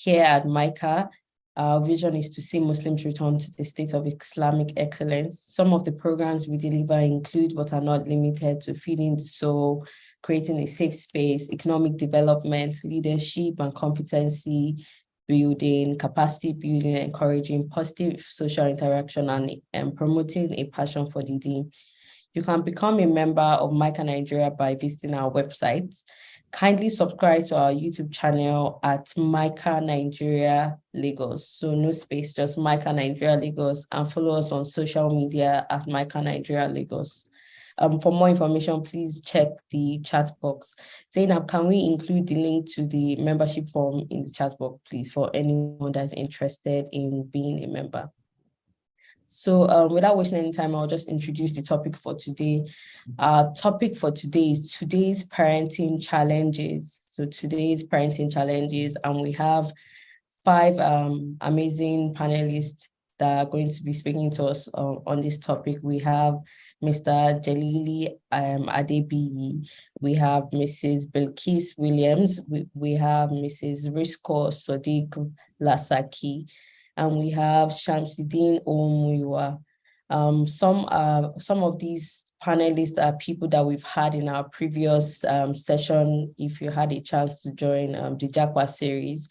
Here at MICA, our vision is to see Muslims return to the state of Islamic excellence. Some of the programs we deliver include, but are not limited to, feeding the soul, creating a safe space, economic development, leadership and competency building, capacity building, encouraging positive social interaction, and promoting a passion for the deen. You can become a member of MICA Nigeria by visiting our website. Kindly subscribe to our YouTube channel at MICA Nigeria Lagos. So no space, just MICA Nigeria Lagos, and follow us on social media at MICA Nigeria Lagos. For more information, please check the chat box. Zainab, can we include the link to the membership form in the chat box, please, for anyone that's interested in being a member? So without wasting any time, I'll just introduce the topic for today. Our topic for today is today's parenting challenges. So today's parenting challenges, and we have 5 amazing panelists that are going to be speaking to us on this topic. We have Mr. Jalili Adebiyi, we have Mrs. Bilkis Williams, we have Mrs. Risco Sadiq Lasaki, and we have Shamsidin Omuiwa. Some of these panelists are people that we've had in our previous session, if you had a chance to join the Jakwa series.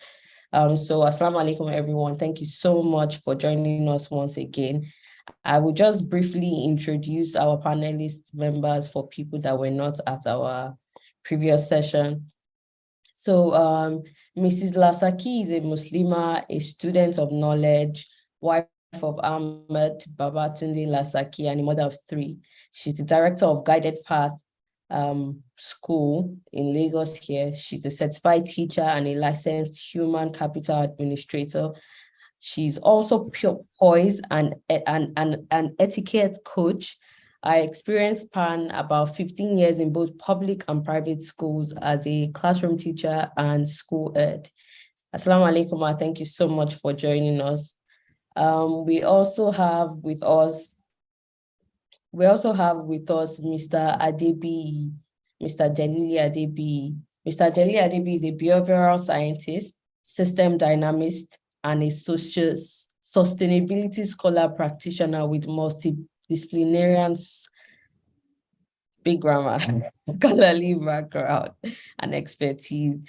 So Assalamu alaikum, everyone. Thank you so much for joining us once again. I will just briefly introduce our panelist members for people that were not at our previous session. So Mrs. Lasaki is a Muslima, a student of knowledge, wife of Ahmed Babatunde Lasaki, and a mother of 3. She's the director of Guided Path School in Lagos here. She's a certified teacher and a licensed human capital administrator. She's also poise and an etiquette coach. I experienced span about 15 years in both public and private schools as a classroom teacher and school ed. Assalamu alaikum, thank you so much for joining us. We also have with us Mr. Adebi, Mr. Jalili Adebi. Mr. Jalili Adebi is a behavioral scientist, system dynamist, and a social sustainability scholar practitioner with multidisciplinary, big grammar, scholarly background and expertise.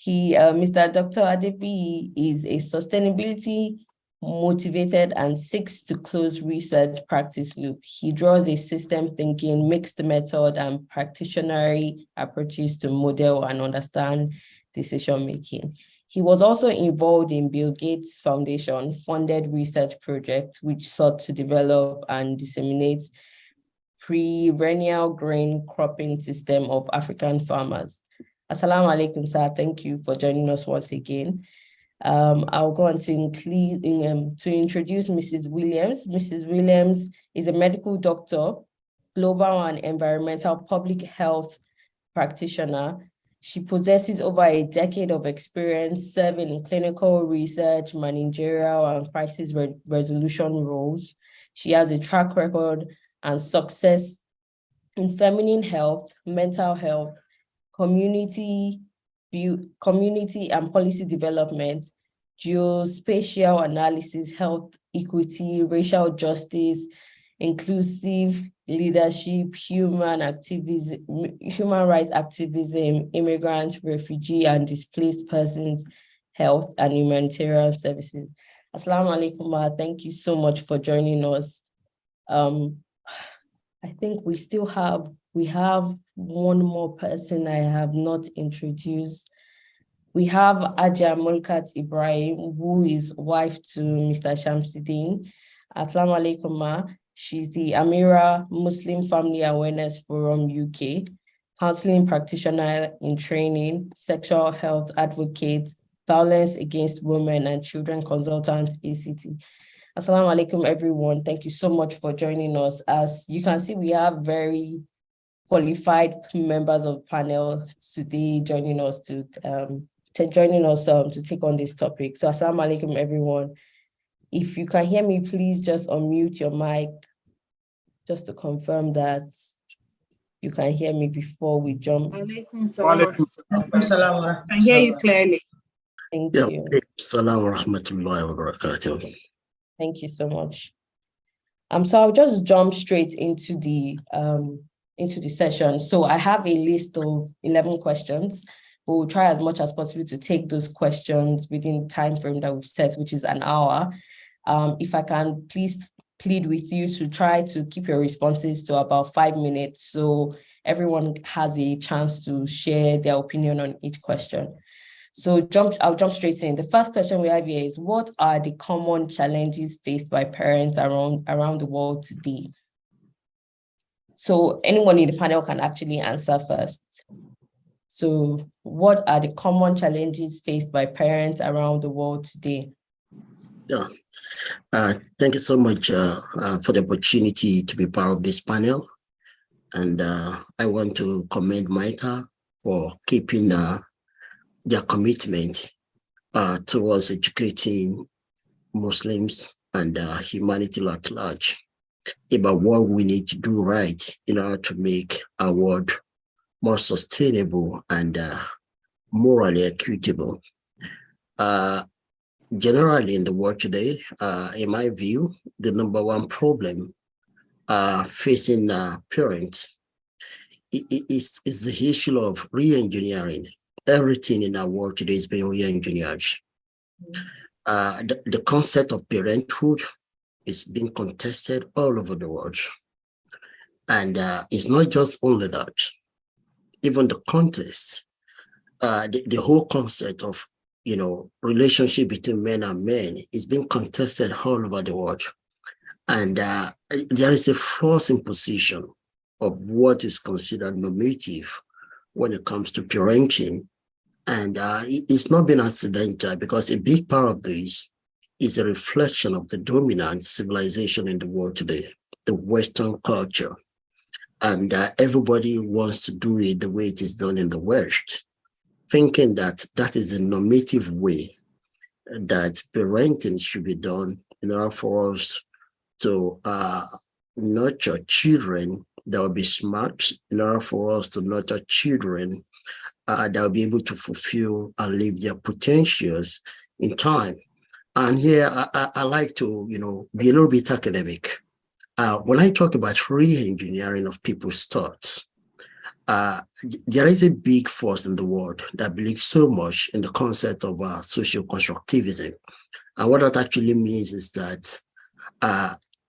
Mr. Dr. Adebi is a sustainability motivated and seeks to close research practice loop. He draws a system thinking, mixed method, and practitionary approaches to model and understand decision making. He was also involved in Bill Gates Foundation funded research project, which sought to develop and disseminate perennial grain cropping system of African farmers. Assalamu alaikum, sir. Thank you for joining us once again. I'll go on to introduce Mrs. Williams. Mrs. Williams is a medical doctor, global and environmental public health practitioner. She possesses over a decade of experience serving in clinical research, managerial, and crisis resolution roles. She has a track record and success in feminine health, mental health, community and policy development, geospatial analysis, health equity, racial justice, inclusive leadership, human rights activism, immigrant, refugee, and displaced persons, health, and humanitarian services. Assalamu alaikum. Thank you so much for joining us. I think we have one more person I have not introduced. We have Aja Mulkat Ibrahim, who is wife to Mr. Shamsidin. Assalamu alaikum, ma. She's the Amira Muslim Family Awareness Forum UK, counseling practitioner in training, sexual health advocate, violence against women and children consultant, ACT. Assalamu alaikum, everyone. Thank you so much for joining us. As you can see, we have very qualified members of the panel today joining us to take on this topic. So assalamu alaikum, everyone. If you can hear me, please just unmute your mic just to confirm that you can hear me before we jump. I can hear you clearly. Thank Yeah. you. Assalamu rahmatullahi wa barakatuh. Thank you so much. So I'll just jump straight into the session. So I have a list of 11 questions. We'll try as much as possible to take those questions within the time frame that we've set, which is an hour. If I can please plead with you to try to keep your responses to about 5 minutes so everyone has a chance to share their opinion on each question. So I'll jump straight in. The first question we have here is, what are the common challenges faced by parents around the world today? So anyone in the panel can actually answer first. So what are the common challenges faced by parents around the world today? Yeah. Thank you so much for the opportunity to be part of this panel. And I want to commend Micah for keeping their commitment towards educating Muslims and humanity at large about what we need to do right in order to make our world more sustainable and morally equitable. Generally in the world today, in my view, the number one problem facing parents is the issue of re-engineering. Everything in our world today is being re-engineered. The concept of parenthood is being contested all over the world. And it's not just only that. Even the contest, the whole concept of, relationship between men and men is being contested all over the world. And there is a false imposition of what is considered normative when it comes to parenting. And it's not been accidental, because a big part of this is a reflection of the dominant civilization in the world today, the Western culture. And everybody wants to do it the way it is done in the West, thinking that that is a normative way that parenting should be done in order for us to nurture children that will be smart, in order for us to nurture children that will be able to fulfill and live their potentials in time. And here I like to, be a little bit academic. When I talk about re-engineering of people's thoughts, there is a big force in the world that believes so much in the concept of social constructivism. And what that actually means is that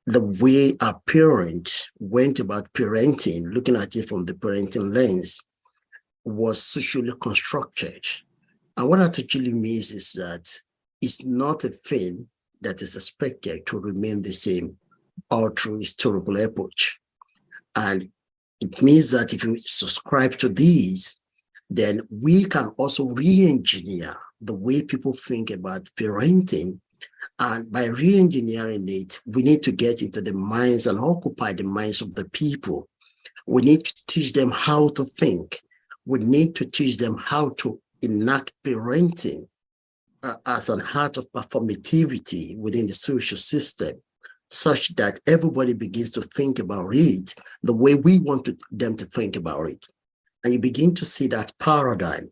the way a parent went about parenting, looking at it from the parenting lens, was socially constructed. And what that actually means is that it's not a thing that is expected to remain the same all through historical epoch. And it means that if you subscribe to these, then we can also re-engineer the way people think about parenting. And by re-engineering it, we need to get into the minds and occupy the minds of the people. We need to teach them how to think. We need to teach them how to enact parenting as an art of performativity within the social system, such that everybody begins to think about it the way we want them to think about it. And you begin to see that paradigm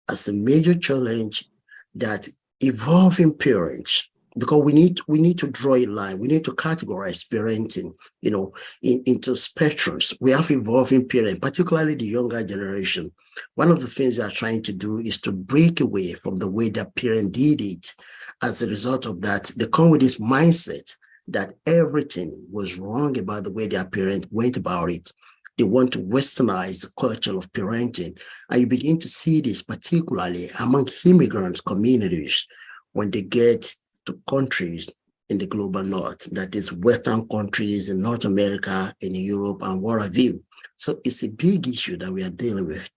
as a major challenge that evolving parents, because we need to draw a line, we need to categorize parenting, into spectrums. We have evolving parents, particularly the younger generation. One of the things they are trying to do is to break away from the way their parent did it. As a result of that, they come with this mindset that everything was wrong about the way their parent went about it. They want to westernize the culture of parenting. And you begin to see this particularly among immigrant communities when they get to countries in the global north, that is Western countries in North America, in Europe, and what have you. So it's a big issue that we are dealing with.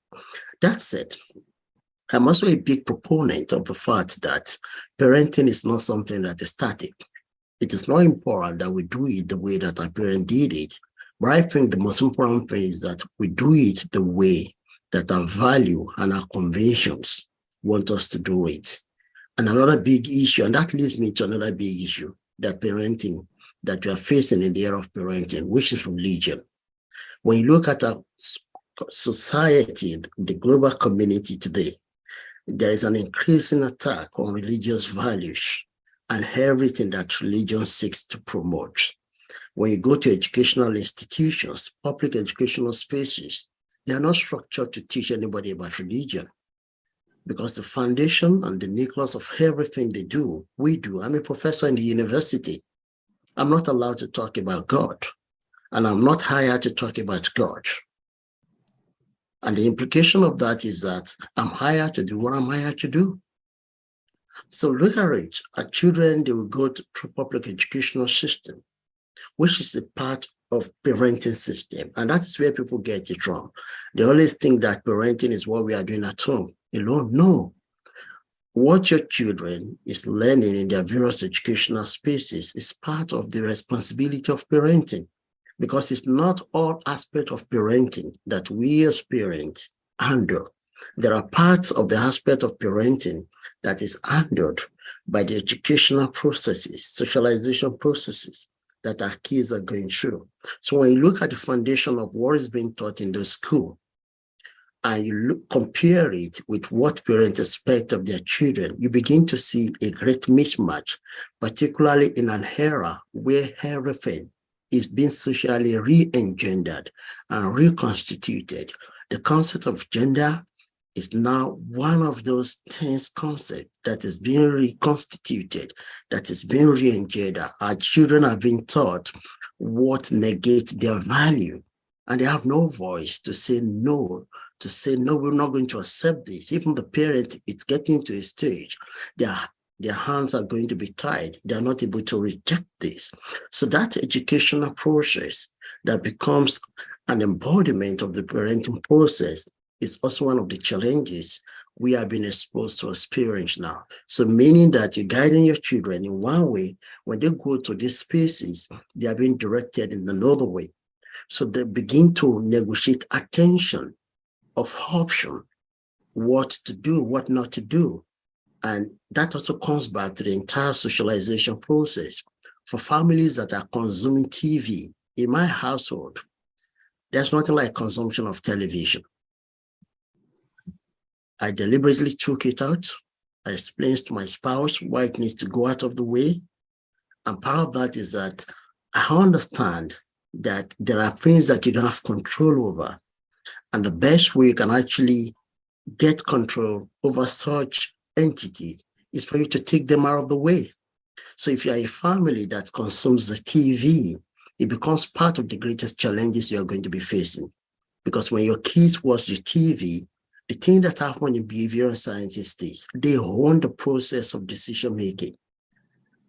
That said, I'm also a big proponent of the fact that parenting is not something that is static. It is not important that we do it the way that our parent did it. But I think the most important thing is that we do it the way that our value and our conventions want us to do it. And another big issue, and that leads me to another big issue, that parenting that we are facing in the era of parenting, which is religion. When you look at our society, the global community today, there is an increasing attack on religious values and everything that religion seeks to promote. When you go to educational institutions, public educational spaces, they are not structured to teach anybody about religion, because the foundation and the nucleus of everything they do, we do. I'm a professor in the university. I'm not allowed to talk about God, and I'm not hired to talk about God. And the implication of that is that I'm hired to do what I'm hired to do. So look at it. Our children, they will go through public educational system, which is a part of parenting system. And that is where people get it wrong. They always think that parenting is what we are doing at home alone. No. What your children is learning in their various educational spaces is part of the responsibility of parenting, because it's not all aspects of parenting that we as parents handle. There are parts of the aspect of parenting that is handled by the educational processes, socialization processes that our kids are going through. So when you look at the foundation of what is being taught in the school, and you compare it with what parents expect of their children, you begin to see a great mismatch, particularly in an era where everything is being socially re-engendered and reconstituted. The concept of gender is now one of those tense concepts that is being reconstituted, that is being re-engendered. Our children are being taught what negates their value, and they have no voice to say no, we're not going to accept this. Even the parent, it's getting to a stage, their hands are going to be tied. They're not able to reject this. So that educational process that becomes an embodiment of the parenting process is also one of the challenges we have been exposed to experience now. So meaning that you're guiding your children in one way, when they go to these spaces, they are being directed in another way. So they begin to negotiate attention of option, what to do, what not to do. And that also comes back to the entire socialization process. For families that are consuming TV, in my household, there's nothing like consumption of television. I deliberately took it out. I explained to my spouse why it needs to go out of the way. And part of that is that I understand that there are things that you don't have control over. And the best way you can actually get control over such entity is for you to take them out of the way. So if you're a family that consumes the TV, it becomes part of the greatest challenges you're going to be facing. Because when your kids watch the TV, the thing that happens in behavioral sciences is they own the process of decision making.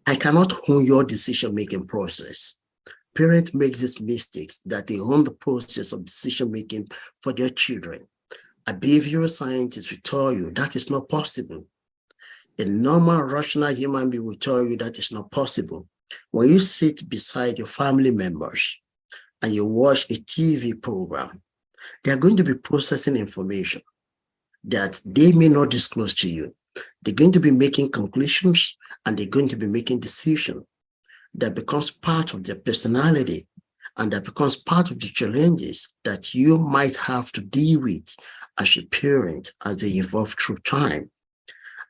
I cannot own your decision making process. Parents make these mistakes that they own the process of decision making for their children. A behavioral scientist will tell you that is not possible. A normal, rational human being will tell you that is not possible. When you sit beside your family members and you watch a TV program, they are going to be processing information that they may not disclose to you. They're going to be making conclusions and they're going to be making decisions that becomes part of their personality and that becomes part of the challenges that you might have to deal with as a parent as they evolve through time.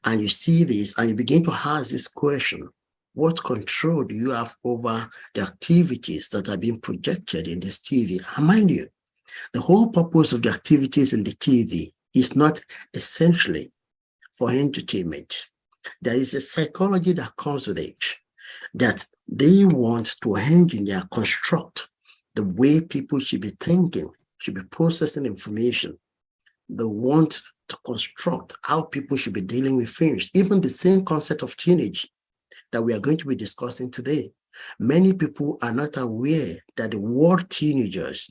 And you see this and you begin to ask this question: what control do you have over the activities that are being projected in this TV? And mind you, the whole purpose of the activities in the TV is not essentially for entertainment. There is a psychology that comes with it, that they want to engineer, construct the way people should be thinking, should be processing information. They want to construct how people should be dealing with things. Even the same concept of teenage that we are going to be discussing today. Many people are not aware that the word teenagers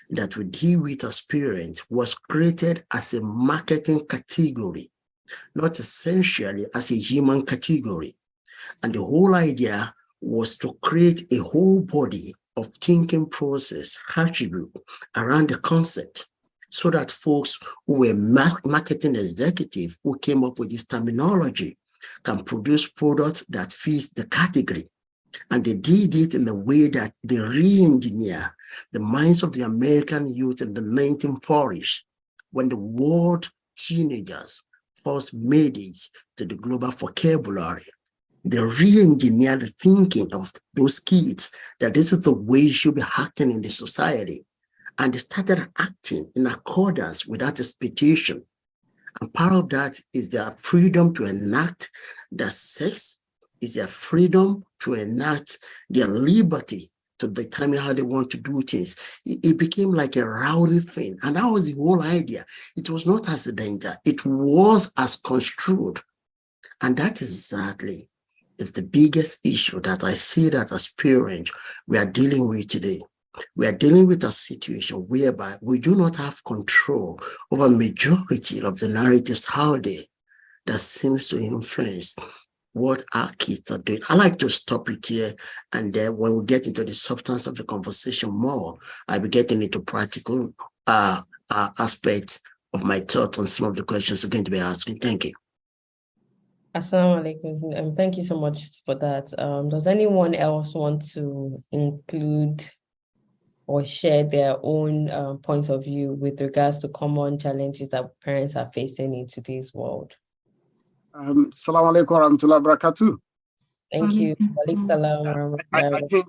that we deal with as parents was created as a marketing category, not essentially as a human category. And the whole idea was to create a whole body of thinking process, attribute around the concept, so that folks who were marketing executives who came up with this terminology can produce products that fits the category. And they did it in a way that they re-engineer the minds of the American youth in the 1940s, when the word teenagers first made it to the global vocabulary. They re-engineered the thinking of those kids that this is the way you should be acting in the society. And they started acting in accordance with that expectation. And part of that is their freedom to enact their sex, is their freedom to enact their liberty to determine how they want to do things. It became like a rowdy thing. And that was the whole idea. It was not accidental. It was as construed. And that exactly is the biggest issue that I see that as parents we are dealing with today. We are dealing with a situation whereby we do not have control over majority of the narratives out there that seems to influence what our kids are doing. I like to stop it here, and then when we get into the substance of the conversation more, I'll be getting into practical aspect of my thought on some of the questions I'm going to be asking. Thank you. Assalamu alaikum. Thank you so much for that. Does anyone else want to include or share their own point of view with regards to common challenges that parents are facing in today's world? Assalamu alaikum warahmatullahi wabarakatuh. Thank you. I think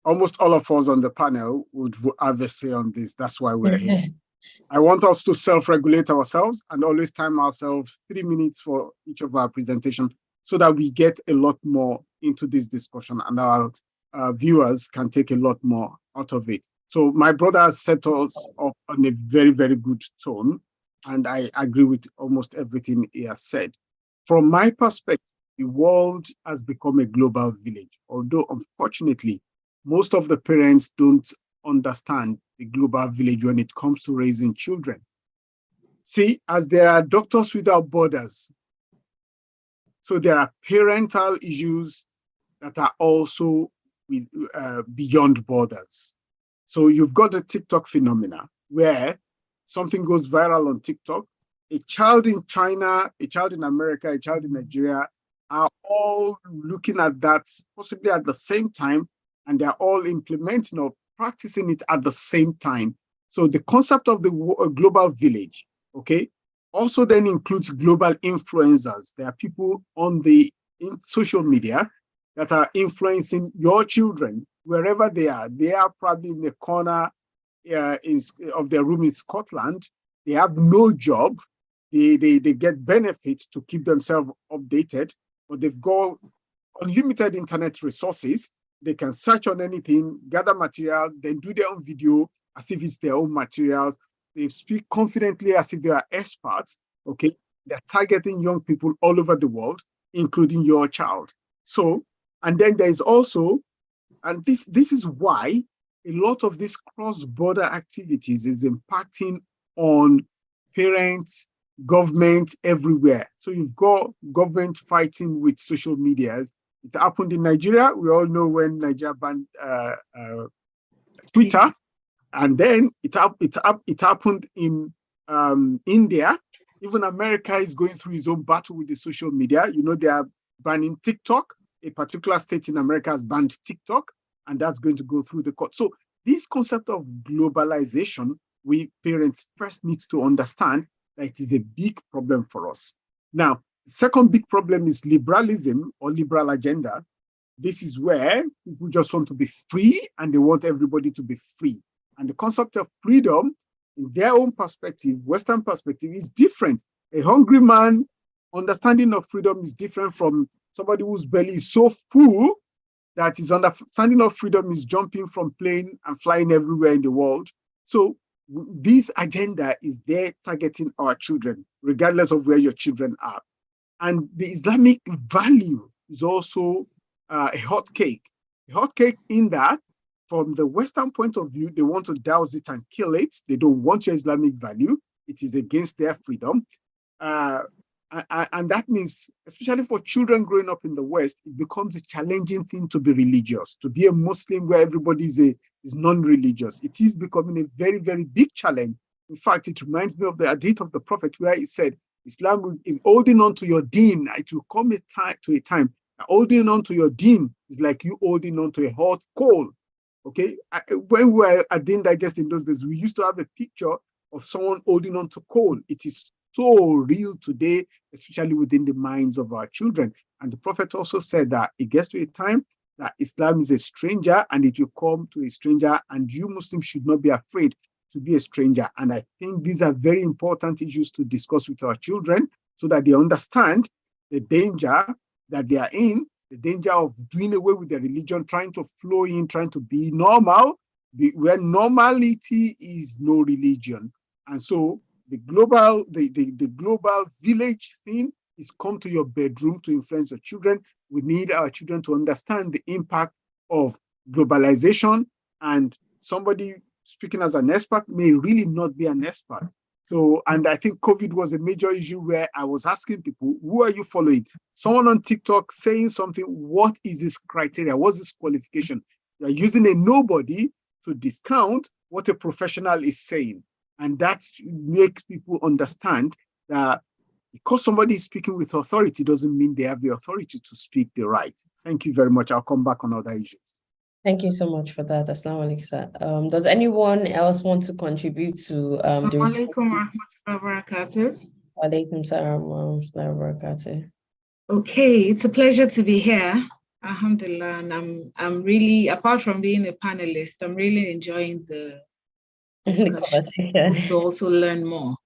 almost all of us on the panel would have a say on this. That's why we're here. I want us to self-regulate ourselves and always time ourselves 3 minutes for each of our presentation so that we get a lot more into this discussion and our viewers can take a lot more out of it. So my brother has set us up on a very, very good tone, and I agree with almost everything he has said. From my perspective, the world has become a global village, although unfortunately, most of the parents don't understand the global village when it comes to raising children. See, as there are Doctors Without Borders, so there are parental issues that are also with, beyond borders. So you've got the TikTok phenomena where something goes viral on TikTok. A child in China, a child in America, a child in Nigeria are all looking at that possibly at the same time, and they're all implementing or practicing it at the same time. So the concept of the global village, okay, also then includes global influencers. There are people on the social media that are influencing your children wherever they are. They are probably in the corner of their room in Scotland. They have no job. They get benefits to keep themselves updated, but they've got unlimited internet resources. They can search on anything, gather material, then do their own video as if it's their own materials. They speak confidently as if they are experts, okay? They're targeting young people all over the world, including your child. So, and then there's also, and this is why a lot of these cross-border activities is impacting on parents, government, everywhere. So you've got government fighting with social medias. It happened in Nigeria. We all know when Nigeria banned Twitter, and then it happened in India. Even America is going through its own battle with the social media. You know, they are banning TikTok. A particular state in America has banned TikTok, and that's going to go through the court. So this concept of globalization, we parents first need to understand that it is a big problem for us. Now, the second big problem is liberalism or liberal agenda. This is where people just want to be free and they want everybody to be free. And the concept of freedom, in their own perspective, Western perspective, is different. A hungry man understanding of freedom is different from somebody whose belly is so full that his understanding of freedom is jumping from plane and flying everywhere in the world. So this agenda is there targeting our children, regardless of where your children are. And the Islamic value is also a hot cake. A hot cake in that, from the Western point of view, they want to douse it and kill it. They don't want your Islamic value. It is against their freedom. And that means, especially for children growing up in the West, it becomes a challenging thing to be religious, to be a Muslim where everybody is non-religious. It is becoming a very, very big challenge. In fact, it reminds me of the hadith of the Prophet where he said, Islam will be holding on to your deen. It will come to a time. Holding on to your deen is like you holding on to a hot coal. Okay? When we were at Deen Digest in those days, we used to have a picture of someone holding on to coal. It is so real today, especially within the minds of our children. And the Prophet also said that it gets to a time that Islam is a stranger and it will come to a stranger, and you Muslims should not be afraid to be a stranger. And I think these are very important issues to discuss with our children so that they understand the danger that they are in, the danger of doing away with their religion, trying to flow in, trying to be normal, where normality is no religion. And so the global village thing is come to your bedroom to influence your children. We need our children to understand the impact of globalization, and somebody speaking as an expert may really not be an expert. So, and I think COVID was a major issue where I was asking people, who are you following? Someone on TikTok saying something, what is this criteria? What's this qualification? You're using a nobody to discount what a professional is saying. And that makes people understand that because somebody is speaking with authority doesn't mean they have the authority to speak the right. Thank you very much. I'll come back on other issues. Thank you so much for that. Assalamu alaikum, sir. Does anyone else want to contribute to the Alaikum warahmatullahi Alaikum salam wa rahmatullahi wa barakatuh. Okay, it's a pleasure to be here. Alhamdulillah, and I'm really, apart from being a panelist, I'm really enjoying the discussion to also learn more.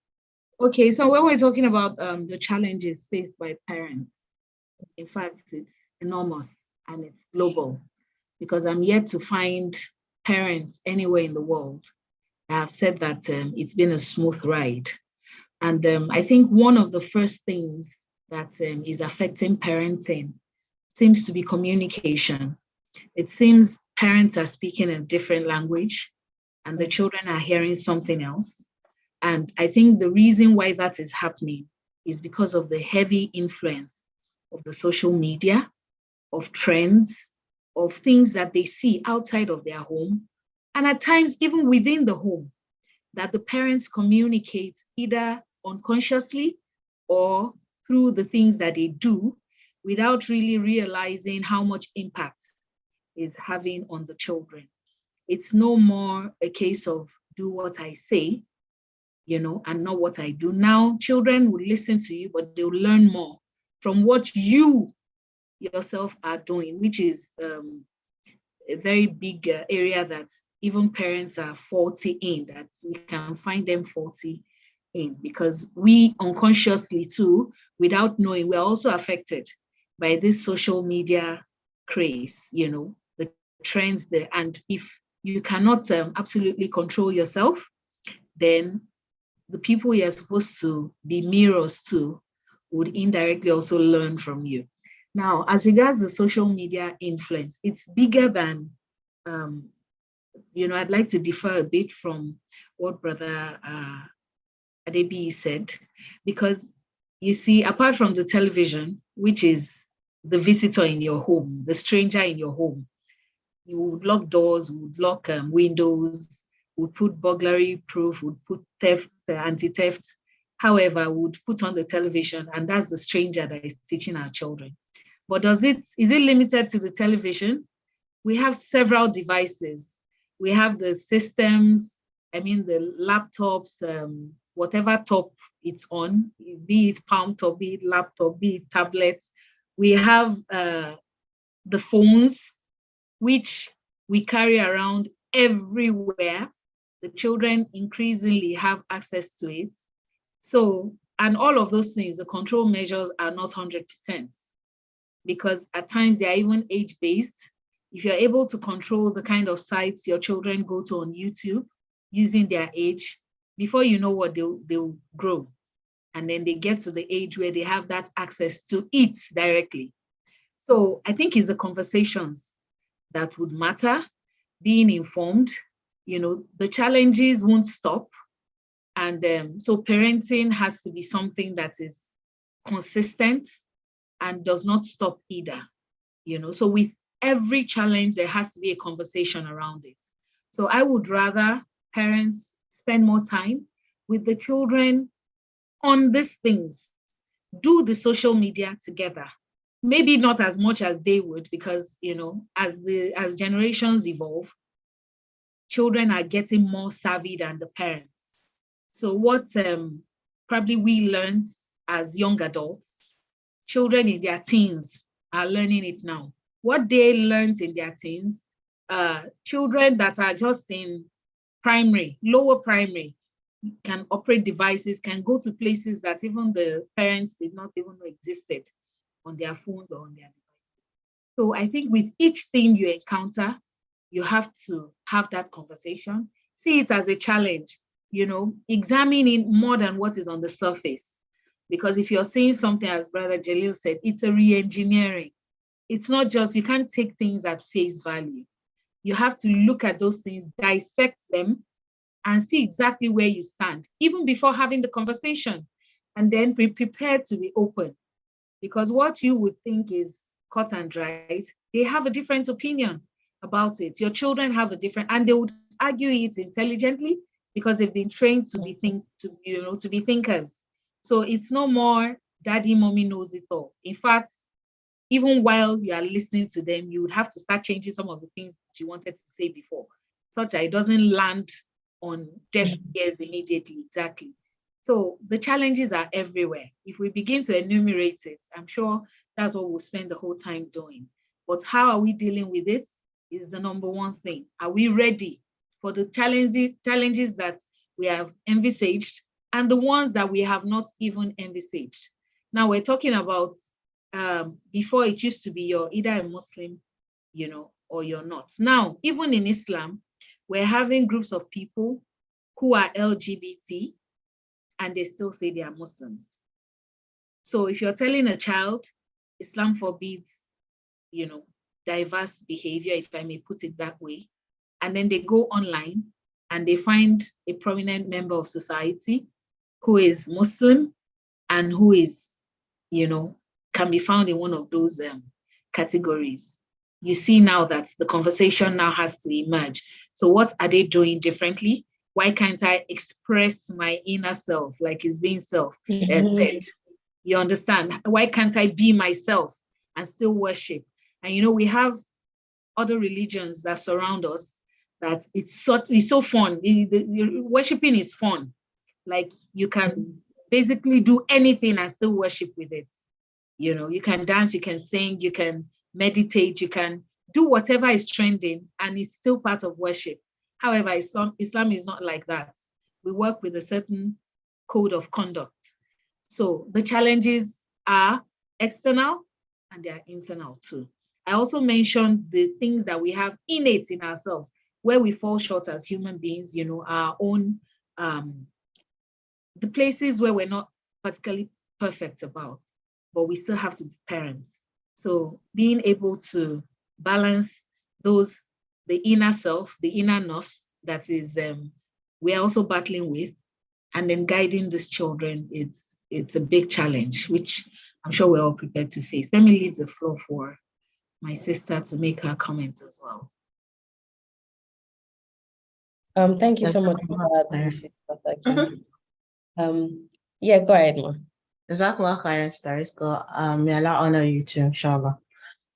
Okay, so when we're talking about the challenges faced by parents, in fact, it's enormous and it's global, because I'm yet to find parents anywhere in the world that have said that it's been a smooth ride. And I think one of the first things that is affecting parenting seems to be communication. It seems parents are speaking a different language and the children are hearing something else. And I think the reason why that is happening is because of the heavy influence of the social media, of trends, of things that they see outside of their home, and at times even within the home, that the parents communicate either unconsciously or through the things that they do without really realizing how much impact is having on the children. It's no more a case of do what I say, and not what I do. Now, children will listen to you, but they'll learn more from what you yourself are doing, which is a very big area that even parents are faulty in, that we can find them faulty in, because we unconsciously too, without knowing, we're also affected by this social media craze, the trends there. And if you cannot absolutely control yourself, then the people you're supposed to be mirrors to would indirectly also learn from you. Now, as regards the social media influence, it's bigger than, I'd like to differ a bit from what Brother Adebi said, because you see, apart from the television, which is the visitor in your home, the stranger in your home, you would lock doors, would lock windows, would put burglary proof, would put theft, anti-theft. However, would put on the television, and that's the stranger that is teaching our children. But is it limited to the television? We have several devices. We have the systems, the laptops, whatever top it's on, be it palm top, be it laptop, be it tablets. We have the phones, which we carry around everywhere. The children increasingly have access to it. So, and all of those things, the control measures are not 100%, because at times they are even age-based. If you're able to control the kind of sites your children go to on YouTube using their age, before you know what, they'll grow. And then they get to the age where they have that access to it directly. So I think it's the conversations that would matter, being informed. The challenges won't stop. And so parenting has to be something that is consistent and does not stop either. So with every challenge, there has to be a conversation around it. So I would rather parents spend more time with the children on these things, do the social media together. Maybe not as much as they would, because as generations evolve, children are getting more savvy than the parents. So what probably we learned as young adults, children in their teens are learning it now. What they learned in their teens, children that are just in primary, lower primary, can operate devices, can go to places that even the parents did not even know existed on their phones or on their devices. So I think with each thing you encounter, you have to have that conversation, see it as a challenge, examining more than what is on the surface. Because if you're saying something, as Brother Jalil said, it's a re-engineering. It's not just, you can't take things at face value. You have to look at those things, dissect them, and see exactly where you stand, even before having the conversation, and then be prepared to be open. Because what you would think is cut and dried, they have a different opinion about it. Your children have a different, and they would argue it intelligently because they've been trained to be thinkers. So it's no more daddy, mommy knows it all. In fact, even while you are listening to them, you would have to start changing some of the things that you wanted to say before, such that it doesn't land on deaf ears immediately. Exactly. So the challenges are everywhere. If we begin to enumerate it, I'm sure that's what we'll spend the whole time doing. But how are we dealing with it is the number one thing. Are we ready for the challenges that we have envisaged and the ones that we have not even envisaged? Now we're talking about, before it used to be you're either a Muslim, or you're not. Now, even in Islam, we're having groups of people who are LGBT and they still say they are Muslims. So if you're telling a child, Islam forbids, diverse behavior, if I may put it that way, and then they go online and they find a prominent member of society who is Muslim and who is, can be found in one of those categories. You see now that the conversation now has to emerge. So what are they doing differently? Why can't I express my inner self like it's being said? You understand? Why can't I be myself and still worship? And we have other religions that surround us that it's so fun. The worshiping is fun. Like you can basically do anything and still worship with it. You can dance, you can sing, you can meditate, you can do whatever is trending, and it's still part of worship. However, Islam is not like that. We work with a certain code of conduct. So the challenges are external and they are internal too. I also mentioned the things that we have innate in ourselves, where we fall short as human beings, our own, the places where we're not particularly perfect about, but we still have to be parents. So being able to balance the inner self, the inner nafs that is we're also battling with, and then guiding these children, it's a big challenge, which I'm sure we're all prepared to face. Let me leave the floor for my sister to make her comments as well. Thank you so much for that. Yeah, go ahead, Ma. Jazakallah khairan, Stars. May Allah honor you too, inshallah.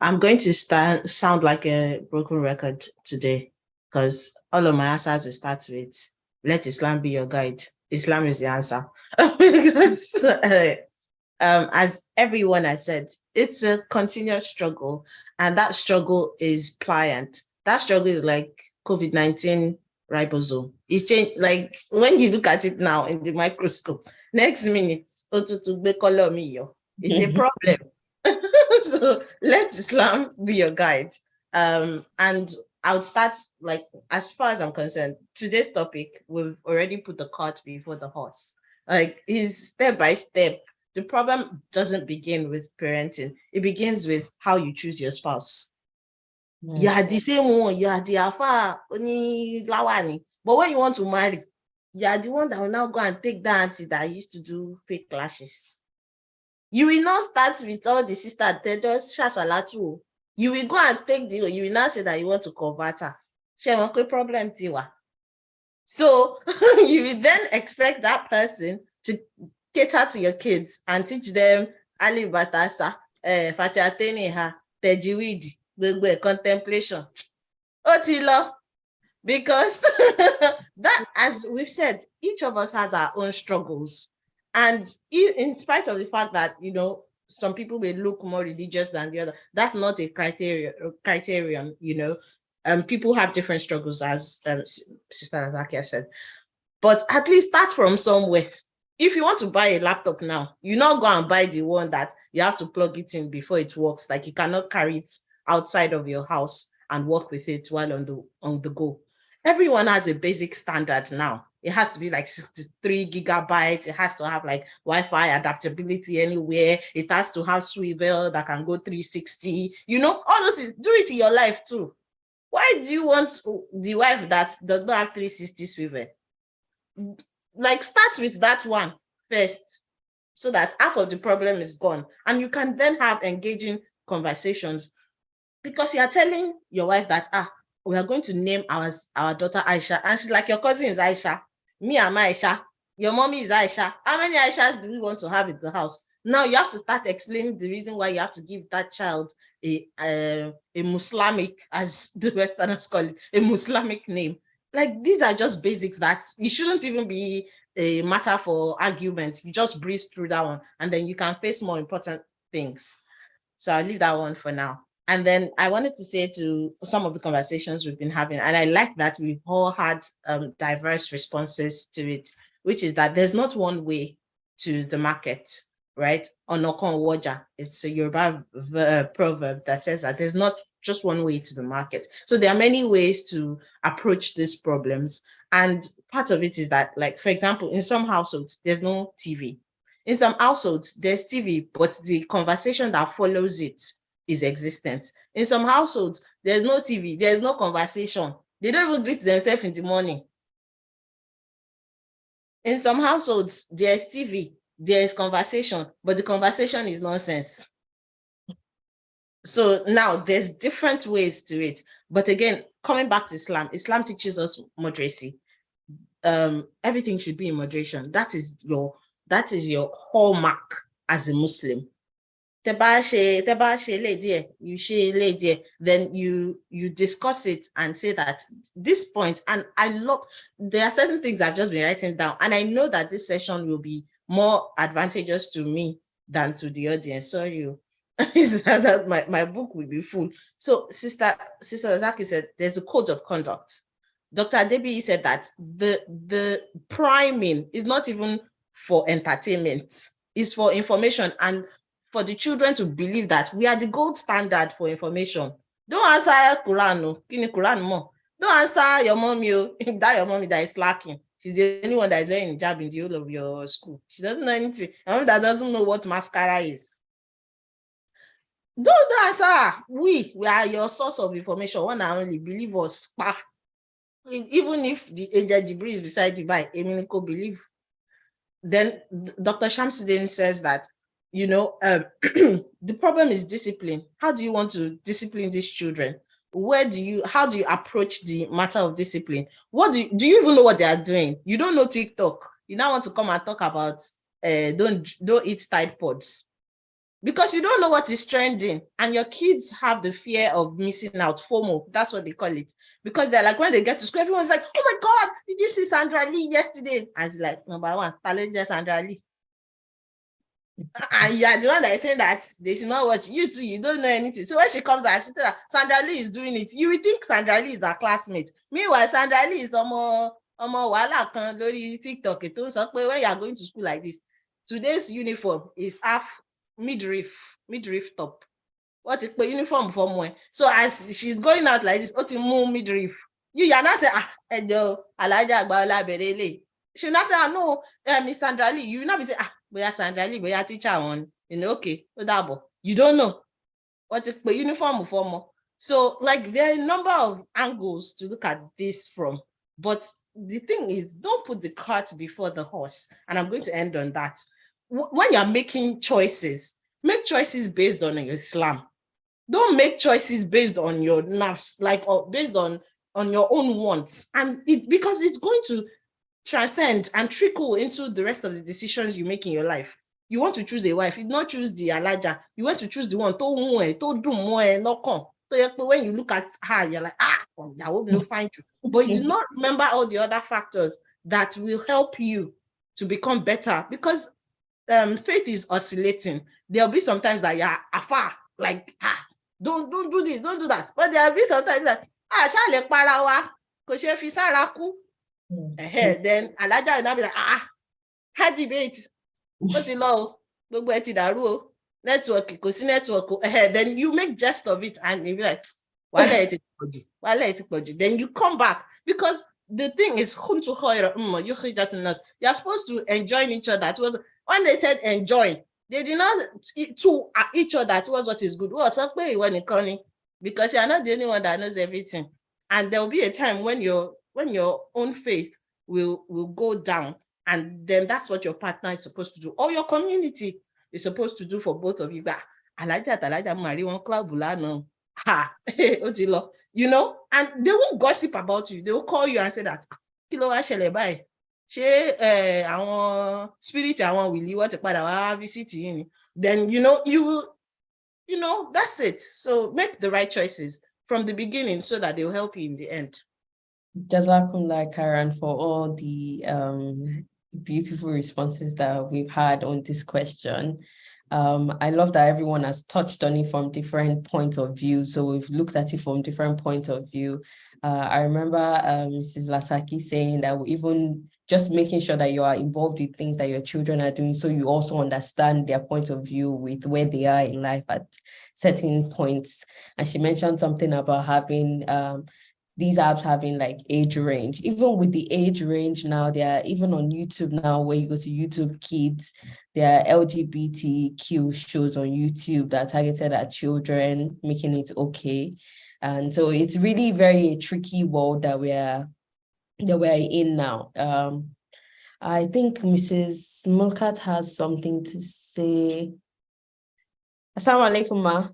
I'm going to sound like a broken record today because all of my answers will start with, let Islam be your guide. Islam is the answer. Because as everyone has said, it's a continuous struggle, and that struggle is pliant. That struggle is like COVID-19 ribosome. It's changed, like when you look at it now in the microscope, next minute, it's a problem. So let Islam be your guide. And I would start, like, as far as I'm concerned, today's topic, we've already put the cart before the horse. Like, is step by step. The problem doesn't begin with parenting. It begins with how you choose your spouse. You are the same one, you are the alpha, only lawani. But when you want to marry, you are the one that will now go and take that auntie that used to do fake lashes. You will not start with all the sisters, they just shasalatu. You will go and take you will not say that you want to convert her. Problem tiwa. So you will then expect that person to cater to your kids and teach them Ali Batasa, Fatiateneha, Tejiwidi, contemplation. Otilo. Because that, as we've said, each of us has our own struggles. And in spite of the fact that, you know, some people may look more religious than the other, that's not a criterion, you know. People have different struggles, as Sister Azakia said. But at least start from somewhere. If you want to buy a laptop now, you not go and buy the one that you have to plug it in before it works. Like you cannot carry it outside of your house and work with it while on the go. Everyone has a basic standard now. It has to be like 63 gigabytes. It has to have like Wi-Fi adaptability anywhere. It has to have swivel that can go 360. You know, all those things. Do it in your life too. Why do you want the wife that does not have 360 swivel? Like start with that one first, so that half of the problem is gone, and you can then have engaging conversations, because you are telling your wife that we are going to name our daughter Aisha, and she's like, your cousin is Aisha, me am Aisha, your mommy is Aisha. How many Aishas do we want to have in the house? Now you have to start explaining the reason why you have to give that child a Muslimic, as the Westerners call it, a Muslimic name. Like, these are just basics that it shouldn't even be a matter for argument. You just breeze through that one, and then you can face more important things. So I'll leave that one for now. And then I wanted to say to some of the conversations we've been having, and I like that we've all had diverse responses to it, which is that there's not one way to the market, right? Onokon Waja, it's a Yoruba proverb that says that there's not just one way to the market. So there are many ways to approach these problems. And part of it is that, like, for example, in some households, there's no TV. In some households, there's TV, but the conversation that follows it is existent. In some households, there's no TV, there's no conversation. They don't even greet themselves in the morning. In some households, there's TV, there's conversation, but the conversation is nonsense. So now there's different ways to it. But again, coming back to Islam, Islam teaches us moderacy. Everything should be in moderation. That is your hallmark as a Muslim. Then you discuss it and say that this point, and I love, there are certain things I've just been writing down, and I know that this session will be more advantageous to me than to the audience. So that my book will be full. So Sister Zaki said there's a code of conduct. Dr. Adebi said that the priming is not even for entertainment, it's for information, and for the children to believe that we are the gold standard for information. Don't answer Quran, Quran more. Don't answer your mommy, that your mommy that is slacking. She's the only one that is wearing hijab in the whole of your school. She doesn't know anything. Your mommy that doesn't know what mascara is. Don't answer. We are your source of information. One and only, believe us. Even if the angel Jibril is beside you, by Eminiko believe. Then Dr. Shamsuddin says that, you know, the problem is discipline. How do you want to discipline these children? How do you approach the matter of discipline? Do you even know what they are doing? You don't know TikTok. You now want to come and talk about don't eat Tide Pods, because you don't know what is trending, and your kids have the fear of missing out, FOMO, that's what they call it, because they're like, when they get to school, everyone's like, oh my God, did you see Sandra Lee yesterday? And it's like, number one, talented Sandra Lee. And you're the one that is saying that they should not watch you too, you don't know anything. So when she comes out, she said that Sandra Lee is doing it, you will think Sandra Lee is her classmate. Meanwhile, Sandra Lee is omo wala kan lórí TikTok. It was like, when you are going to school like this, today's uniform is half midriff top. What is the uniform for more? So as she's going out like this, midriff. You are not saying, Alaja Agbaola Berele. She not say, no, Miss Sandra Lee. You not be saying, we are Sandra Lee, we are teacher on. Okay, you don't know what is the uniform for more. So like there are a number of angles to look at this from. But the thing is, don't put the cart before the horse. And I'm going to end on that. When you're making choices, make choices based on Islam. Don't make choices based on your nerves, or based on your own wants. And because it's going to transcend and trickle into the rest of the decisions you make in your life. You want to choose a wife, you not choose the alaja. You want to choose the one to when you look at her, you're like, that will be fine. But you do not remember all the other factors that will help you to become better. Because faith is oscillating. There'll be sometimes that you're afar, like, don't do this, don't do that. But there'll be sometimes that, shall parawa, koshe fisaraku. Then Alaja will now be like, hard debate. What's it law? Network, network. Then you make jest of it and you be like, then you come back, because the thing is, you're supposed to enjoy each other. It was when they said enjoy, they did not to each other towards what is good. Because you are not the only one that knows everything, and there will be a time when your own faith will go down, and then that's what your partner is supposed to do, or your community is supposed to do for both of you. You know, and they won't gossip about you. They will call you and say that spirit will want to visit. Then you know, that's it. So make the right choices from the beginning so that they'll help you in the end. Jazakumullah Khairan for all the beautiful responses that we've had on this question. I love that everyone has touched on it from different points of view. So we've looked at it from different points of view. I remember Mrs. Lasaki saying that even just making sure that you are involved with things that your children are doing, so you also understand their point of view with where they are in life at certain points. And she mentioned something about having these apps having like age range. Even with the age range now, they are even on YouTube now, where you go to YouTube Kids, there are LGBTQ shows on YouTube that are targeted at children, making it okay. And so it's really very tricky world that we're in now. I think Mrs. Mulkat has something to say. Assalamu alaikum, ma.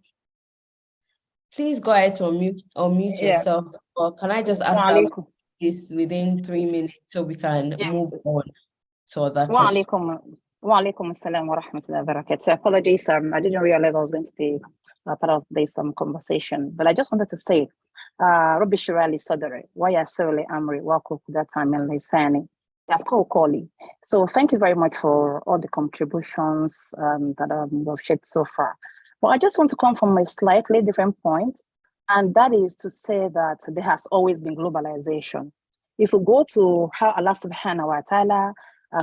Please go ahead to unmute yourself. Or can I just ask that this within 3 minutes so we can move on to other questions? Wa alaikum assalam wa rahmatullahi wa barakatuh. Apologies, I didn't realize I was going to be part of this conversation, but I just wanted to say, Rabbi Shirali Sadari, wa yasirli amri wa kuqdatan min lisani yafqahu qawli. So thank you very much for all the contributions that we've shared so far. But I just want to come from a slightly different point, and that is to say that there has always been globalization. If we go to how Allah subhanahu wa ta'ala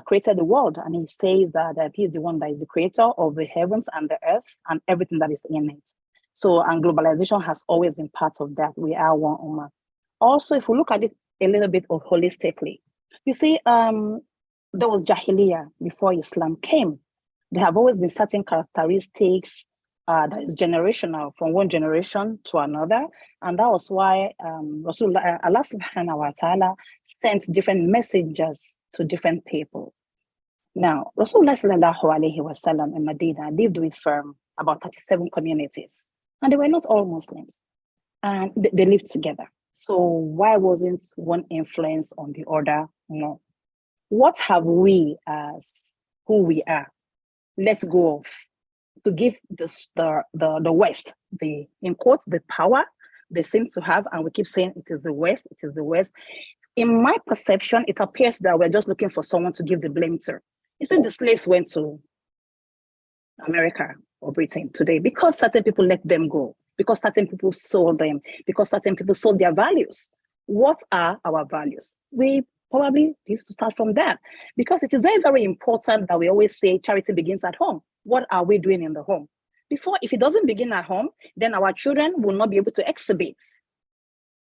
created the world, and he says that he is the one that is the creator of the heavens and the earth and everything that is in it. So, and globalization has always been part of that. We are one ummah. Also, if we look at it a little bit holistically, you see, there was Jahiliyyah before Islam came. There have always been certain characteristics that is generational from one generation to another. And that was why Allah subhanahu wa ta'ala sent different messengers to different people. Now, Rasulullah sallallahu alayhi wa sallam in Medina lived with about 37 communities, and they were not all Muslims, and they lived together. So why wasn't one influence on the other more? What have we as who we are let go of to give the West, in quotes, the power they seem to have, and we keep saying it is the West, it is the West. In my perception, it appears that we're just looking for someone to give the blame to. You see, the slaves went to America or Britain today because certain people let them go, because certain people sold them, because certain people sold their values. What are our values? We probably need to start from that, because it is very, very important that we always say charity begins at home. What are we doing in the home? If it doesn't begin at home, then our children will not be able to exhibit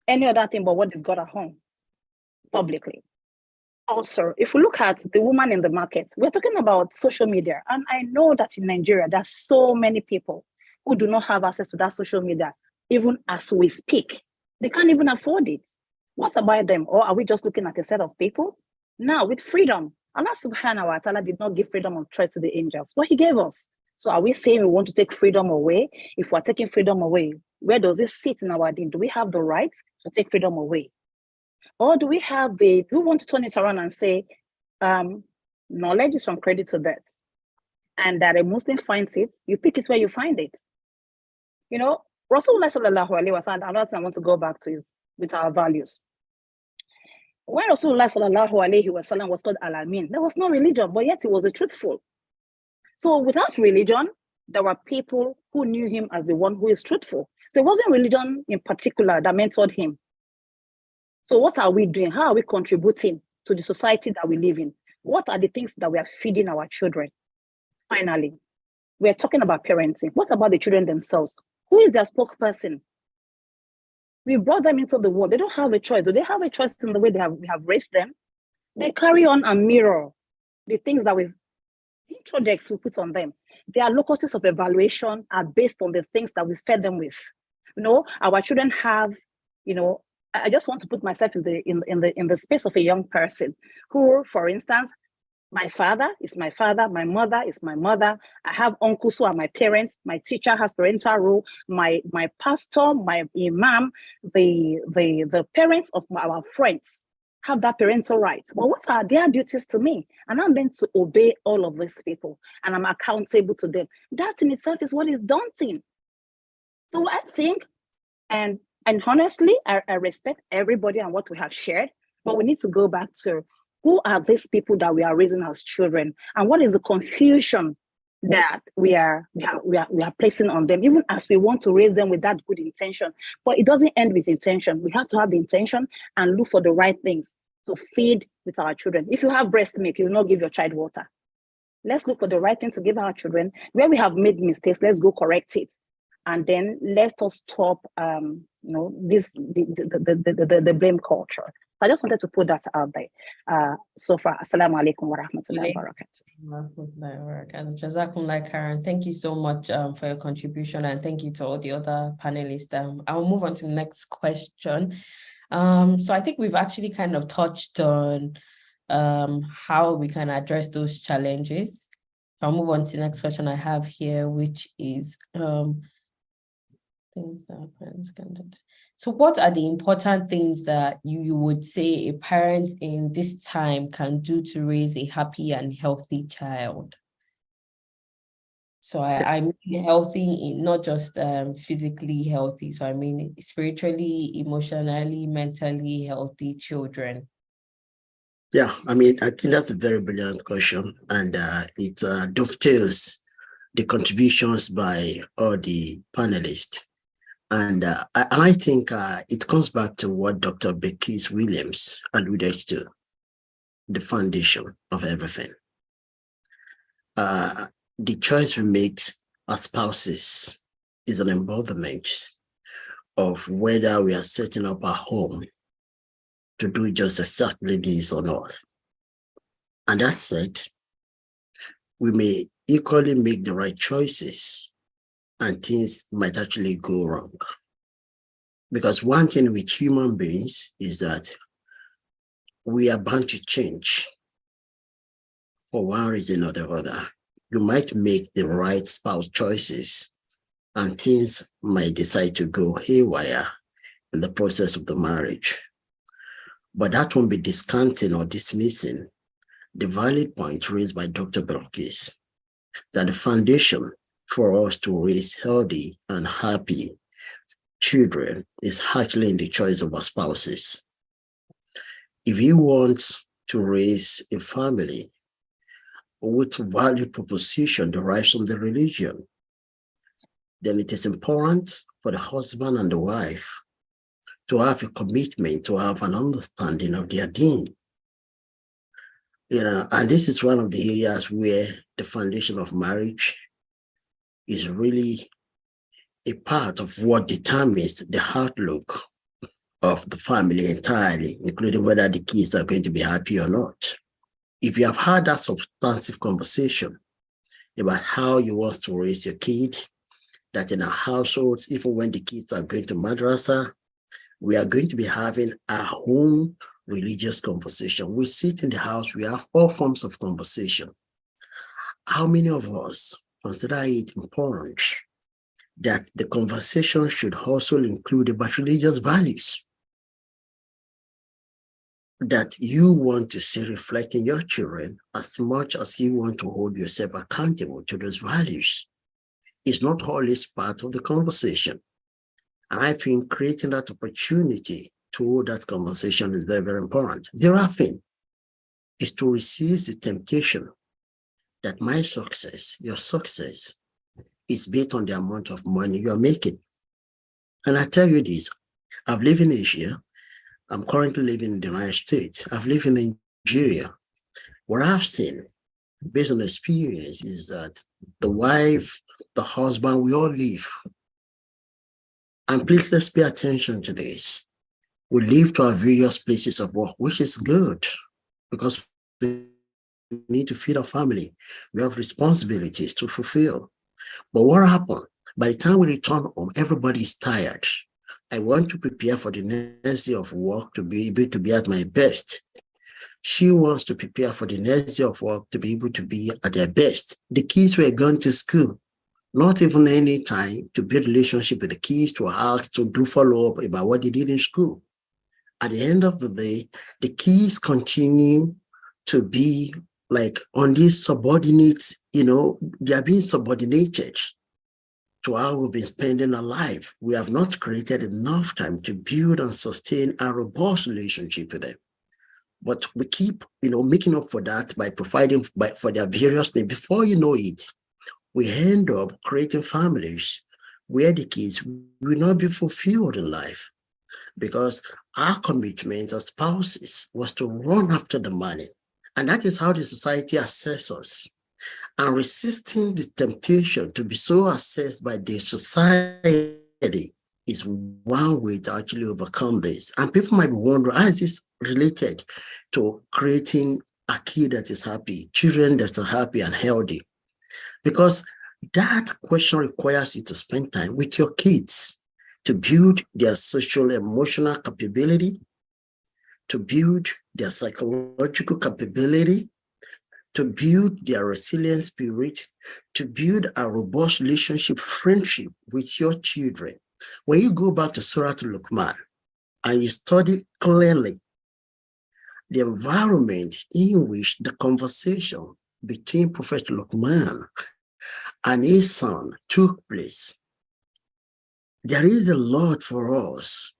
any other thing but what they've got at home publicly. Also, if we look at the woman in the market, we're talking about social media. And I know that in Nigeria, there's so many people who do not have access to that social media, even as we speak. They can't even afford it. What about them? Or are we just looking at a set of people? Now, with freedom, Allah subhanahu wa ta'ala did not give freedom of choice to the angels, but he gave us. So are we saying we want to take freedom away? If we're taking freedom away, where does it sit in our deen? Do we have the right to take freedom away? Or do we want to turn it around and say, knowledge is from credit to debt, and that a Muslim finds it, you pick it where you find it. You know, Rasulullah sallallahu alaihi wasallam, another thing I want to go back to is with our values. When Rasulullah sallallahu alaihi wasallam was called Al-Amin, there was no religion, but yet he was the truthful. So without religion, there were people who knew him as the one who is truthful. So it wasn't religion in particular that mentored him. So what are we doing? How are we contributing to the society that we live in? What are the things that we are feeding our children? Finally, we're talking about parenting. What about the children themselves? Who is their spokesperson? We brought them into the world. They don't have a choice. Do they have a choice in the way we have raised them? They carry on and mirror the things that we've introduced, we put on them. Their locuses of evaluation are based on the things that we fed them with. You know, our children have, you know, I just want to put myself in the space of a young person who, for instance, my father is my father, my mother is my mother. I have uncles who are my parents. My teacher has parental role. My pastor, my imam, the parents of our friends have that parental right. But what are their duties to me? And I'm meant to obey all of these people, and I'm accountable to them. That in itself is what is daunting. So I think, and honestly, I respect everybody and what we have shared, but we need to go back to who are these people that we are raising as children, and what is the confusion that we are placing on them, even as we want to raise them with that good intention. But it doesn't end with intention. We have to have the intention and look for the right things to feed with our children. If you have breast milk, you will not give your child water. Let's look for the right thing to give our children. Where we have made mistakes, let's go correct it. And then let us stop the blame culture. I just wanted to put that out there. So far, assalamu alaikum wa rahmatullahi wa barakatuh. Jazakumullah Karen. Thank you so much for your contribution, and thank you to all the other panelists. I'll move on to the next question. So I think we've actually kind of touched on how we can address those challenges. I'll move on to the next question I have here, which is things that parents can do. So what are the important things that you would say a parent in this time can do to raise a happy and healthy child? So I mean healthy, not just physically healthy. So I mean spiritually, emotionally, mentally healthy children. Yeah, I mean, I think that's a very brilliant question, and it dovetails the contributions by all the panelists. And I think it comes back to what Dr. Beckis Williams alluded to, the foundation of everything. The choice we make as spouses is an embodiment of whether we are setting up our home to do just exactly this or not. And that said, we may equally make the right choices and things might actually go wrong. Because one thing with human beings is that we are bound to change for one reason or the other. You might make the right spouse choices and things might decide to go haywire in the process of the marriage. But that won't be discounting or dismissing the valid point raised by Dr. Beckis, that the foundation for us to raise healthy and happy children is actually in the choice of our spouses. If you want to raise a family with value proposition derives from the religion, then it is important for the husband and the wife to have a commitment, to have an understanding of their deen. And this is one of the areas where the foundation of marriage is really a part of what determines the outlook of the family entirely, including whether the kids are going to be happy or not. If you have had that substantive conversation about how you want to raise your kid, that in our households, even when the kids are going to madrasa, we are going to be having our own religious conversation. We sit in the house, we have all forms of conversation. How many of us consider it important that the conversation should also include about religious values that you want to see reflecting your children as much as you want to hold yourself accountable to those values? It's not always part of the conversation. And I think creating that opportunity to hold that conversation is very, very important. The other thing is to resist the temptation that my success, your success, is based on the amount of money you're making. And I tell you this, I've lived in Asia. I'm currently living in the United States. I've lived in Nigeria. What I've seen, based on experience, is that the wife, the husband, we all live. And please, let's pay attention to this. We live to our various places of work, which is good, because we need to feed our family. We have responsibilities to fulfill. But what happened? By the time we return home, everybody is tired. I want to prepare for the next day of work to be able to be at my best. She wants to prepare for the next day of work to be able to be at their best. The kids were going to school, not even any time to build relationship with the kids, to ask, to do follow up about what they did in school. At the end of the day, the kids continue to be like on these subordinates, they are being subordinated to how we've been spending our life. We have not created enough time to build and sustain a robust relationship with them. But we keep, making up for that by providing for their various needs. Before you know it, we end up creating families where the kids will not be fulfilled in life, because our commitment as spouses was to run after the money. And that is how the society assesses us. And resisting the temptation to be so assessed by the society is one way to actually overcome this. And people might be wondering, how is this related to creating a kid that is happy, children that are happy and healthy? Because that question requires you to spend time with your kids to build their social emotional capability, to build their psychological capability, to build their resilient spirit, to build a robust relationship, friendship with your children. When you go back to Surah Al-Luqman and you study clearly the environment in which the conversation between Prophet Luqman and his son took place, there is a lot for us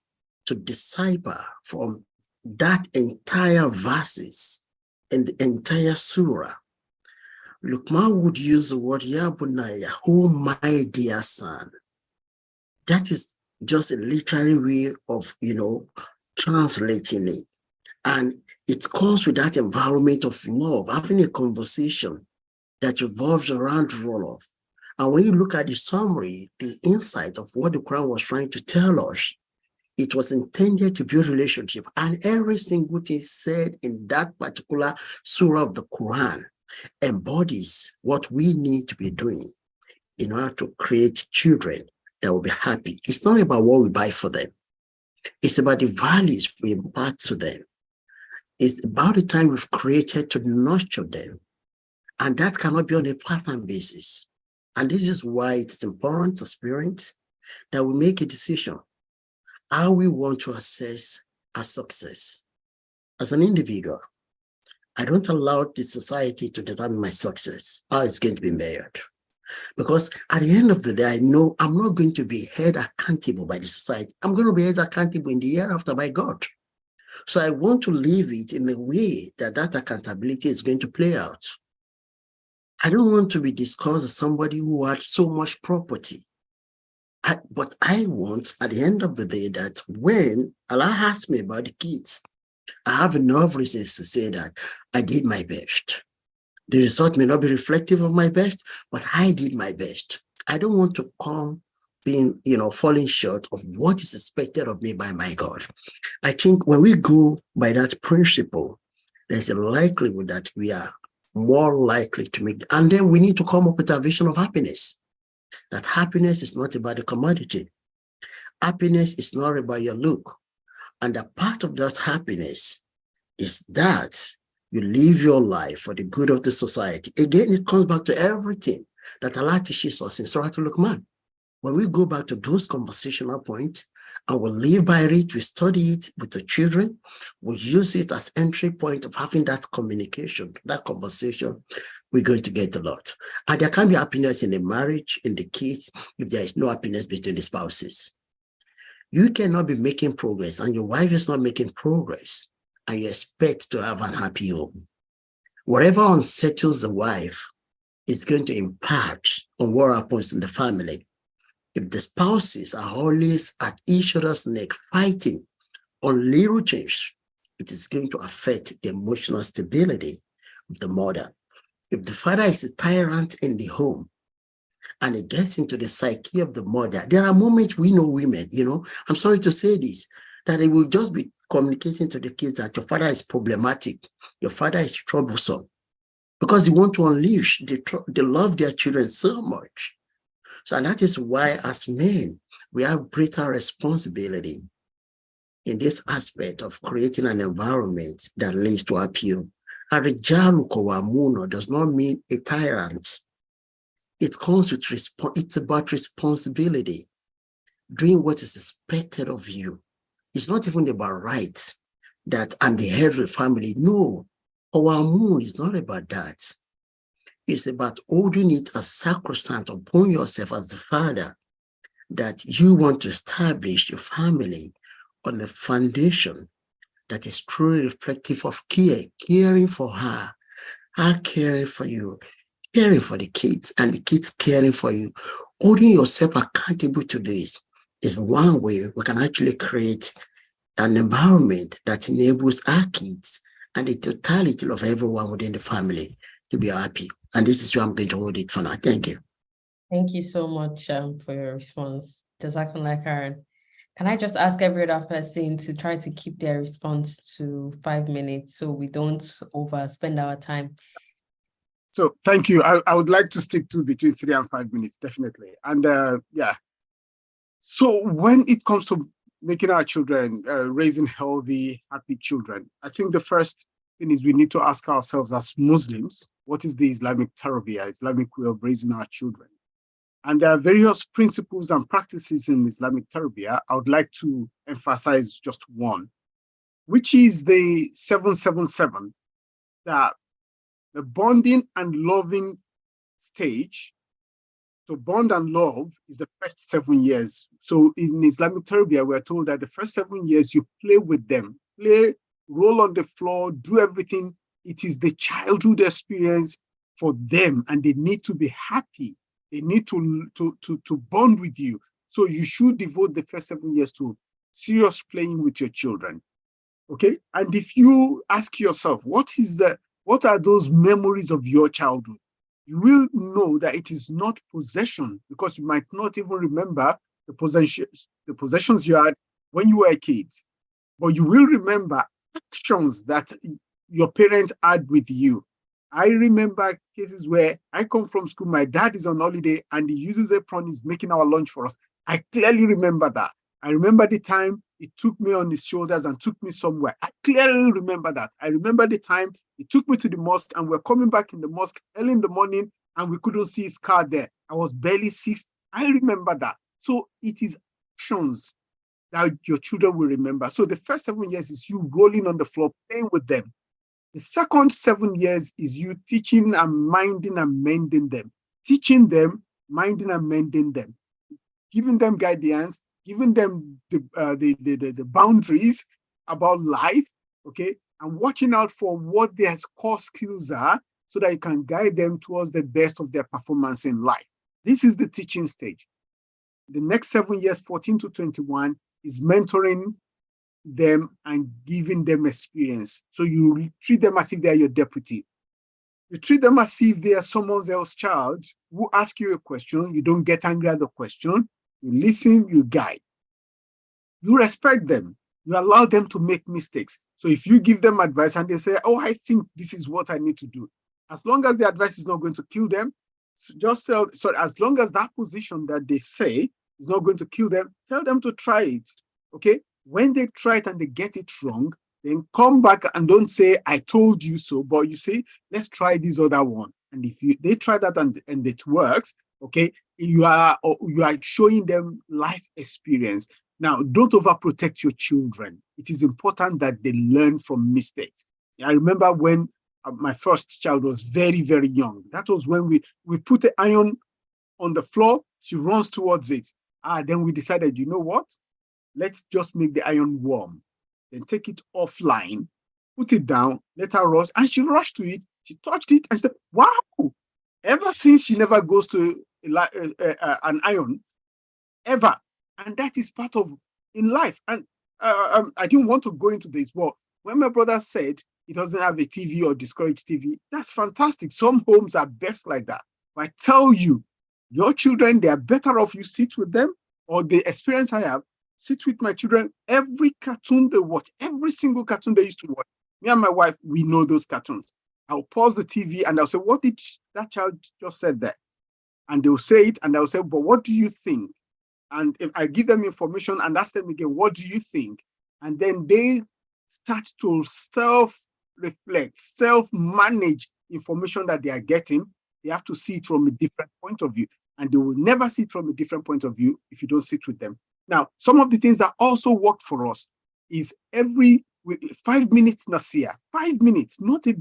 to decipher from that entire verses and the entire surah. Luqman would use the word Ya Bunayya, oh my dear son. That is just a literary way of, translating it. And it comes with that environment of love, having a conversation that revolves around love. And when you look at the summary, the insight of what the Quran was trying to tell us, it was intended to build relationship. And every single thing said in that particular surah of the Quran embodies what we need to be doing in order to create children that will be happy. It's not about what we buy for them. It's about the values we impart to them. It's about the time we've created to nurture them. And that cannot be on a part-time basis. And this is why it's important as parents that we make a decision how we want to assess our success. As an individual, I don't allow the society to determine my success, how it's going to be measured. Because at the end of the day, I know I'm not going to be held accountable by the society. I'm going to be held accountable in the hereafter by God. So I want to live it in a way that that accountability is going to play out. I don't want to be discussed as somebody who had so much property. But I want, at the end of the day, that when Allah asks me about the kids, I have enough reasons to say that I did my best. The result may not be reflective of my best, but I did my best. I don't want to come being, falling short of what is expected of me by my God. I think when we go by that principle, there's a likelihood that we are more likely to make, and then we need to come up with a vision of happiness. That happiness is not about the commodity. Happiness is not about your look. And a part of that happiness is that you live your life for the good of the society. Again, it comes back to everything that Allah teaches us in Surah Al-Luqman. When we go back to those conversational points and we live by it, we study it with the children, we use it as entry point of having that communication, that conversation, we're going to get a lot. And there can be happiness in the marriage, in the kids, if there is no happiness between the spouses. You cannot be making progress and your wife is not making progress and you expect to have an happy home. Whatever unsettles the wife is going to impact on what happens in the family. If the spouses are always at each other's neck fighting on little things, it is going to affect the emotional stability of the mother. If the father is a tyrant in the home and it gets into the psyche of the mother, there are moments we know women, I'm sorry to say this, that they will just be communicating to the kids that your father is problematic, your father is troublesome, because they want to unleash, they love their children so much. So, and that is why as men, we have greater responsibility in this aspect of creating an environment that leads to appeal. Arijalu Kawamuno does not mean a tyrant. It comes with it's about responsibility, doing what is expected of you. It's not even about right, that I'm the head of the family. No, Kawamun is not about that. It's about holding it as sacrosanct upon yourself as the father, that you want to establish your family on a foundation that is truly reflective of care, caring for her caring for you, caring for the kids, and the kids caring for you. Holding yourself accountable to this is one way we can actually create an environment that enables our kids and the totality of everyone within the family to be happy. And this is where I'm going to hold it for now. Thank you. Thank you so much for your response. Jazakallah Karen. Can I just ask every other person to try to keep their response to 5 minutes so we don't overspend our time? So thank you. I would like to stick to between 3 and 5 minutes, definitely. And yeah. So when it comes to making our children, raising healthy, happy children, I think the first thing is we need to ask ourselves as Muslims, what is the Islamic tarbiyah, Islamic way of raising our children? And there are various principles and practices in Islamic tarbiyah. I would like to emphasize just one, which is the 777, that the bonding and loving stage. So bond and love is the first 7 years. So in Islamic tarbiyah, we're told that the first 7 years you play with them, roll on the floor, do everything. It is the childhood experience for them, and they need to be happy. They need to bond with you. So you should devote the first 7 years to serious playing with your children. Okay? And if you ask yourself, what are those memories of your childhood? You will know that it is not possession, because you might not even remember the possessions you had when you were a kid. But you will remember actions that your parents had with you. I remember cases where I come from school, my dad is on holiday and he uses apron, he's making our lunch for us. I clearly remember that. I remember the time he took me on his shoulders and took me somewhere. I clearly remember that. I remember the time he took me to the mosque and we're coming back in the mosque early in the morning and we couldn't see his car there. I was barely 6. I remember that. So it is actions that your children will remember. So the first 7 years is you rolling on the floor, playing with them. The second 7 years is you teaching and minding and mending them. Teaching them, minding and mending them. Giving them guidance, giving them the boundaries about life, okay? And watching out for what their core skills are so that you can guide them towards the best of their performance in life. This is the teaching stage. The next 7 years, 14 to 21, is mentoring them and giving them experience. So you treat them as if they are your deputy. You treat them as if they are someone else's child who asks you a question. You don't get angry at the question. You listen, you guide. You respect them. You allow them to make mistakes. So if you give them advice and they say, oh, I think this is what I need to do, as long as the advice is not going to kill them, as long as that position that they say is not going to kill them, tell them to try it, okay? When they try it and they get it wrong, then come back and don't say, I told you so, but you say, let's try this other one. And if they try that and it works, okay, you are showing them life experience. Now, don't overprotect your children. It is important that they learn from mistakes. I remember when my first child was very, very young. That was when we put the iron on the floor, she runs towards it. Then we decided, you know what? Let's just make the iron warm. Then take it offline, put it down, let her rush. And she rushed to it. She touched it and said, wow, Ever since she never goes to an iron, ever. And that is part of in life. And I didn't want to go into this, but when my brother said he doesn't have a TV or discouraged TV, that's fantastic. Some homes are best like that. But I tell you, your children, they are better off you sit with them, or the experience I have, sit with my children. Every cartoon they watch, every single cartoon they used to watch, me and my wife, we know those cartoons. I'll pause the TV and I'll say, what did that child just said there? And they'll say it and I'll say, but what do you think? And if I give them information and ask them again, what do you think? And then they start to self-reflect, self-manage information that they are getting. They have to see it from a different point of view. And they will never see it from a different point of view if you don't sit with them. Now, some of the things that also worked for us is every 5 minutes Nasir, 5 minutes, not a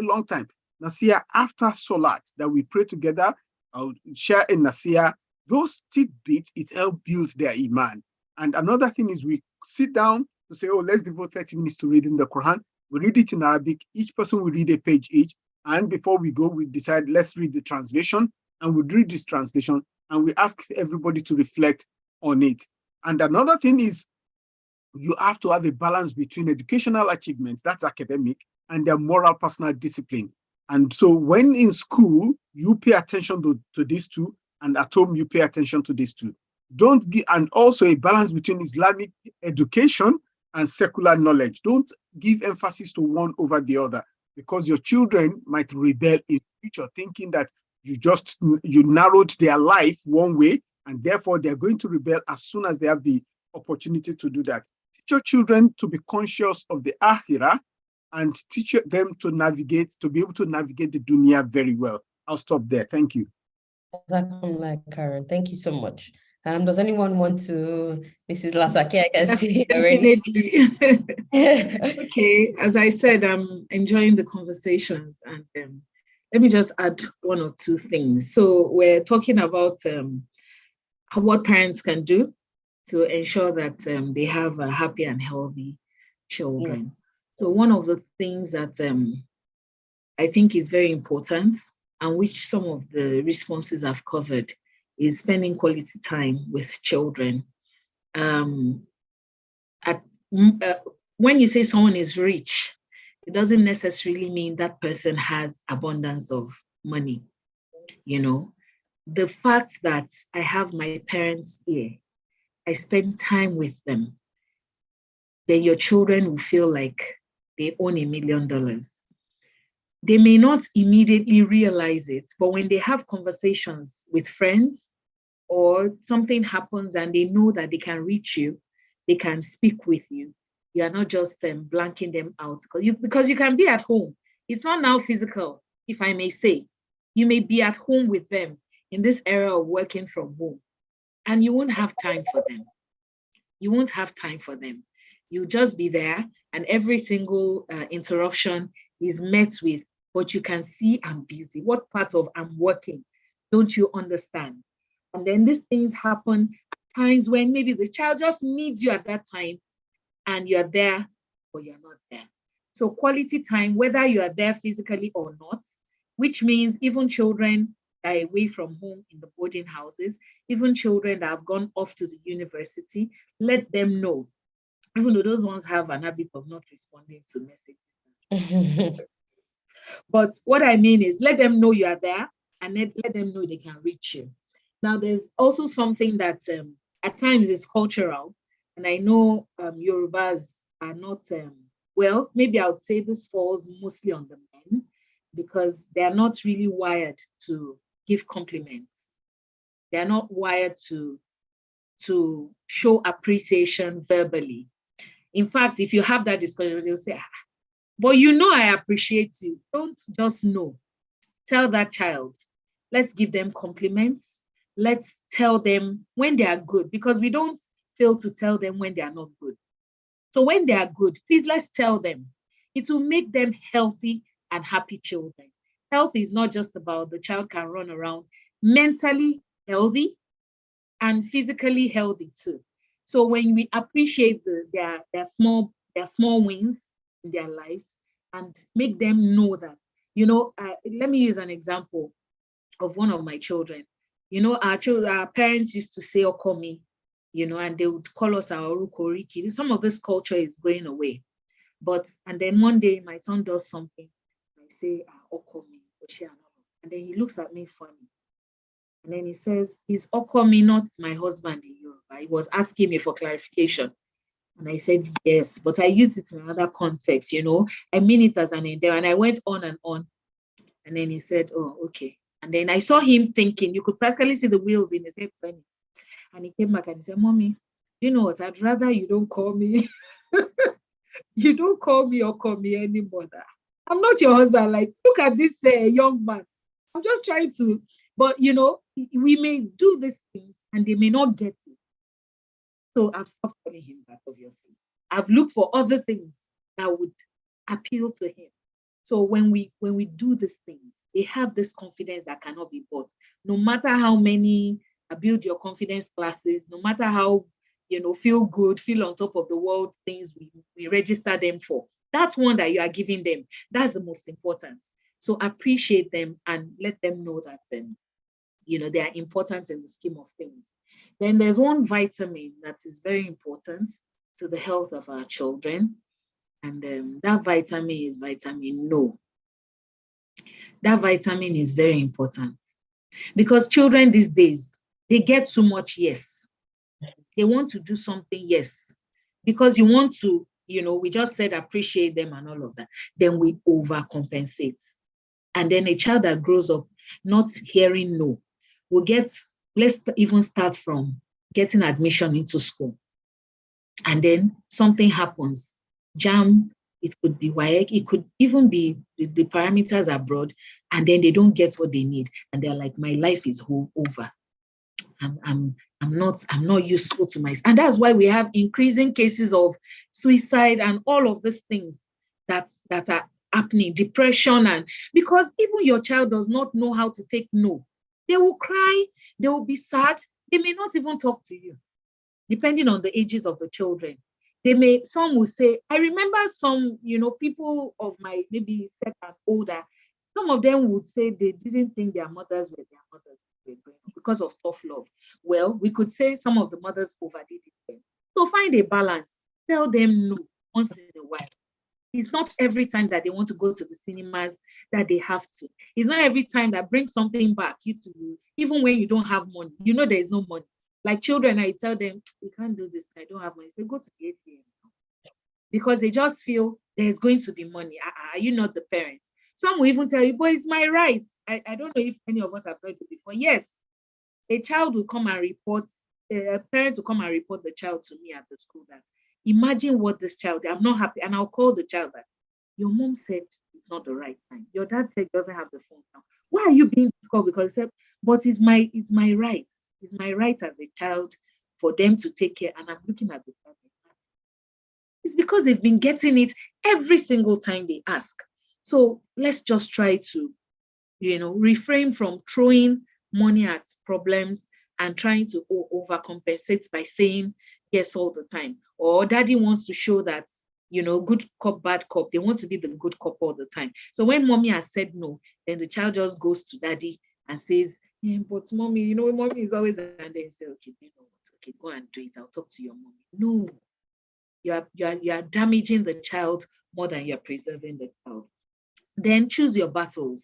long time. Nasir after Salat that we pray together, I'll share in Nasir. Those tidbits, it helps build their iman. And another thing is we sit down to say, oh, let's devote 30 minutes to reading the Quran. We read it in Arabic. Each person will read a page each. And before we go, we decide, let's read the translation. And we read this translation and we ask everybody to reflect on it. And another thing is you have to have a balance between educational achievements, that's academic, and their moral personal discipline. And so when in school, you pay attention to these two, and at home, you pay attention to these two. Don't give, and also a balance between Islamic education and secular knowledge. Don't give emphasis to one over the other, because your children might rebel in future, thinking that you narrowed their life one way, and therefore they're going to rebel as soon as they have the opportunity to do that. Teach your children to be conscious of the akhirah and teach them to be able to navigate the dunya very well. I'll stop there. Thank you. Karen, thank you so much. Does anyone want to, Mrs. Lasake, I can see already. Okay, as I said, I'm enjoying the conversations, and let me just add one or two things. So we're talking about what parents can do to ensure that they have happy and healthy children. Yes. So one of the things that I think is very important, and which some of the responses I've covered, is spending quality time with children. When you say someone is rich, it doesn't necessarily mean that person has abundance of money. You know, the fact that I have my parents here, I spend time with them, then your children will feel like they own $1 million. They may not immediately realize it, but when they have conversations with friends or something happens and they know that they can reach you, they can speak with you. You are not just blanking them out because you can be at home. It's not now physical, if I may say. You may be at home with them in this era of working from home, and you won't have time for them. You won't have time for them. You'll just be there, and every single interruption is met with, but you can see I'm busy. What part of I'm working don't you understand? And then these things happen at times when maybe the child just needs you at that time and you're there, but you're not there. So quality time, whether you are there physically or not, which means even children that are away from home in the boarding houses, even children that have gone off to the university, let them know, even though those ones have an habit of not responding to messages. But what I mean is let them know you are there and let them know they can reach you. Now, there's also something that at times is cultural. And I know Yorubas are not, well, maybe I would say this falls mostly on the men because they are not really wired to give compliments. They are not wired to show appreciation verbally. In fact, if you have that discussion, they'll say, but you know I appreciate you. Don't just know. Tell that child. Let's give them compliments. Let's tell them when they are good, because we don't fail to tell them when they are not good. So when they are good, please let's tell them. It will make them healthy and happy children. Health is not just about the child can run around, mentally healthy and physically healthy too. So when we appreciate their small wins in their lives and make them know that, let me use an example. of one of my children. You know, our parents used to say Okomi, you know, and they would call us our Orukoriki. Some of this culture is going away. And then one day my son does something. I say, Okomi, and then he looks at me funny. And then he says, is Okomi not my husband in Yoruba? He was asking me for clarification. And I said, yes, but I used it in another context, you know. I mean it as an endeavor. And I went on and on. And then he said, oh, okay. And then I saw him thinking, you could practically see the wheels in his head turning. And he came back and he said, Mommy, you know what? I'd rather you don't call me. You don't call me or call me anymore. I'm not your husband. Like, look at this young man. I'm just trying to, but you know, we may do these things and they may not get it. So I've stopped calling him that, obviously. I've looked for other things that would appeal to him. So when we do these things, they have this confidence that cannot be bought. No matter how many build your confidence classes, no matter how, you know, feel good, feel on top of the world things we register them for. That's one that you are giving them. That's the most important. So appreciate them and let them know that, you know, they are important in the scheme of things. Then there's one vitamin that is very important to the health of our children. And that vitamin is vitamin No. That vitamin is very important because children these days, they get too much yes. They want to do something, yes. Because you want to, you know, we just said appreciate them and all of that. Then we overcompensate. And then a child that grows up not hearing no will get, let's even start from getting admission into school. And then something happens. JAMB, it could be WAEC, it could even be the parameters are broad, and then they don't get what they need. And they're like, my life is over. I'm not useful to myself. And that's why we have increasing cases of suicide and all of these things that are happening, depression, and because even your child does not know how to take no. They will cry, they will be sad, they may not even talk to you, depending on the ages of the children. Some will say, I remember some, you know, people of my maybe set and older, some of them would say they didn't think their mothers were their mothers because of tough love. Well, we could say some of the mothers overdid it. So find a balance. Tell them no once in a while. It's not every time that they want to go to the cinemas that they have to. It's not every time that brings something back. Even when you don't have money, you know there is no money. Like children, I tell them, we can't do this. I don't have money. I say, go to the ATM. Because they just feel there's going to be money. Are you not the parents? Some will even tell you, but it's my right. I don't know if any of us have heard it before. Yes, a child will come and report, a parent will come and report the child to me at the school that, imagine what this child, I'm not happy. And I'll call the child that, your mom said it's not the right time. Your dad said doesn't have the phone now. Why are you being difficult? Because he said, but it's my right. It's my right as a child for them to take care. And I'm looking at the child. It's because they've been getting it every single time they ask. So let's just try to, you know, refrain from throwing money at problems and trying to overcompensate by saying yes all the time. Or daddy wants to show that, you know, good cop, bad cop. They want to be the good cop all the time. So when mommy has said no, then the child just goes to daddy and says, but mommy, you know, mommy is always, and then say, okay, you know what? Okay, go and do it. I'll talk to your mommy. No, you are damaging the child more than you're preserving the child. Then choose your battles.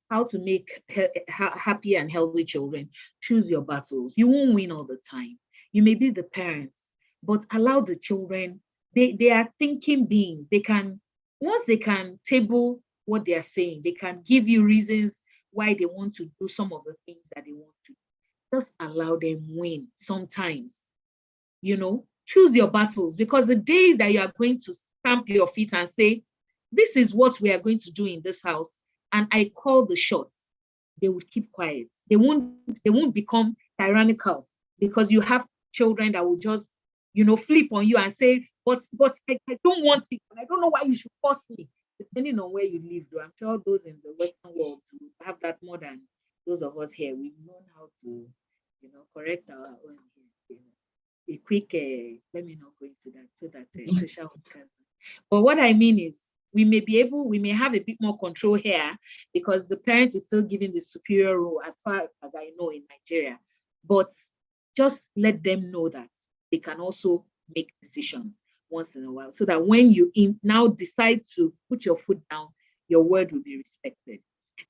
How to make happy and healthy children. Choose your battles. You won't win all the time. You may be the parents, but allow the children. They are thinking beings. Once they can table what they are saying, they can give you reasons why they want to do some of the things that they want to. Just allow them win sometimes. You know, choose your battles, because the day that you are going to stamp your feet and say, this is what we are going to do in this house, and I call the shots, they will keep quiet. They won't become tyrannical, because you have children that will just, you know, flip on you and say, but I don't want it. I don't know why you should force me. Depending on where you live, though, I'm sure those in the Western world have that more than those of us here. We've known how to, you know, correct our own. A quick, let me not go into that, so that social. But what I mean is, we may have a bit more control here because the parent is still given the superior role as far as I know in Nigeria. But just let them know that they can also make decisions once in a while, so that when you now decide to put your foot down, your word will be respected.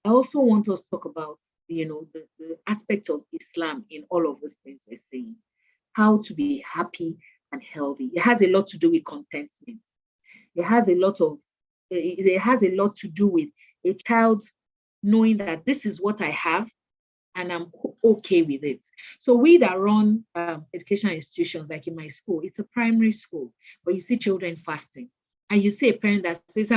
I also want us to talk about, the aspect of Islam in all of these things we're saying. How to be happy and healthy. It has a lot to do with contentment. It has a lot to do with a child knowing that this is what I have and I'm okay with it. So we that run educational institutions, like in my school, it's a primary school, but you see children fasting. And you see a parent that says,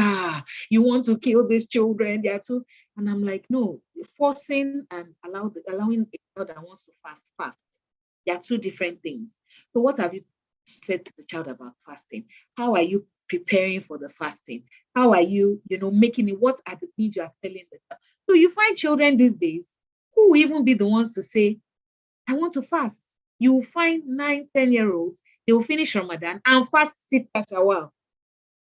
you want to kill these children, they are too. And I'm like, no, forcing and allowing a child that wants to fast. They are two different things. So what have you said to the child about fasting? How are you preparing for the fasting? How are you, making it? What are the things you are telling the child? So you find children these days who will even be the ones to say, I want to fast. You will find 9, 10-year-olds, they will finish Ramadan and fast sit Shawwal.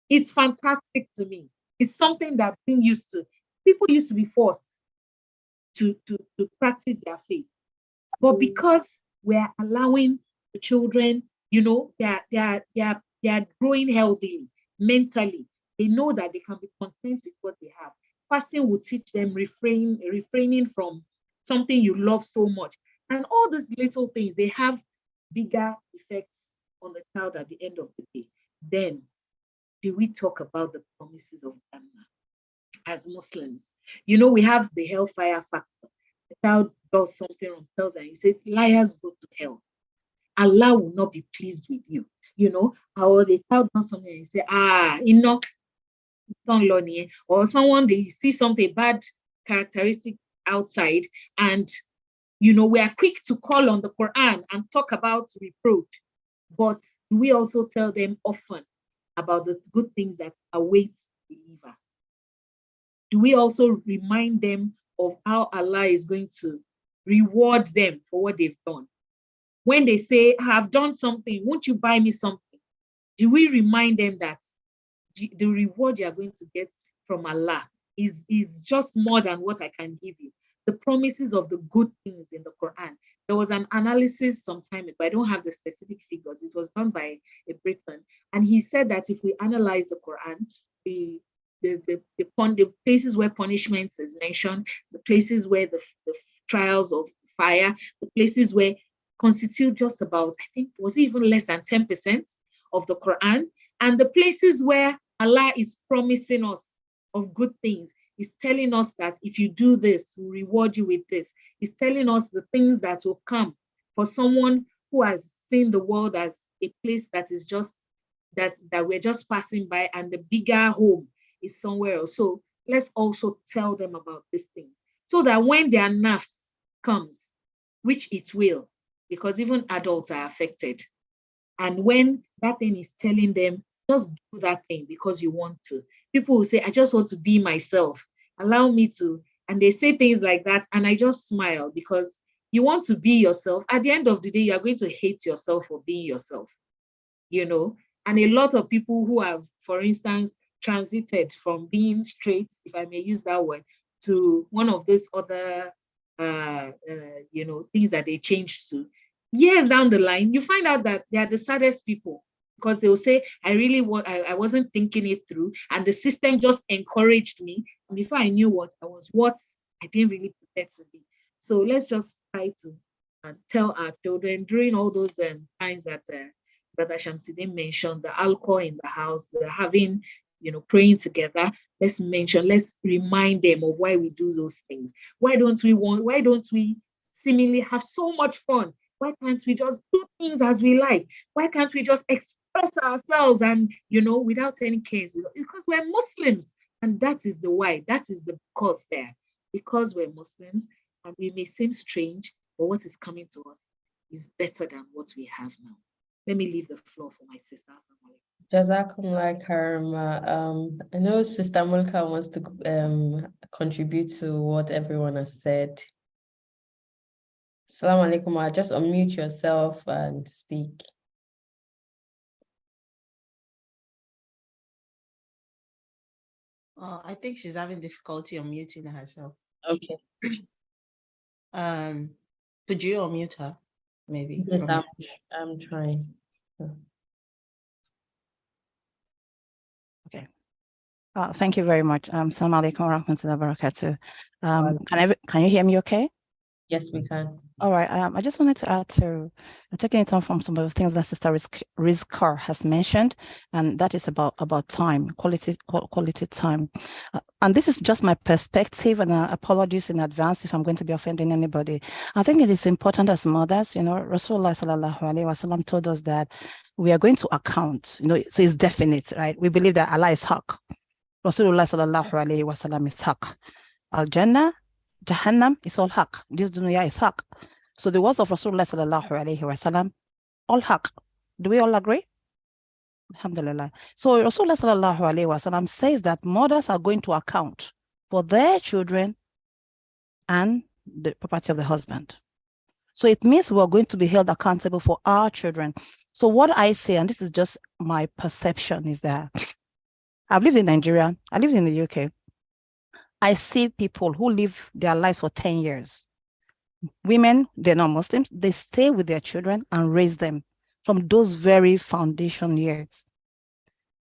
It's fantastic to me. It's something that being used to. People used to be forced to practice their faith. But because we're allowing the children, they are growing healthily, mentally. They know that they can be content with what they have. Fasting will teach them refraining from something you love so much. And all these little things, they have bigger effects on the child at the end of the day. Then, do we talk about the promises of Jannah as Muslims? We have the hellfire factor. The child does something wrong, tells and he says, liars go to hell. Allah will not be pleased with you. Or the child does something and he says, Enoch, or someone, they see something bad characteristic outside, and we are quick to call on the Quran and talk about reproach, but we also tell them often about the good things that await the believer? Do we also remind them of how Allah is going to reward them for what they've done? When they say, I've done something, won't you buy me something? Do we remind them that the reward you are going to get from Allah is just more than what I can give you? The promises of the good things in the Quran. There was an analysis some time ago, I don't have the specific figures, it was done by a Briton, and he said that if we analyze the Quran, the places where punishments is mentioned, the places where the trials of fire, the places where constitute just about, I think, was even less than 10% of the Quran, and the places where Allah is promising us of good things. He's telling us that if you do this, we'll reward you with this. He's telling us the things that will come for someone who has seen the world as a place that is just that we're just passing by, and the bigger home is somewhere else. So let's also tell them about these things, so that when their nafs comes, which it will, because even adults are affected, and when that thing is telling them, just do that thing because you want to. People will say, I just want to be myself. Allow me to. And they say things like that. And I just smile, because you want to be yourself. At the end of the day, you are going to hate yourself for being yourself. And a lot of people who have, for instance, transited from being straight, if I may use that word, to one of these other, things that they changed to, years down the line, you find out that they are the saddest people, because they will say, I wasn't thinking it through, and the system just encouraged me. And before I knew what I didn't really prepare to be. So let's just try to tell our children during all those times that Brother Shamsidin mentioned, the alcohol in the house, the having, praying together. Let's remind them of why we do those things. Why don't we seemingly have so much fun? Why can't we just do things as we like? Why can't we just express ourselves and, without any case? Because we're Muslims, and that is the why. That is the cause there. Because we're Muslims, and we may seem strange, but what is coming to us is better than what we have now. Let me leave the floor for my sister. Jazakumullah Karima. I know Sister Mulka wants to contribute to what everyone has said. Assalamu alaikum. Just unmute yourself and speak. I think she's having difficulty unmuting herself. Okay. Could you unmute her? Maybe. Yes, from I'm trying. Okay. Thank you very much. Assalamu alaikum wa rahmatullahi wa barakatuh. Can you hear me okay? Yes, we can. All right. I just wanted to add to taking it on from some of the things that Sister Rizkar has mentioned, and that is about time, quality time. And this is just my perspective, and apologies in advance if I'm going to be offending anybody. I think it is important as mothers, Rasulullah sallallahu alaihi wasallam told us that we are going to account, so it's definite, right? We believe that Allah is haq. Rasulullah sallallahu alaihi wasallam is haq. Al-Jannah, Jahannam is all haq. This dunya is haq. So the words of Rasulullah sallallahu alaihi wasallam, all haq. Do we all agree? Alhamdulillah. So Rasulullah sallallahu alaihi wasallam says that mothers are going to account for their children and the property of the husband. So it means we are going to be held accountable for our children. So what I say, and this is just my perception, is that I've lived in Nigeria, I lived in the UK. I see people who live their lives for 10 years. Women, they're not Muslims, they stay with their children and raise them from those very foundation years.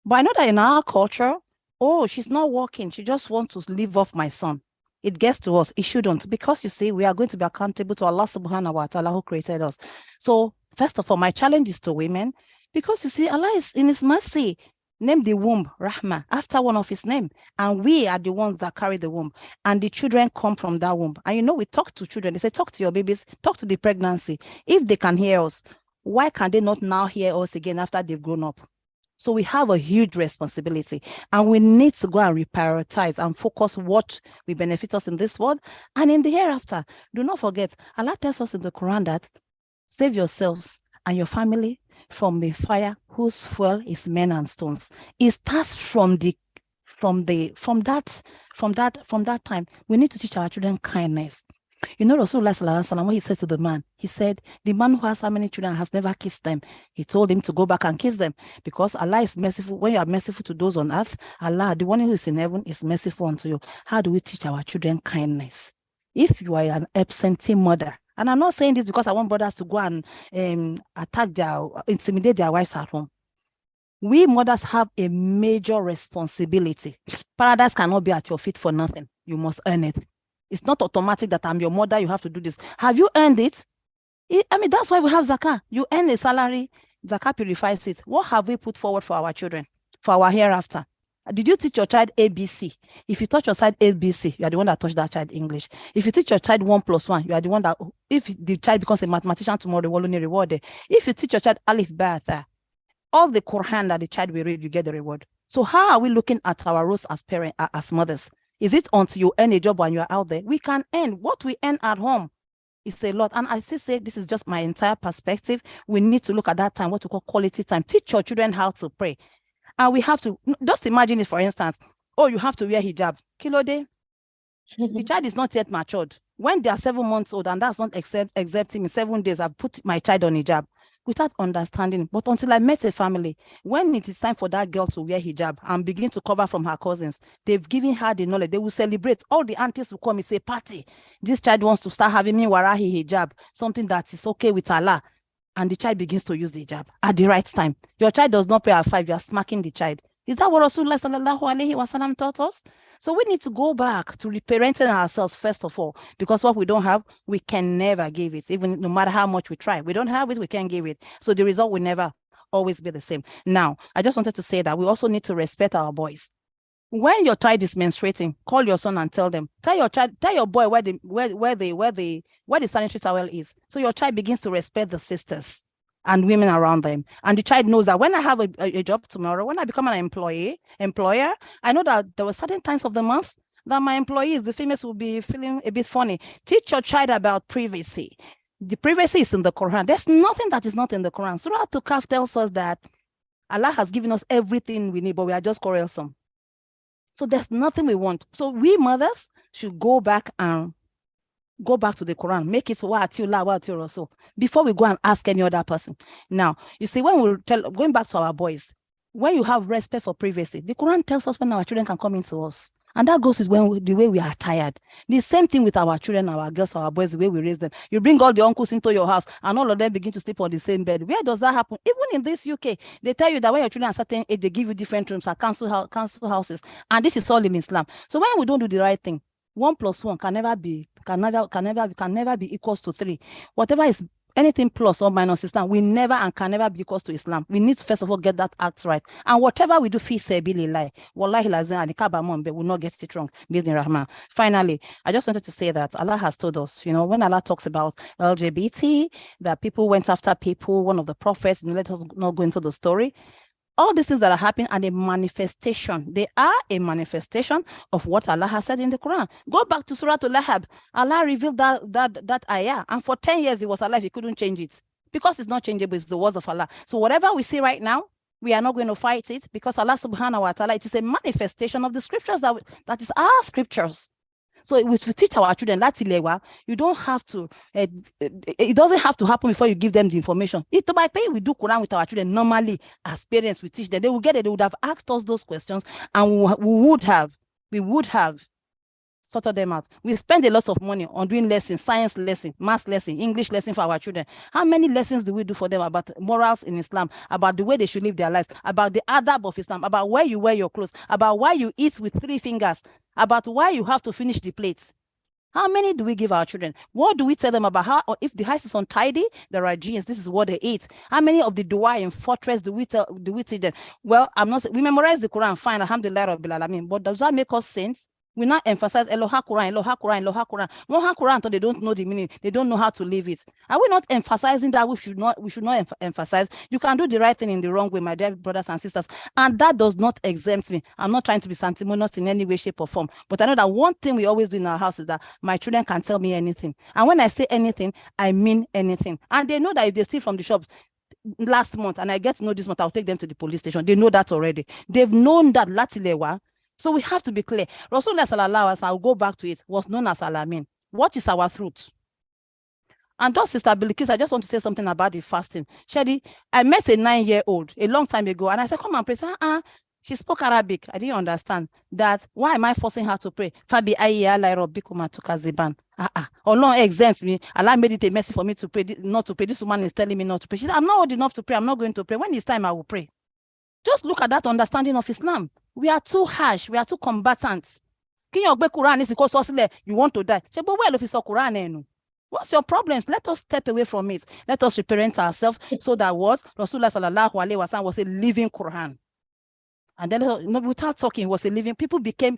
But I know that in our culture, oh, she's not working, she just wants to live off my son. It gets to us, it shouldn't, because you see, we are going to be accountable to Allah subhanahu wa ta'ala who created us. So first of all, my challenge is to women, because you see, Allah is in his mercy, named the womb Rahma after one of his name, and we are the ones that carry the womb, and the children come from that womb. And we talk to children, they say, talk to your babies, talk to the pregnancy. If they can hear us, why can they not now hear us again after they've grown up? So we have a huge responsibility, and we need to go and reprioritize and focus what will benefit us in this world and in the hereafter. Do not forget, Allah tells us in the Quran that save yourselves and your family from the fire whose fuel is men and stones. It starts from that time. We need to teach our children kindness. Rasulullah sallallahu alaihi wasallam, what he said to the man, he said, the man who has how many children has never kissed them. He told him to go back and kiss them, because Allah is merciful. When you are merciful to those on earth, Allah, the one who is in heaven, is merciful unto you. How do we teach our children kindness? If you are an absentee mother, and I'm not saying this because I want brothers to go and intimidate their wives at home. We mothers have a major responsibility. Paradise cannot be at your feet for nothing. You must earn it. It's not automatic that I'm your mother, you have to do this. Have you earned it? That's why we have zakah. You earn a salary, zakah purifies it. What have we put forward for our children, for our hereafter? Did you teach your child ABC? If you taught your child ABC, you are the one that taught that child English. If you teach your child 1 + 1, you are the one that, if the child becomes a mathematician tomorrow, they will only reward it. If you teach your child Alif Ba Tha, all the Quran that the child will read, you get the reward. So how are we looking at our roles as parents, as mothers? Is it until you earn a job when you are out there? We can earn what we earn at home. It's a lot. And I still say this is just my entire perspective. We need to look at that time, what we call quality time. Teach your children how to pray. And we have to, just imagine it, for instance, oh, you have to wear hijab. Kilode, the child is not yet matured. When they are 7 months old, and that's not exempting me, 7 days, I've put my child on hijab without understanding. But until I met a family, when it is time for that girl to wear hijab and begin to cover from her cousins, they've given her the knowledge. They will celebrate. All the aunties will come and say, party. This child wants to start having me warahi hijab, something that is okay with Allah. And the child begins to use the hijab at the right time. Your child does not pray at 5, you are smacking the child. Is that what Rasulullah sallallahu alaihi wasallam taught us? So we need to go back to reparenting ourselves first of all, because what we don't have, we can never give it, even no matter how much we try. We don't have it, we can't give it. So the result will never always be the same. Now, I just wanted to say that we also need to respect our boys. When your child is menstruating, call your son and tell them. Tell your boy where the sanitary towel is. So your child begins to respect the sisters and women around them. And the child knows that when I have a job tomorrow, when I become an employer, I know that there were certain times of the month that my employees, the females, will be feeling a bit funny. Teach your child about privacy. The privacy is in the Quran. There's nothing that is not in the Quran. Surah Al-Kahf tells us that Allah has given us everything we need, but we are just quarrelsome. So there's nothing we want. So we mothers should go back to the Quran, make it also before we go and ask any other person. Now, you see, when going back to our boys, when you have respect for privacy, the Quran tells us when our children can come into us. And that goes with the way we are tired. The same thing with our children, our girls, our boys, the way we raise them. You bring all the uncles into your house and all of them begin to sleep on the same bed. Where does that happen? Even in this UK, they tell you that when your children are certain age, they give you different rooms, council houses. And this is all in Islam. So when we don't do the right thing, 1 + 1 can never be equals to 3. Whatever is anything plus or minus Islam, we never and can never be equals to Islam. We need to first of all get that act right. And whatever we do, fi sabilillah, wallahi lazim and kabamon, but will not get it wrong. Rahman. Finally, I just wanted to say that Allah has told us, when Allah talks about LGBT, that people went after people, one of the prophets, let us not go into the story. All these things that are happening are a manifestation. They are a manifestation of what Allah has said in the Quran. Go back to Surah Al-Lahab. Allah revealed that ayah. And for 10 years, he was alive. He couldn't change it. Because it's not changeable, it's the words of Allah. So whatever we see right now, we are not going to fight it because Allah subhanahu wa ta'ala, it is a manifestation of the scriptures that is our scriptures. So if we teach our children Latilewa, you don't have to, it doesn't have to happen before you give them the information. We do Quran with our children normally as parents, we teach them. They will get it. They would have asked us those questions and we would have sorted them out. We spend a lot of money on doing lessons, science lesson, math lesson, English lesson for our children. How many lessons do we do for them about morals in Islam, about the way they should live their lives, about the adab of Islam, about where you wear your clothes, about why you eat with 3 fingers, about why you have to finish the plates? How many do we give our children? What do we tell them about how, or if the house is untidy, there are genes, this is what they eat? How many of the dua and fortress do we teach them? Well, we memorize the Quran, fine, alhamdulillah, rabbil alamin, but does that make us saints? We not emphasize Eloha Quran, Eloha Quran, Eloha Quran. Moha Quran until they don't know the meaning, they don't know how to live it. Are we not emphasizing that we should not emphasize? You can do the right thing in the wrong way, my dear brothers and sisters, and that does not exempt me. I'm not trying to be sanctimonious in any way, shape, or form, but I know that one thing we always do in our house is that my children can tell me anything, and when I say anything, I mean anything, and they know that if they steal from the shops last month and I get to know this month, I'll take them to the police station. They know that already. They've known that Latilewa. So we have to be clear. Rasulullah sallallahu alaihi wasallam, I'll go back to it, was known as Alamin. What is our truth? And just Sister Bilikis, I just want to say something about the fasting. Shadi, I met a 9-year-old a long time ago, and I said, come and pray. She spoke Arabic. I didn't understand that. Why am I forcing her to pray? Fabi ayyala rabbikuma tukaziban. Allah exempts me. Allah made it a mercy for me to pray, not to pray. This woman is telling me not to pray. She said, I'm not old enough to pray. I'm not going to pray. When it's time, I will pray. Just look at that understanding of Islam. We are too harsh. We are too combatant. You want to die. What's your problems? Let us step away from it. Let us reparent ourselves so that what Rasulullah sallallahu alaihi wasallam was a living Quran. And then without talking, he was a living. People became,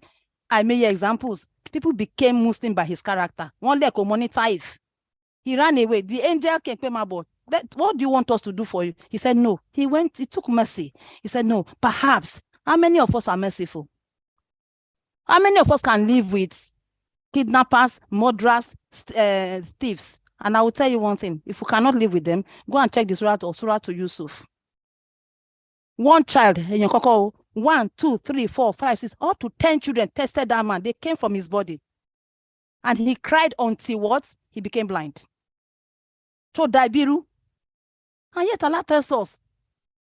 I made examples. People became Muslim by his character. One leg monetize. He ran away. The angel came, what do you want us to do for you? He said, no. He took mercy. He said, no, perhaps. How many of us are merciful? How many of us can live with kidnappers, murderers, thieves? And I will tell you one thing. If we cannot live with them, go and check the Surah or Surah to Yusuf. One child, 1, 2, 3, 4, 5, 6, up to 10 children tested that man. They came from his body. And he cried until what? He became blind. So Daibiru. And yet Allah tells us,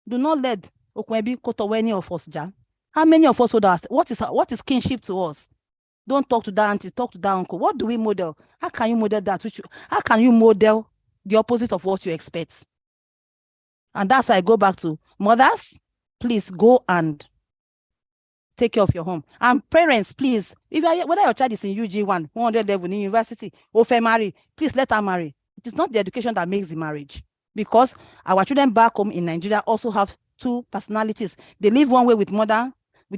do not let Okwebi Kotoweni of us, ja. How many of us would ask, what is kinship to us? Don't talk to that auntie, talk to that uncle. What do we model? How can you model that? How can you model the opposite of what you expect? And that's why I go back to mothers, please go and take care of your home. And parents, please, whether your child is in UG1, 100 level in university, or marry, please let her marry. It is not the education that makes the marriage. Because our children back home in Nigeria also have 2 personalities. They live one way with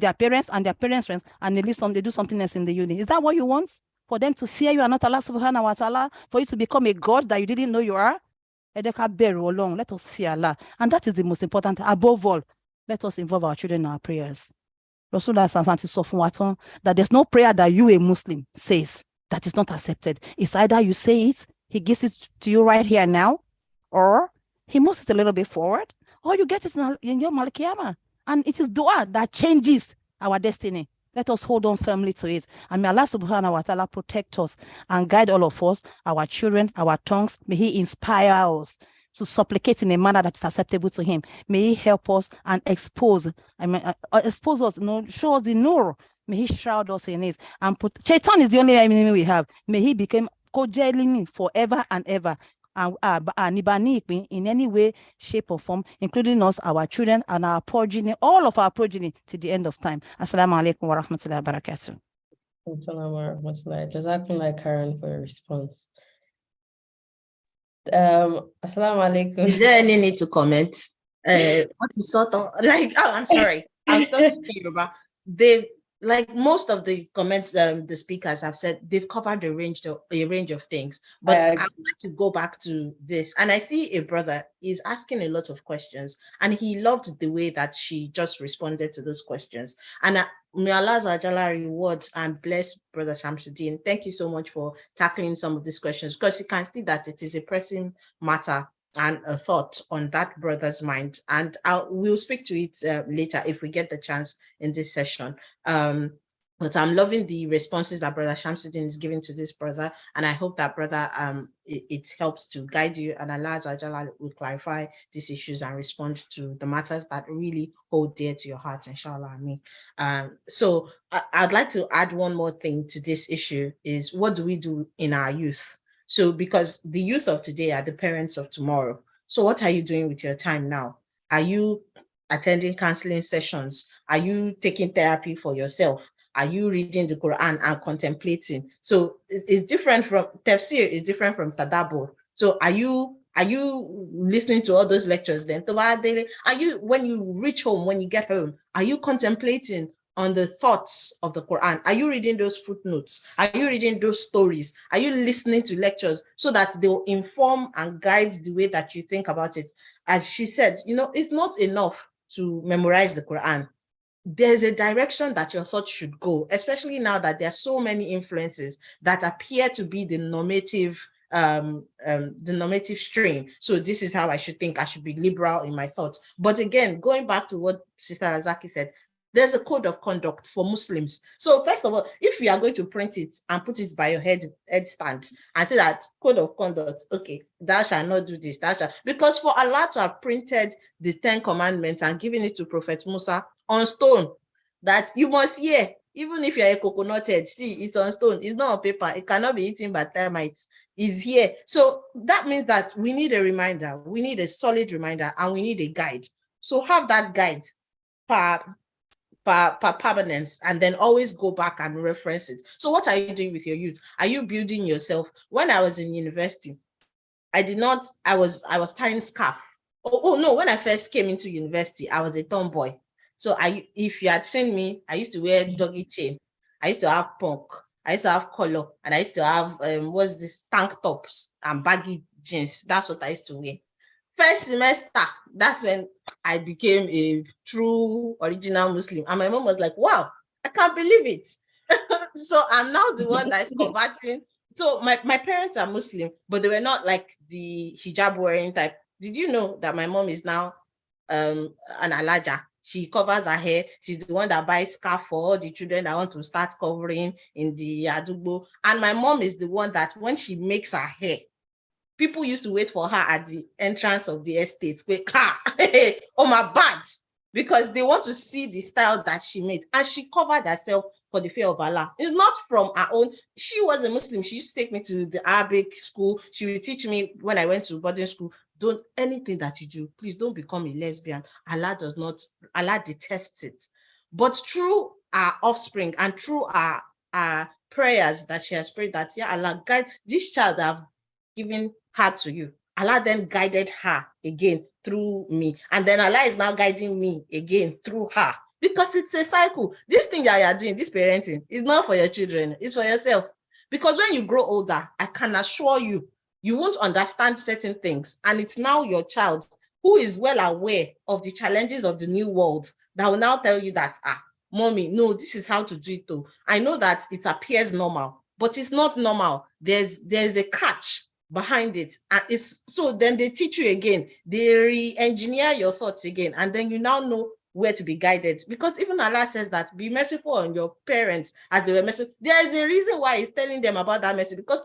their parents and their parents' friends, and they do something else in the uni. Is that what you want? For them to fear you and not Allah subhanahu wa ta'ala? For you to become a God that you didn't know you are? Let us fear Allah. And that is the most important. Above all, let us involve our children in our prayers. Rasulullah that there's no prayer that you, a Muslim, says that is not accepted. It's either you say it, he gives it to you right here and now, or he moves it a little bit forward, or you get it in your Malkiyama. And it is dua that changes our destiny. Let us hold on firmly to it. And may Allah subhanahu wa ta'ala protect us and guide all of us, our children, our tongues. May he inspire us to supplicate in a manner that is acceptable to him. May he help us and expose us, show us the nur. May he shroud us in his and put. Shaitan is the only enemy we have. May he become co-jailing forever and ever. And in any way, shape, or form, including us, our children, and our progeny, all of our progeny to the end of time. Assalamu alaikum wa rahmatullahi wa barakatuh. Jazakumullah khairan for your response. Assalamu alaikum. Is there any need to comment? What is sort of like? Oh, I'm sorry. I'm starting to Yoruba. Like most of the comments, the speakers have said they've covered a range of things. But I would like to go back to this, and I see a brother is asking a lot of questions, and he loved the way that she just responded to those questions. And may Allah Azza reward and bless Brother Shamsuddin. Thank you so much for tackling some of these questions, because you can see that it is a pressing matter and a thought on that brother's mind. And we'll speak to it later if we get the chance in this session. But I'm loving the responses that Brother Shamsuddin is giving to this brother. And I hope that brother, it helps to guide you, and Allah Azza will clarify these issues and respond to the matters that really hold dear to your heart, inshallah. So I'd like to add one more thing to this issue is, what do we do in our youth? So because the youth of today are the parents of tomorrow. So what are you doing with your time now? Are you attending counseling sessions? Are you taking therapy for yourself? Are you reading the Quran and contemplating? So it's different from tafsir, is different from tadabbur. So are you listening to all those lectures then? Are you, when you reach home, when you get home, are you contemplating on the thoughts of the Quran? Are you reading those footnotes? Are you reading those stories? Are you listening to lectures so that they will inform and guide the way that you think about it? As she said, it's not enough to memorize the Quran. There's a direction that your thoughts should go, especially now that there are so many influences that appear to be the normative stream. So this is how I should think. I should be liberal in my thoughts. But again, going back to what Sister Razaki said, there's a code of conduct for Muslims. So first of all, if you are going to print it and put it by your head stand and say that code of conduct, okay, thou shalt not do this, thou shalt, because for Allah to have printed the 10 commandments and given it to Prophet Musa on stone, that you must hear, even if you're a coconut head, see, it's on stone, it's not on paper, it cannot be eaten by termites, is here. So that means that we need a reminder, we need a solid reminder, and we need a guide. So have that guide permanence, and then always go back and reference it. So what are you doing with your youth? Are you building yourself? When I was in university, I was tying scarf. Oh no, when I first came into university, I was a tomboy. So if you had seen me, I used to wear doggy chain. I used to have punk. I used to have collar, and I used to have tank tops and baggy jeans. That's what I used to wear. First semester, that's when I became a true original Muslim. And my mom was like, wow, I can't believe it. So I'm now the one that is converting. So my parents are Muslim, but they were not like the hijab wearing type. Did you know that my mom is now an alaja? She covers her hair. She's the one that buys scarf for all the children that want to start covering in the Adugbo. And my mom is the one that when she makes her hair, people used to wait for her at the entrance of the estate. Oh my bad, because they want to see the style that she made. And she covered herself for the fear of Allah. It's not from her own. She was a Muslim. She used to take me to the Arabic school. She would teach me when I went to boarding school. Don't, anything that you do, please don't become a lesbian. Allah detests it. But through our offspring and through our prayers that she has prayed that, yeah, Allah, guide this child that I've given her to you. Allah then guided her again through me. And then Allah is now guiding me again through her. Because it's a cycle. This thing that you are doing, this parenting, is not for your children, it's for yourself. Because when you grow older, I can assure you, you won't understand certain things. And it's now your child who is well aware of the challenges of the new world that will now tell you that, mommy, no, this is how to do it though. I know that it appears normal, but it's not normal. There's a catch behind it. And so then they teach you again. They re-engineer your thoughts again. And then you now know where to be guided. Because even Allah says that be merciful on your parents as they were merciful. There is a reason why he's telling them about that mercy. Because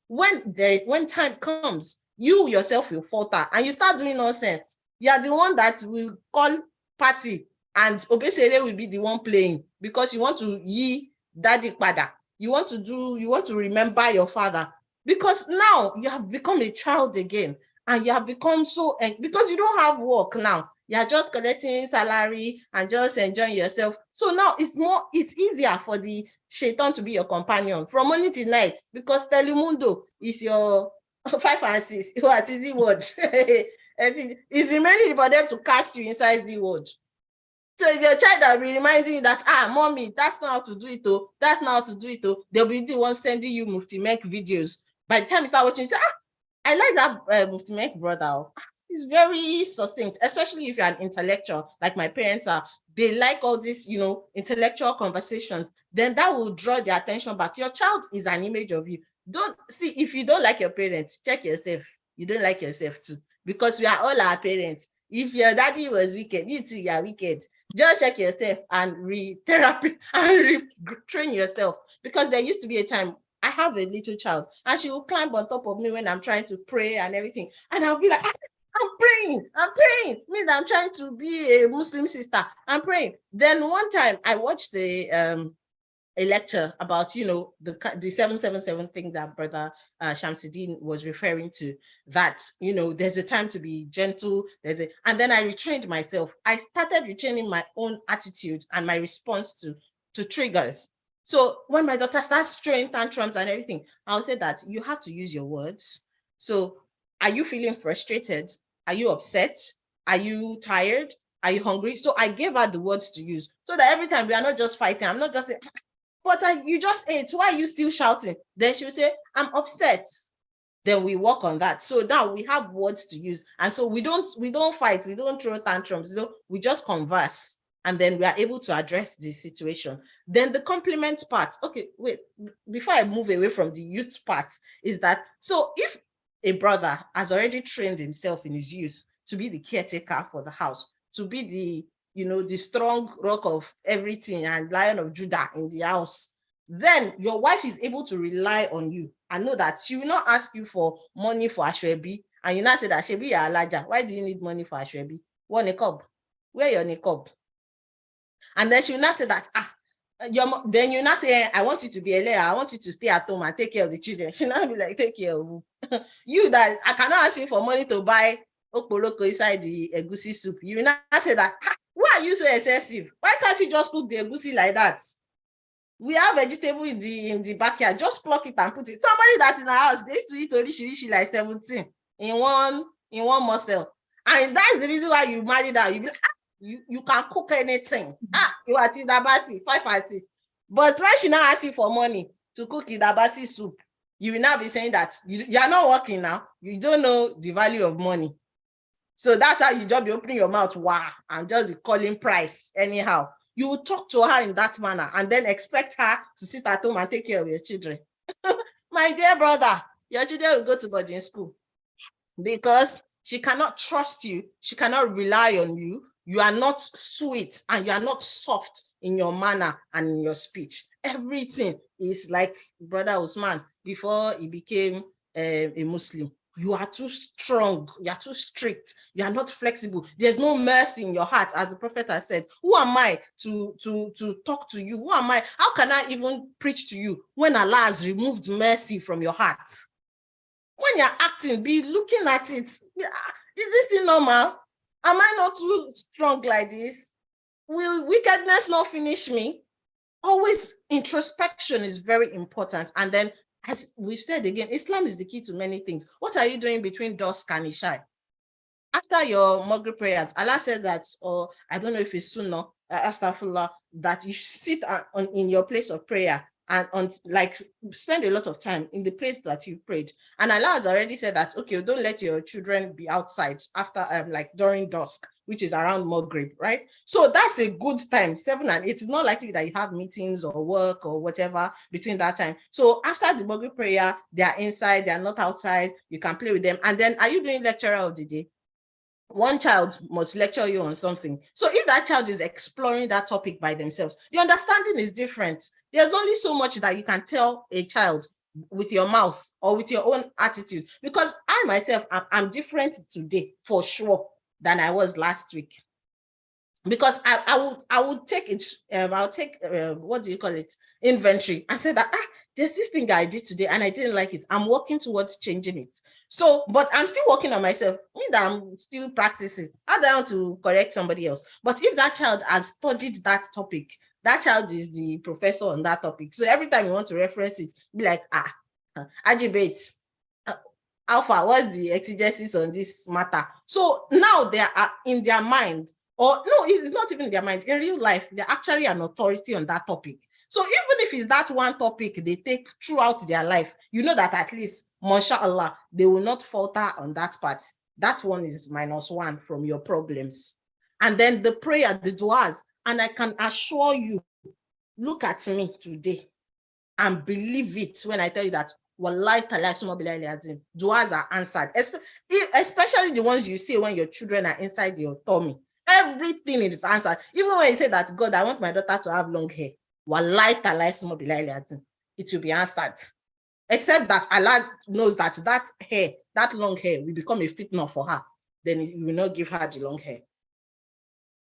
when time comes, you yourself will falter and you start doing nonsense. You are the one that will call party and Obesere will be the one playing because you want to ye daddy pada. You want to remember your father because now you have become a child again and you have become so, because you don't have work now. You are just collecting salary and just enjoying yourself. So now it's easier for the Shaitan to be your companion from morning to night because Telemundo is your 5 and 6. What is the word? It's remaining for them to cast you inside the word. So your child will be reminding you that, mommy, that's not how to do it, oh. That's not how to do it, oh. They'll be the ones sending you Mufti Menk videos. By the time you start watching, you say, I like that Mufti Menk brother. It's very succinct, especially if you're an intellectual, like my parents are. They like all these, intellectual conversations. Then that will draw their attention back. Your child is an image of you. Don't see, if you don't like your parents, check yourself. You don't like yourself too, because we are all our parents. If your daddy was wicked, you too, you are wicked. Just check yourself and re-therapy and retrain yourself. Because there used to be a time, I have a little child and she will climb on top of me when I'm trying to pray and everything. And I'll be like, I'm praying. Means I'm trying to be a Muslim sister. I'm praying. Then one time I watched a lecture about, the 777 thing that Brother Shamsuddin was referring to, that, there's a time to be gentle. And then I retrained myself. I started retraining my own attitude and my response to triggers. So when my daughter starts throwing tantrums and everything, I'll say that you have to use your words. So are you feeling frustrated? Are you upset? Are you tired? Are you hungry? So I gave her the words to use so that every time we are not just fighting. I'm not just saying, but you just ate. Why are you still shouting? Then she'll say, I'm upset. Then we work on that. So now we have words to use. And so we don't fight. We don't throw tantrums. We just converse. And then we are able to address the situation. Then the compliment part. Okay, wait, before I move away from the youth part, is that, so if a brother has already trained himself in his youth to be the caretaker for the house, to be the strong rock of everything and Lion of Judah in the house, then your wife is able to rely on you and know that she will not ask you for money for Ashwebi, and you now say that Shebi, you're Alaja. Why do you need money for Ashwebi? What niqab? Where your niqab? And then she will not say that, then you not say, I want you to be a layer. I want you to stay at home and take care of the children. She not be like, take care of who? You that I cannot ask you for money to buy okporoko inside the egusi soup. You will not say that, why are you so excessive? Why can't you just cook the egusi like that? We have vegetable in the backyard. Just pluck it and put it. Somebody that's in our house, they used to eat orishirishi like 17 in one muscle. And that's the reason why you married her. You be like, you can cook anything. You are Tidabasi, 5 and 6. But when she now asks you for money to cook Idabasi soup, you will now be saying that you are not working now. You don't know the value of money. So that's how you just be opening your mouth, wow, and just be calling price anyhow. You will talk to her in that manner and then expect her to sit at home and take care of your children. My dear brother, your children will go to boarding school because she cannot trust you. She cannot rely on you. You are not sweet and you are not soft in your manner and in your speech. Everything is like Brother Usman before he became a Muslim. You are too strong. You are too strict. You are not flexible. There's no mercy in your heart, as the prophet has said. Who am I to talk to you? Who am I? How can I even preach to you when Allah has removed mercy from your heart? When you're acting, be looking at it. Is this thing normal? Am I not too strong like this? Will wickedness not finish me? Always introspection is very important. And then, as we've said again, Islam is the key to many things. What are you doing between dusk and Isha? After your Maghrib prayers, Allah said that, or I don't know if it's Sunnah, Astaghfirullah, that you sit in your place of prayer and spend a lot of time in the place that you prayed. And Allah has already said that, okay, don't let your children be outside after during dusk, which is around Maghrib, right? So that's a good time, 7 and 8. It's not likely that you have meetings or work or whatever between that time. So after the Maghrib prayer, they are inside, they are not outside, you can play with them. And then are you doing lecturer of the day? One child must lecture you on something. So if that child is exploring that topic by themselves, the understanding is different. There's only so much that you can tell a child with your mouth or with your own attitude, because I myself, I'm different today for sure than I was last week. Because I would take it, I'll take, what do you call it? Inventory. I said that, there's this thing that I did today and I didn't like it. I'm working towards changing it. So, but I'm still working on myself. I mean that I'm still practicing. I don't want to correct somebody else. But if that child has studied that topic, that child is the professor on that topic. So every time you want to reference it, be like, Ajibate, Alpha, what's the exegesis on this matter? So now they are in their mind, or no, it's not even in their mind. In real life, they're actually an authority on that topic. So even if it's that one topic they take throughout their life, you know that at least, mashallah, they will not falter on that part. That one is -1 from your problems. And then the prayer, the duas, and I can assure you, look at me today and believe it when I tell you that wallahi ta'ala summa billahi al-azim, duas are answered, especially the ones you say when your children are inside your tummy. Everything is answered. Even when you say that, God, I want my daughter to have long hair, wallahi ta'ala summa billahi al-azim, it will be answered. Except that Allah knows that that hair, that long hair, will become a fitna for her. Then you will not give her the long hair.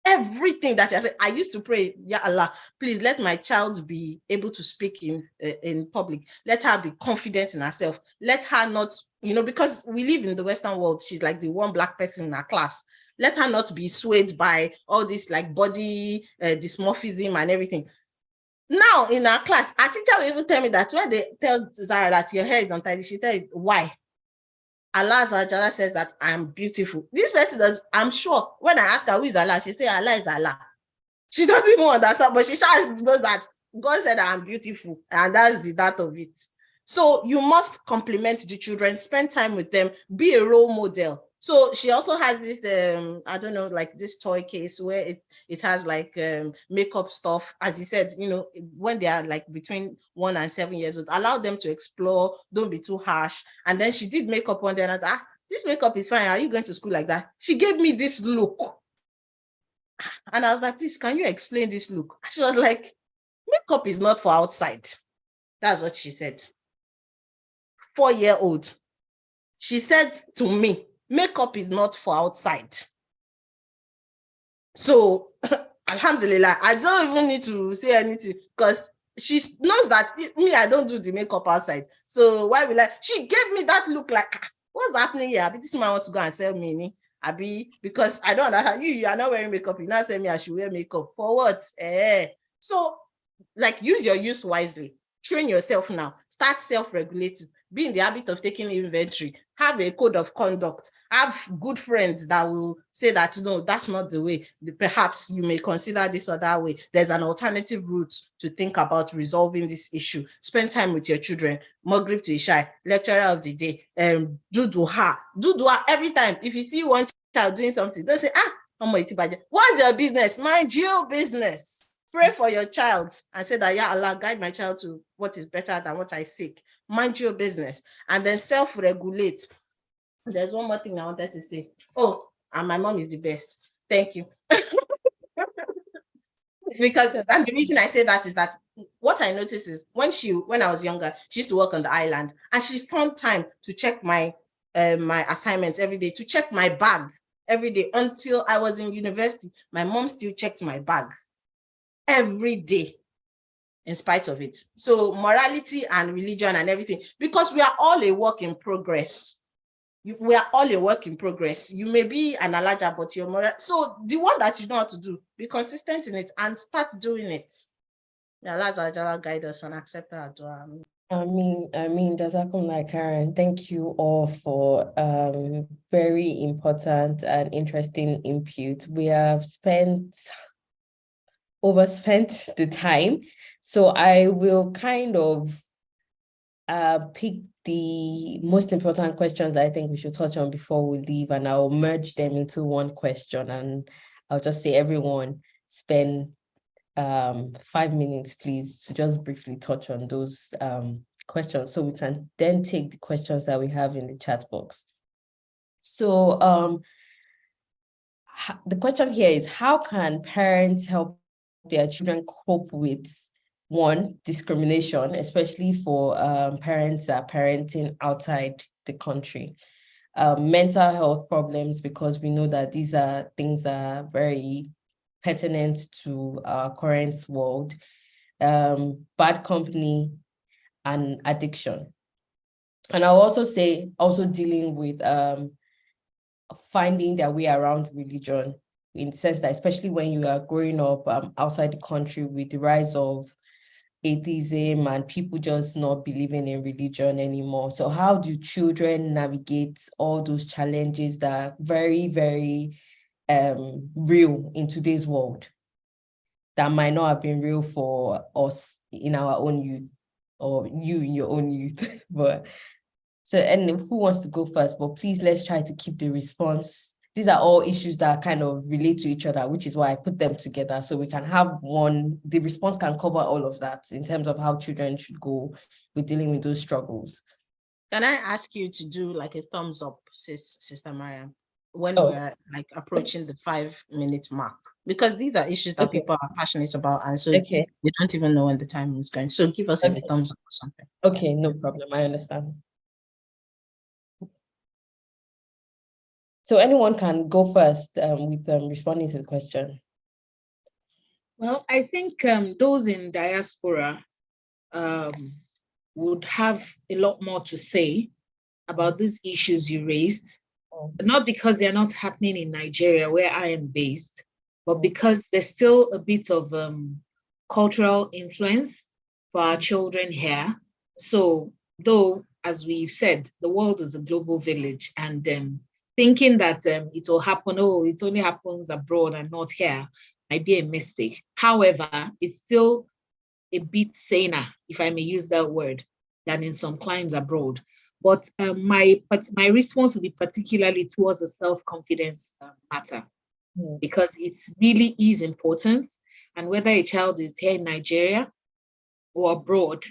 Everything that I said, I used to pray, Ya Allah, please let my child be able to speak in public. Let her be confident in herself. Let her not, because we live in the Western world, she's like the one black person in her class. Let her not be swayed by all this like body dysmorphism and everything. Now in our class, our teacher will even tell me that when they tell Zara that your hair is untidy, she tell you why. Allah says that I'm beautiful. This person does, I'm sure when I ask her who is Allah, she say Allah is Allah. She doesn't even understand, but she knows that God said I'm beautiful, and that's the that of it. So you must compliment the children, spend time with them, be a role model. So she also has this, I don't know, like this toy case where it has like makeup stuff. As you said, when they are like between 1 and 7 years old, allow them to explore, don't be too harsh. And then she did makeup one day and I said, this makeup is fine. Are you going to school like that? She gave me this look. And I was like, please, can you explain this look? She was like, makeup is not for outside. That's what she said. 4-year-old. She said to me, makeup is not for outside. So, alhamdulillah, I don't even need to say anything because she knows that me, I don't do the makeup outside. So why will I? She gave me that look like, what's happening here? This man wants to go and sell me, Abi, because I don't understand. You are not wearing makeup. You now say me I should wear makeup. For what? So, like, use your youth wisely. Train yourself now. Start self-regulating. Be in the habit of taking inventory. Have a code of conduct. Have good friends that will say that, no, that's not the way. Perhaps you may consider this other way. There's an alternative route to think about resolving this issue. Spend time with your children. Maghrib to Isha, lecturer of the day. Do duha every time. If you see one child doing something, don't say, what's your business? Mind your business. Pray for your child and say that, Ya Allah, guide my child to what is better than what I seek. Mind your business. And then self-regulate. There's one more thing I wanted to say. Oh, and my mom is the best. Thank you. Because, and the reason I say that is that what I noticed is when I was younger, she used to work on the island and she found time to check my assignments every day, to check my bag every day until I was in university. My mom still checked my bag every day in spite of it. So morality and religion and everything, because we are all a work in progress. We are all a work in progress. You may be an alaja, but you're moral. So the one that you know how to do, be consistent in it and start doing it. Allah guide us and accept our dua. I mean, Jazakumullah Karen, thank you all for very important and interesting input. We have overspent the time, so I will kind of pick the most important questions I think we should touch on before we leave, and I'll merge them into one question, and I'll just say everyone spend 5 minutes please to just briefly touch on those questions so we can then take the questions that we have in the chat box. So the question here is, how can parents help their children cope with discrimination, especially for parents that are parenting outside the country? mental health problems, because we know that these are things that are very pertinent to our current world, bad company, and addiction. And I'll also say, dealing with finding their way around religion, in the sense that especially when you are growing up outside the country with the rise of atheism and people just not believing in religion anymore. So how do children navigate all those challenges that are very, very real in today's world, that might not have been real for us in our own youth, or you in your own youth? But so, and who wants to go first? But please, let's try to keep the response. These are all issues that kind of relate to each other, which is why I put them together, so we can have the response can cover all of that in terms of how children should go with dealing with those struggles. Can I ask you to do like a thumbs up, Sister Mariam, when we're like approaching the 5-minute mark? Because these are issues that people are passionate about, and so they don't even know when the time is going. So give us a thumbs up or something. Okay, no problem. I understand. So anyone can go first with responding to the question. Well, I think those in diaspora would have a lot more to say about these issues you raised, not because they're not happening in Nigeria, where I am based, but because there's still a bit of cultural influence for our children here. So though, as we've said, the world is a global village, and thinking that it will happen, it only happens abroad and not here, might be a mistake. However, it's still a bit saner, if I may use that word, than in some climes abroad. But my response will be particularly towards the self-confidence matter, because it really is important. And whether a child is here in Nigeria or abroad,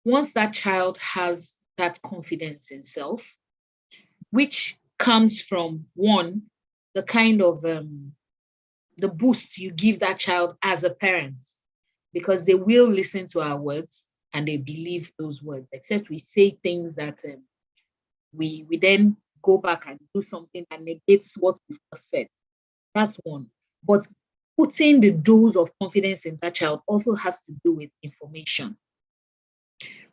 once that child has that confidence in self, which comes from, one, the kind of the boost you give that child as a parent, because they will listen to our words and they believe those words, except we say things that we then go back and do something that negates what we've just said. That's one. But putting the dose of confidence in that child also has to do with information.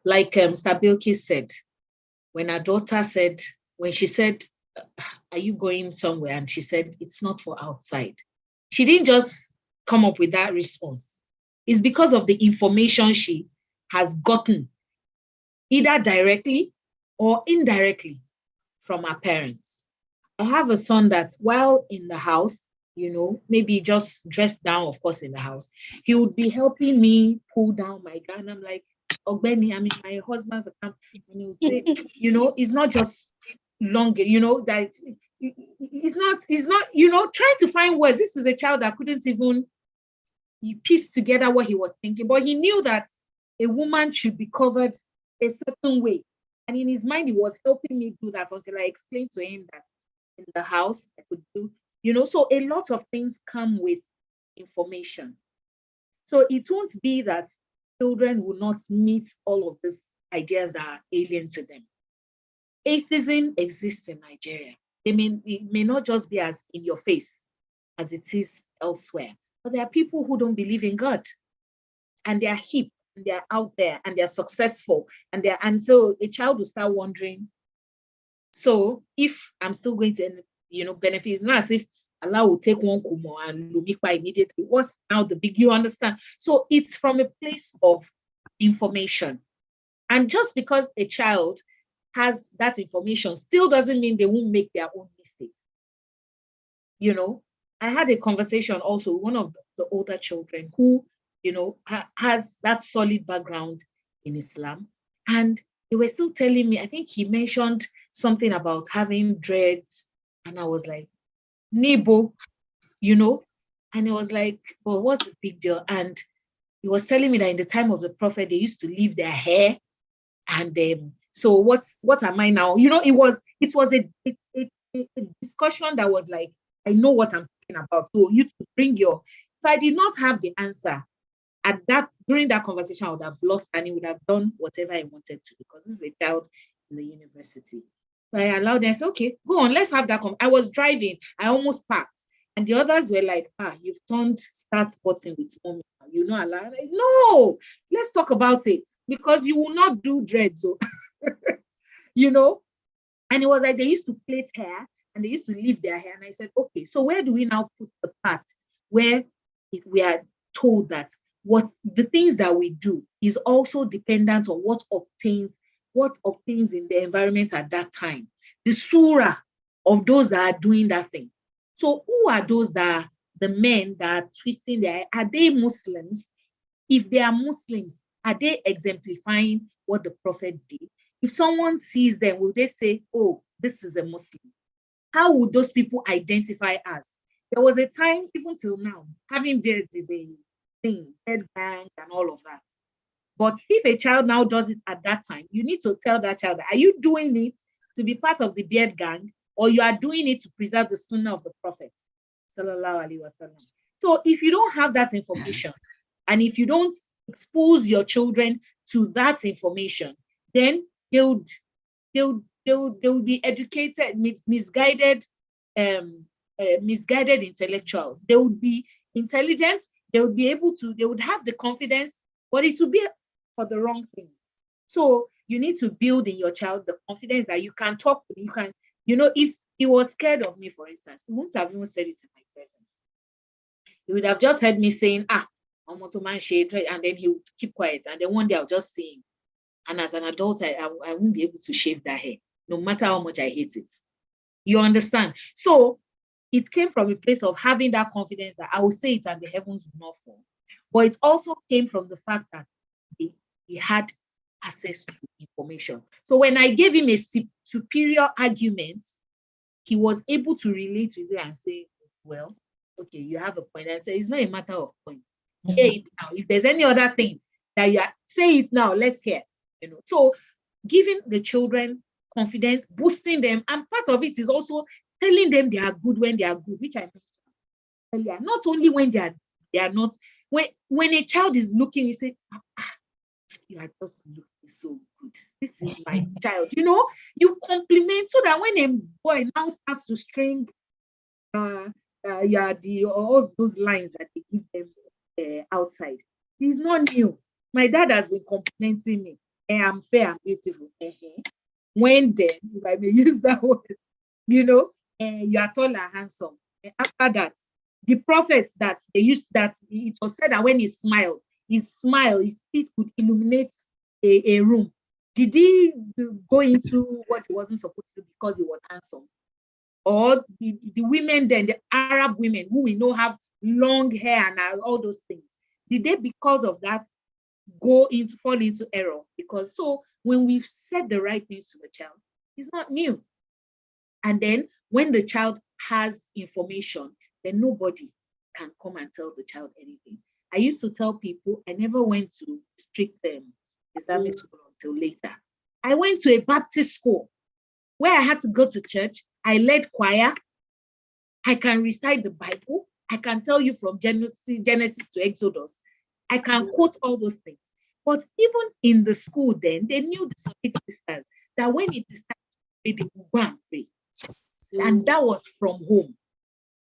Like Stabilki said, when her daughter said, when she said, are you going somewhere? And she said, it's not for outside. She didn't just come up with that response. It's because of the information she has gotten, either directly or indirectly, from her parents. I have a son that while in the house, maybe just dressed down, of course, in the house, he would be helping me pull down my gown. I'm like, Ogbeni, I'm in my husband's account. And he would say, it's not just longer, that it's not, trying to find words. This is a child that couldn't even piece together what he was thinking, but he knew that a woman should be covered a certain way. And in his mind, he was helping me do that until I explained to him that in the house I could do, so a lot of things come with information. So it won't be that children will not meet all of these ideas that are alien to them. Atheism exists in Nigeria. It may not just be as in your face as it is elsewhere, but there are people who don't believe in God, and they are hip, and they are out there, and they are successful, and so a child will start wondering, so if I'm still going to benefit, it's not as if Allah will take one kumo and lumikwa immediately. What's now the big, you understand? So it's from a place of information. And just because a child has that information still doesn't mean they won't make their own mistakes. I had a conversation also with one of the older children who, has that solid background in Islam. And they were still telling me, I think he mentioned something about having dreads. And I was like, Nebo, and it was like, well, what's the big deal? And he was telling me that in the time of the Prophet, they used to leave their hair. And so what am I now? It was a discussion that was like, I know what I'm talking about. So you to bring if I did not have the answer during that conversation, I would have lost, and he would have done whatever I wanted to, because this is a child in the university. So I allowed them, I said, okay, go on, let's have that. I was driving, I almost parked. And the others were like, you've turned start button with mommy. You know, Allah. Like, no, let's talk about it, because you will not do dreads. So, you know, and it was like they used to plait hair and they used to leave their hair. And I said, okay, so where do we now put the part where we are told that what the things that we do is also dependent on what obtains in the environment at that time, the surah of those that are doing that thing. So who are those that are the men that are twisting their hair? Are they Muslims? If they are Muslims, are they exemplifying what the Prophet did? If someone sees them, will they say, oh, this is a Muslim? How would those people identify us? There was a time, even till now, having beards is a thing, head bang and all of that. But if a child now does it at that time, you need to tell that child, are you doing it to be part of the beard gang, or you are doing it to preserve the sunnah of the Prophet? Sallallahu Alaihi Wasallam. So if you don't have that information, and if you don't expose your children to that information, then they'll be educated, misguided intellectuals. They would be intelligent, they would be able to, they would have the confidence, but it would be for the wrong thing. So you need to build in your child the confidence that you can talk to him. You can, you know, if he was scared of me, for instance, he wouldn't have even said it in my presence. He would have just heard me saying, I'm a man shade, and then he would keep quiet. And then one day I'll just say him. And as an adult, I won't be able to shave that hair, no matter how much I hate it. You understand? So it came from a place of having that confidence that I will say it and the heavens will not fall. But it also came from the fact that he had access to information. So when I gave him a superior argument, he was able to relate with it and say, well, okay, you have a point. I said, it's not a matter of point. Say it now. If there's any other thing that you say it now, let's hear. You know, so giving the children confidence, boosting them, and part of it is also telling them they are good when they are good, which I mentioned earlier. Not only when they are not. When a child is looking, you say, you are just looking so good. This is my child. You know, you compliment so that when a boy now starts to string all those lines that they give them outside, it's not new. My dad has been complimenting me. I'm fair and beautiful. When then, if I may use that word, you know, you are tall and handsome. After that, the prophets that they used, that it was said that when he smiled, his teeth could illuminate a room. Did he go into what he wasn't supposed to because he was handsome? Or the women then, the Arab women who we know have long hair and all those things, did they, because of that, fall into error? Because so when we've said the right things to the child, it's not new. And then when the child has information, then nobody can come and tell the child anything. I used to tell people I never went to strict Islamic school until later. I went to a Baptist school where I had to go to church. I led choir. I can recite the Bible. I can tell you from Genesis to Exodus. I can quote all those things. But even in the school then, they knew the Sunday sisters that when it is time to pray, they would go and pray. And that was from home.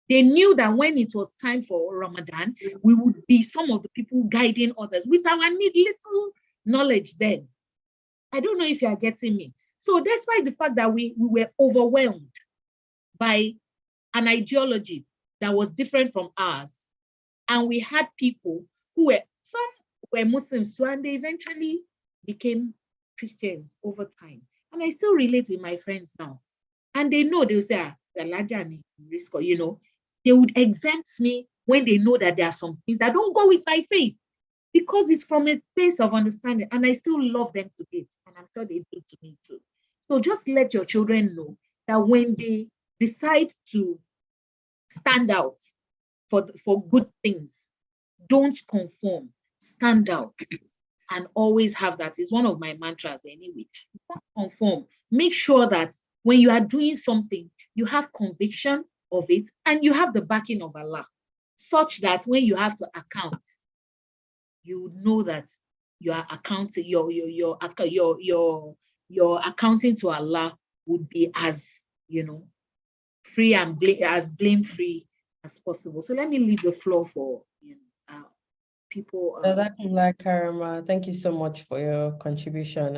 They knew that when it was time for Ramadan, we would be some of the people guiding others with our little knowledge then. I don't know if you are getting me. So despite the fact that we were overwhelmed by an ideology that was different from ours, and we had people who were, some were Muslims too, and they eventually became Christians over time. And I still relate with my friends now. And they know, they'll say, you know, they would exempt me when they know that there are some things that don't go with my faith, because it's from a place of understanding. And I still love them to bits, and I'm sure they do to me too. So just let your children know that when they decide to stand out for good things, don't conform, stand out, and always have that. It's one of my mantras anyway. Don't conform. Make sure that when you are doing something, you have conviction of it and you have the backing of Allah, such that when you have to account, you know that you are accounting, you're accounting to Allah would be as, free and as blame-free as possible. So let me leave the floor for people. Jazakumullah Karama, thank you so much for your contribution.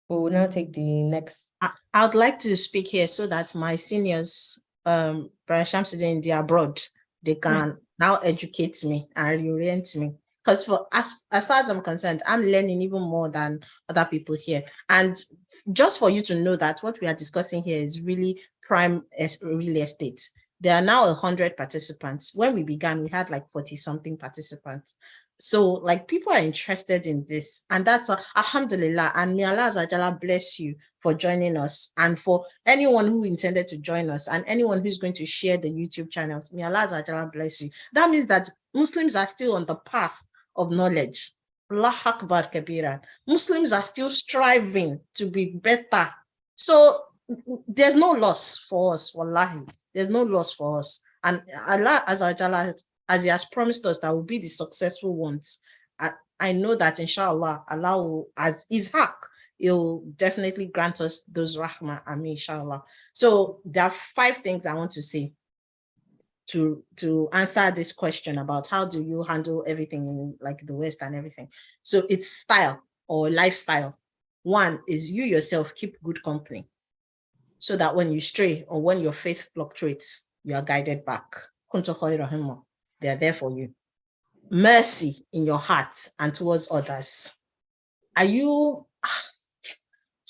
We will now take the next. I would like to speak here so that my seniors, Brother Shamsuddin, they are abroad, they can now educate me and reorient me. Because for as far as I'm concerned, I'm learning even more than other people here. And just for you to know that what we are discussing here is really prime real estate. There are now 100 participants. When we began, we had like 40-something participants. So like people are interested in this, and that's alhamdulillah, and may Allah Azza bless you for joining us, and for anyone who intended to join us and anyone who's going to share the YouTube channels, may Allah Azza bless you. That means that Muslims are still on the path of knowledge. Allah Akbar Kabira. Muslims are still striving to be better. So there's no loss for us, wallahi. There's no loss for us. And Allah Azza, as He has promised us that we'll be the successful ones, I know that inshallah, Allah will, as His haq, He'll definitely grant us those rahmah, amin, inshallah. So there are 5 things I want to say to answer this question about how do you handle everything in like the West and everything. So it's style or lifestyle. 1 is you yourself keep good company, so that when you stray or when your faith fluctuates, you are guided back. They are there for you. Mercy in your heart and towards others. Are you,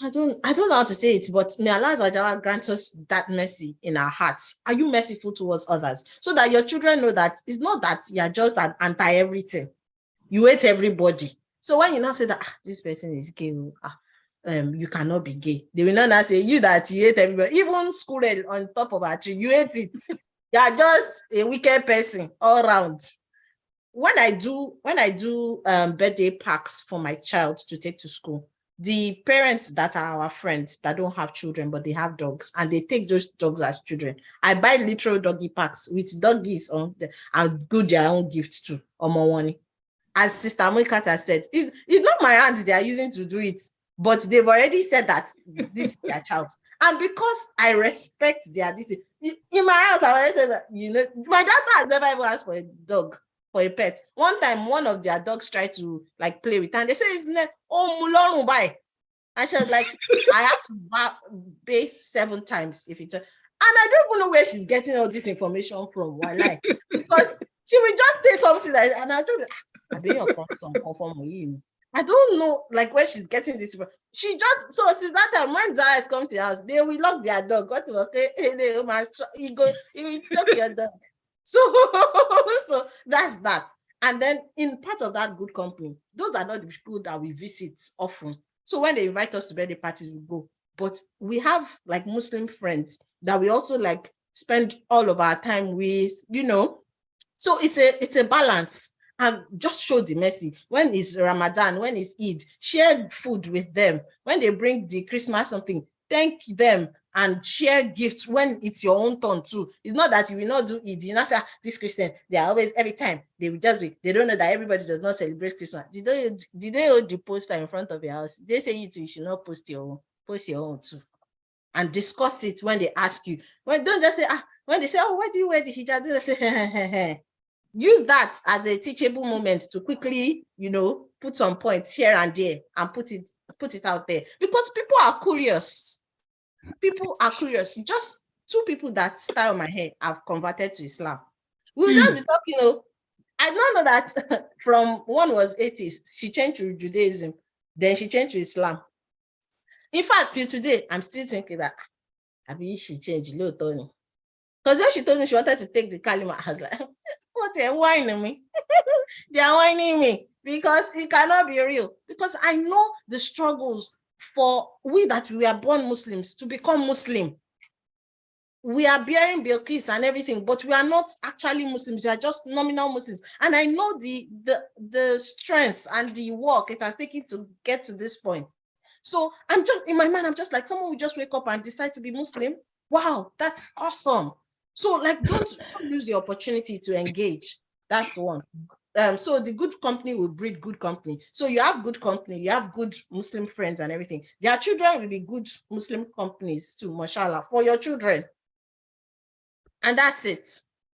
I don't know how to say it, but may Allah Azza grant us that mercy in our hearts. Are you merciful towards others? So that your children know that it's not that you are just an anti-everything. You hate everybody. So when you now say that this person is gay, you cannot be gay, they will not say you that you hate everybody. Even school on top of our tree, you hate it. You are just a wicked person all around. When I do birthday packs for my child to take to school, the parents that are our friends that don't have children but they have dogs and they take those dogs as children, I buy literal doggy packs with doggies on and go their own gifts too or more money. As Sister Moikata said, it's not my hand they are using to do it, but they've already said that this is their child. And because I respect their decision, in my house, I already, my daughter has never even asked for a dog, for a pet. One time, one of their dogs tried to like play with, and they say it's mulong bye. And she was like, I have to bathe 7 times if it's. And I don't even know where she's getting all this information from. Why, like, because she will just say something like, and I don't. I bet you're some conform with him. I don't know, like, where she's getting this from. She just, so to that time, when Zayat come to the house, they will lock their dog. Go to okay, he will talk your dog. So that's that. And then in part of that good company, those are not the people that we visit often. So when they invite us to birthday parties, we go. But we have like Muslim friends that we also like spend all of our time with, So it's a balance. And just show the mercy. When it's Ramadan, when it's Eid, share food with them. When they bring the Christmas something, thank them and share gifts when it's your own turn too. It's not that you will not do Eid. You know, say this Christian, they are always, every time, they will just be, they don't know that everybody does not celebrate Christmas. Did they hold the poster in front of your house? They say you should not post your own too. And discuss it when they ask you. Don't just say, when they say, oh, why do you wear the hijab? They say, use that as a teachable moment to quickly, put some points here and there and put it out there, because people are curious. People are curious. Just 2 people that style my hair have converted to Islam. We'll just be talking, I don't know that from one was atheist, she changed to Judaism, then she changed to Islam. In fact, till today, I'm still thinking that maybe she changed a little Tony. Because when she told me she wanted to take the kalima, I was like, what, they're whining me? They are whining me because it cannot be real. Because I know the struggles for we that we are born Muslims to become Muslim. We are bearing Bilqis and everything, but we are not actually Muslims. We are just nominal Muslims. And I know the strength and the work it has taken to get to this point. So I'm just, in my mind, I'm just like, someone will just wake up and decide to be Muslim. Wow, that's awesome. So like, don't lose the opportunity to engage. That's one. so the good company will breed good company. So you have good company, you have good Muslim friends and everything. Their children will be good Muslim companies too, mashallah, for your children. And that's it.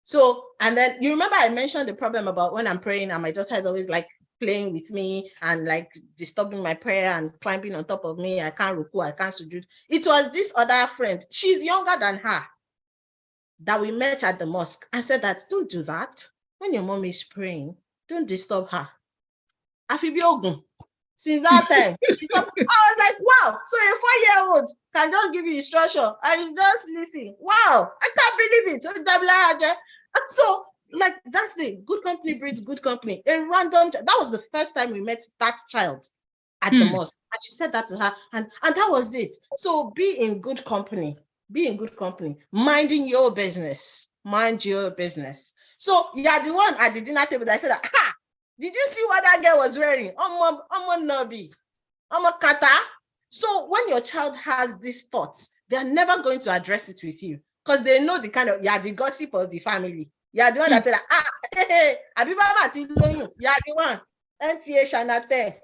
So, and then you remember I mentioned the problem about when I'm praying and my daughter is always like playing with me and like disturbing my prayer and climbing on top of me. I can't ruku, I can't sujood. It was this other friend, she's younger than her, that we met at the mosque and said that, don't do that. When your mom is praying, don't disturb her. Afibiogun. Since that time, she stopped. I was like, wow, so a 4-year-old can just give you instruction and you just listen. Wow, I can't believe it. So, like, that's it. Good company breeds good company. A random, that was the first time we met that child at the mosque. And she said that to her, and that was it. So be in good company. Be in good company. Minding your business. Mind your business. So you are the one at the dinner table that I said, ha! Did you see what that girl was wearing? I'm a Nabi. I'm a kata. So when your child has these thoughts, they're never going to address it with you because they know the kind of, the gossip of the family. You're the one that said, you're the one. NTA Shanate.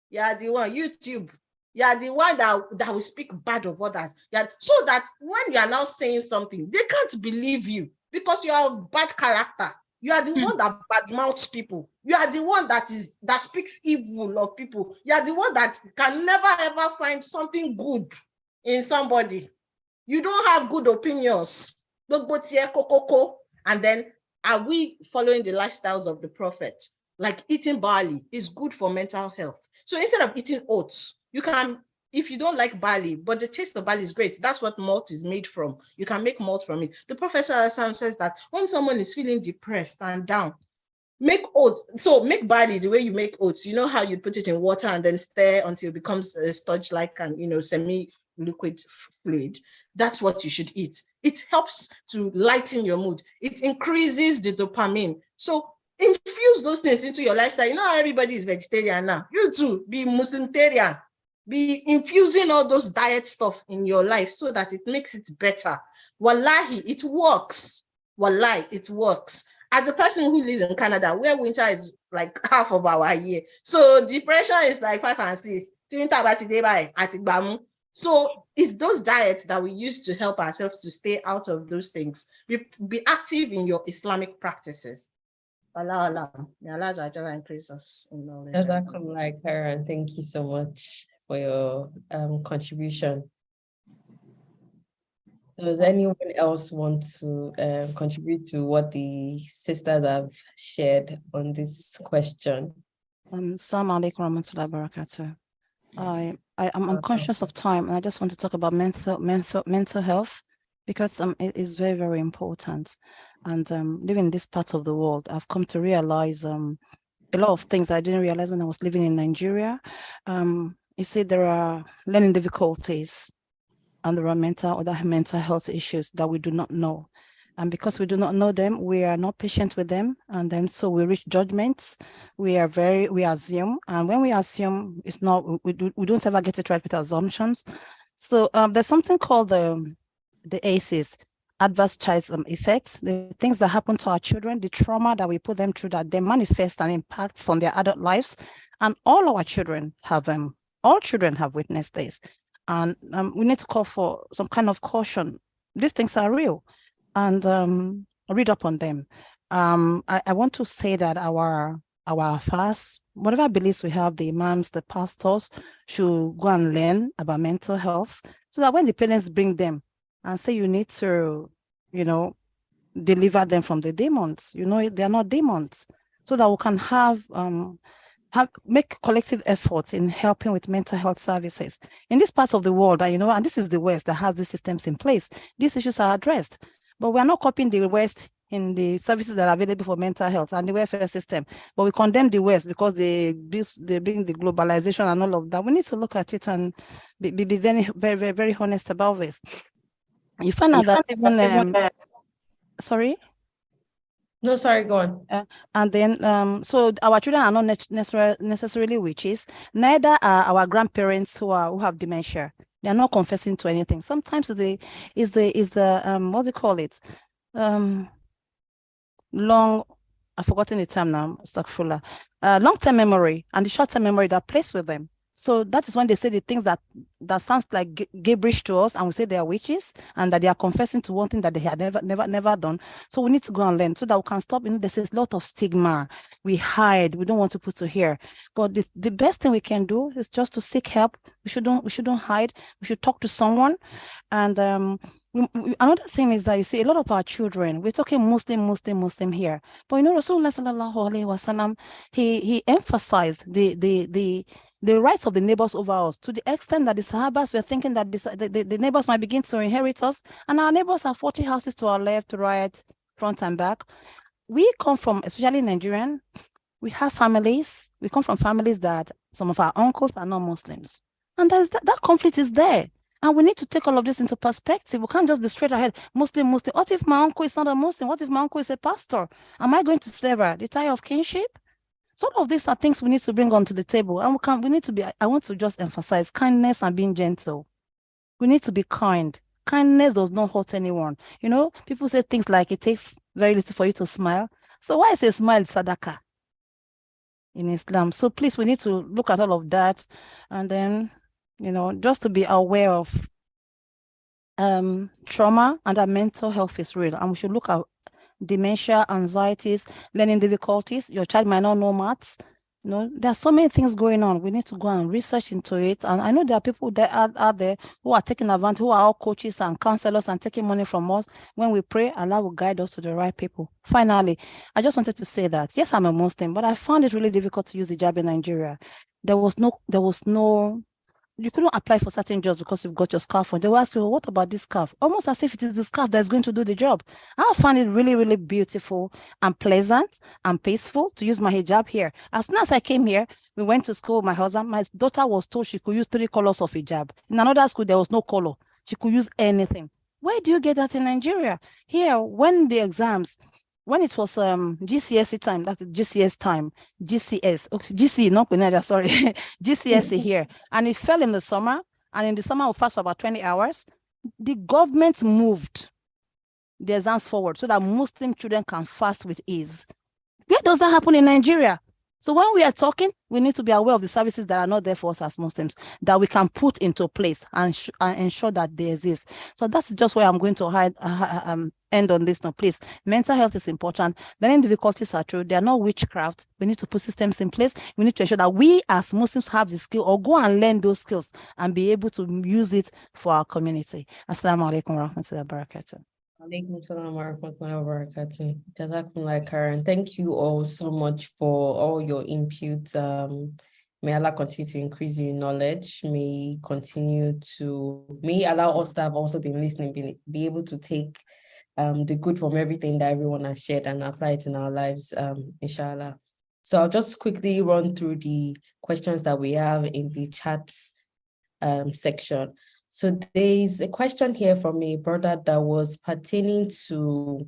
You're the one. YouTube. You're the one that will speak bad of others. So that when you are now saying something, they can't believe you because you are a bad character. You are the one that badmouths people. You are the one that speaks evil of people. You are the one that can never ever find something good in somebody. You don't have good opinions. And then are we following the lifestyles of the prophet? Like eating barley is good for mental health. So instead of eating oats, you can, if you don't like barley, but the taste of barley is great, that's what malt is made from. You can make malt from it. The Prophet says that when someone is feeling depressed and down, make oats. So make barley the way you make oats. You know how you put it in water and then stir until it becomes starch-like and semi-liquid fluid. That's what you should eat. It helps to lighten your mood. It increases the dopamine. So infuse those things into your lifestyle. You know how everybody is vegetarian now. You too, be Muslimtarian. Be infusing all those diet stuff in your life so that it makes it better. Wallahi, it works. Wallahi, it works. As a person who lives in Canada, where winter is like half of our year, so depression is like 5 and 6. So it's those diets that we use to help ourselves to stay out of those things. Be active in your Islamic practices. Allah. May Allah increase us in knowledge. Thank you so much for your contribution. Does anyone else want to contribute to what the sisters have shared on this question? Assalamu alaikum warahmatullahi wabarakatuh. I'm conscious of time, and I just want to talk about mental health because it is very, very important. And living in this part of the world, I've come to realize a lot of things I didn't realize when I was living in Nigeria. You see, there are learning difficulties, and there are other mental health issues that we do not know. And because we do not know them, we are not patient with them. And then so we reach judgments. We assume. And when we assume, it's not, we don't ever get it right with assumptions. So there's something called the ACEs, adverse child effects, the things that happen to our children, the trauma that we put them through, that they manifest and impacts on their adult lives. And all our children have all children have witnessed this. And we need to call for some kind of caution. These things are real. And read up on them. I want to say that our fast, whatever beliefs we have, the imams, the pastors should go and learn about mental health so that when the parents bring them and say you need to, deliver them from the demons, they're not demons, so that we can make collective efforts in helping with mental health services. In this part of the world, and this is the West that has these systems in place, these issues are addressed. But we are not copying the West in the services that are available for mental health and the welfare system. But we condemn the West because they bring the globalization and all of that. We need to look at it and be very, very, very, very honest about this. You find out that even sorry? No, sorry, go on. And then, so our children are not necessarily witches. Neither are our grandparents who have dementia. They are not confessing to anything. Sometimes is the what do you call it? Long I've forgotten the term now, Astaghfirullah, long-term memory and the short-term memory that plays with them. So that is when they say the things that sounds like gibberish to us, and we say they are witches and that they are confessing to one thing that they had never done. So we need to go and learn so that we can stop. There's a lot of stigma. We hide. We don't want people to hear. But the best thing we can do is just to seek help. We shouldn't hide. We should talk to someone. And another thing is that you see a lot of our children, we're talking Muslim here, but Rasulullah sallallahu alaihi wasallam, he emphasized the rights of the neighbors over us, to the extent that the Sahabas were thinking that the neighbors might begin to inherit us, and our neighbors are 40 houses to our left, to right, front and back. We come from, especially Nigerian, we have families, we come from families that some of our uncles are not Muslims. And that conflict is there. And we need to take all of this into perspective. We can't just be straight ahead, Muslim. What if my uncle is not a Muslim? What if my uncle is a pastor? Am I going to sever the tie of kinship? So all of these are things we need to bring onto the table. And we need to be, I want to just emphasize kindness and being gentle. We need to be kind. Kindness does not hurt anyone. People say things like it takes very little for you to smile. So why is a smile sadaqah in Islam? So please, we need to look at all of that. And then, just to be aware of trauma and that mental health is real. And we should look at dementia, anxieties, learning difficulties. Your child might not know maths. There are so many things going on. We need to go and research into it. And I know there are people that are there who are taking advantage, who are all coaches and counselors and taking money from us. When we pray, Allah will guide us to the right people. Finally, I just wanted to say that, yes, I'm a Muslim, but I found it really difficult to use hijab in Nigeria. There was no, you couldn't apply for certain jobs because you've got your scarf on. They will ask you, well, what about this scarf? Almost as if it is the scarf that's going to do the job. I found it really, really beautiful and pleasant and peaceful to use my hijab here. As soon as I came here, we went to school with my husband. My daughter was told she could use 3 colors of hijab. In another school, there was no color. She could use anything. Where do you get that in Nigeria? Here, when it was GCSE time, that's GCS time, GCE, not Canada, sorry, GCSE here, and it fell in the summer, and in the summer we fast for about 20 hours. The government moved the exams forward so that Muslim children can fast with ease. Where does that happen in Nigeria? So when we are talking, we need to be aware of the services that are not there for us as Muslims, that we can put into place and ensure that they exist. So that's just where I'm going to end on this now. Please, mental health is important. Learning difficulties are true. They are not witchcraft. We need to put systems in place. We need to ensure that we as Muslims have the skill or go and learn those skills and be able to use it for our community. Assalamu alaikum wa rahmatullahi wa barakatuh. Alaikum salam wa rahmatullahi wa barakatuh. Jazakumullah khairan. Thank you all so much for all your input. May Allah continue to increase your knowledge. May allow us to have also been listening, be able to take the good from everything that everyone has shared and apply it in our lives, inshallah. So I'll just quickly run through the questions that we have in the chat section. So there's a question here from a brother that was pertaining to,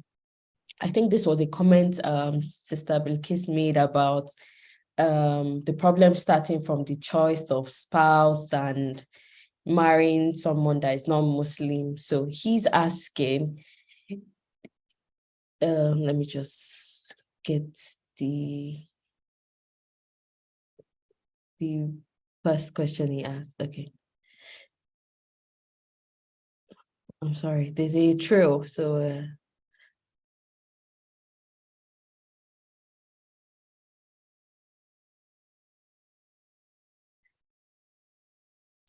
I think this was a comment Sister Bilkis made about the problem starting from the choice of spouse and marrying someone that is not Muslim. So he's asking, let me just get the first question he asked. Okay. I'm sorry, there's a trail, so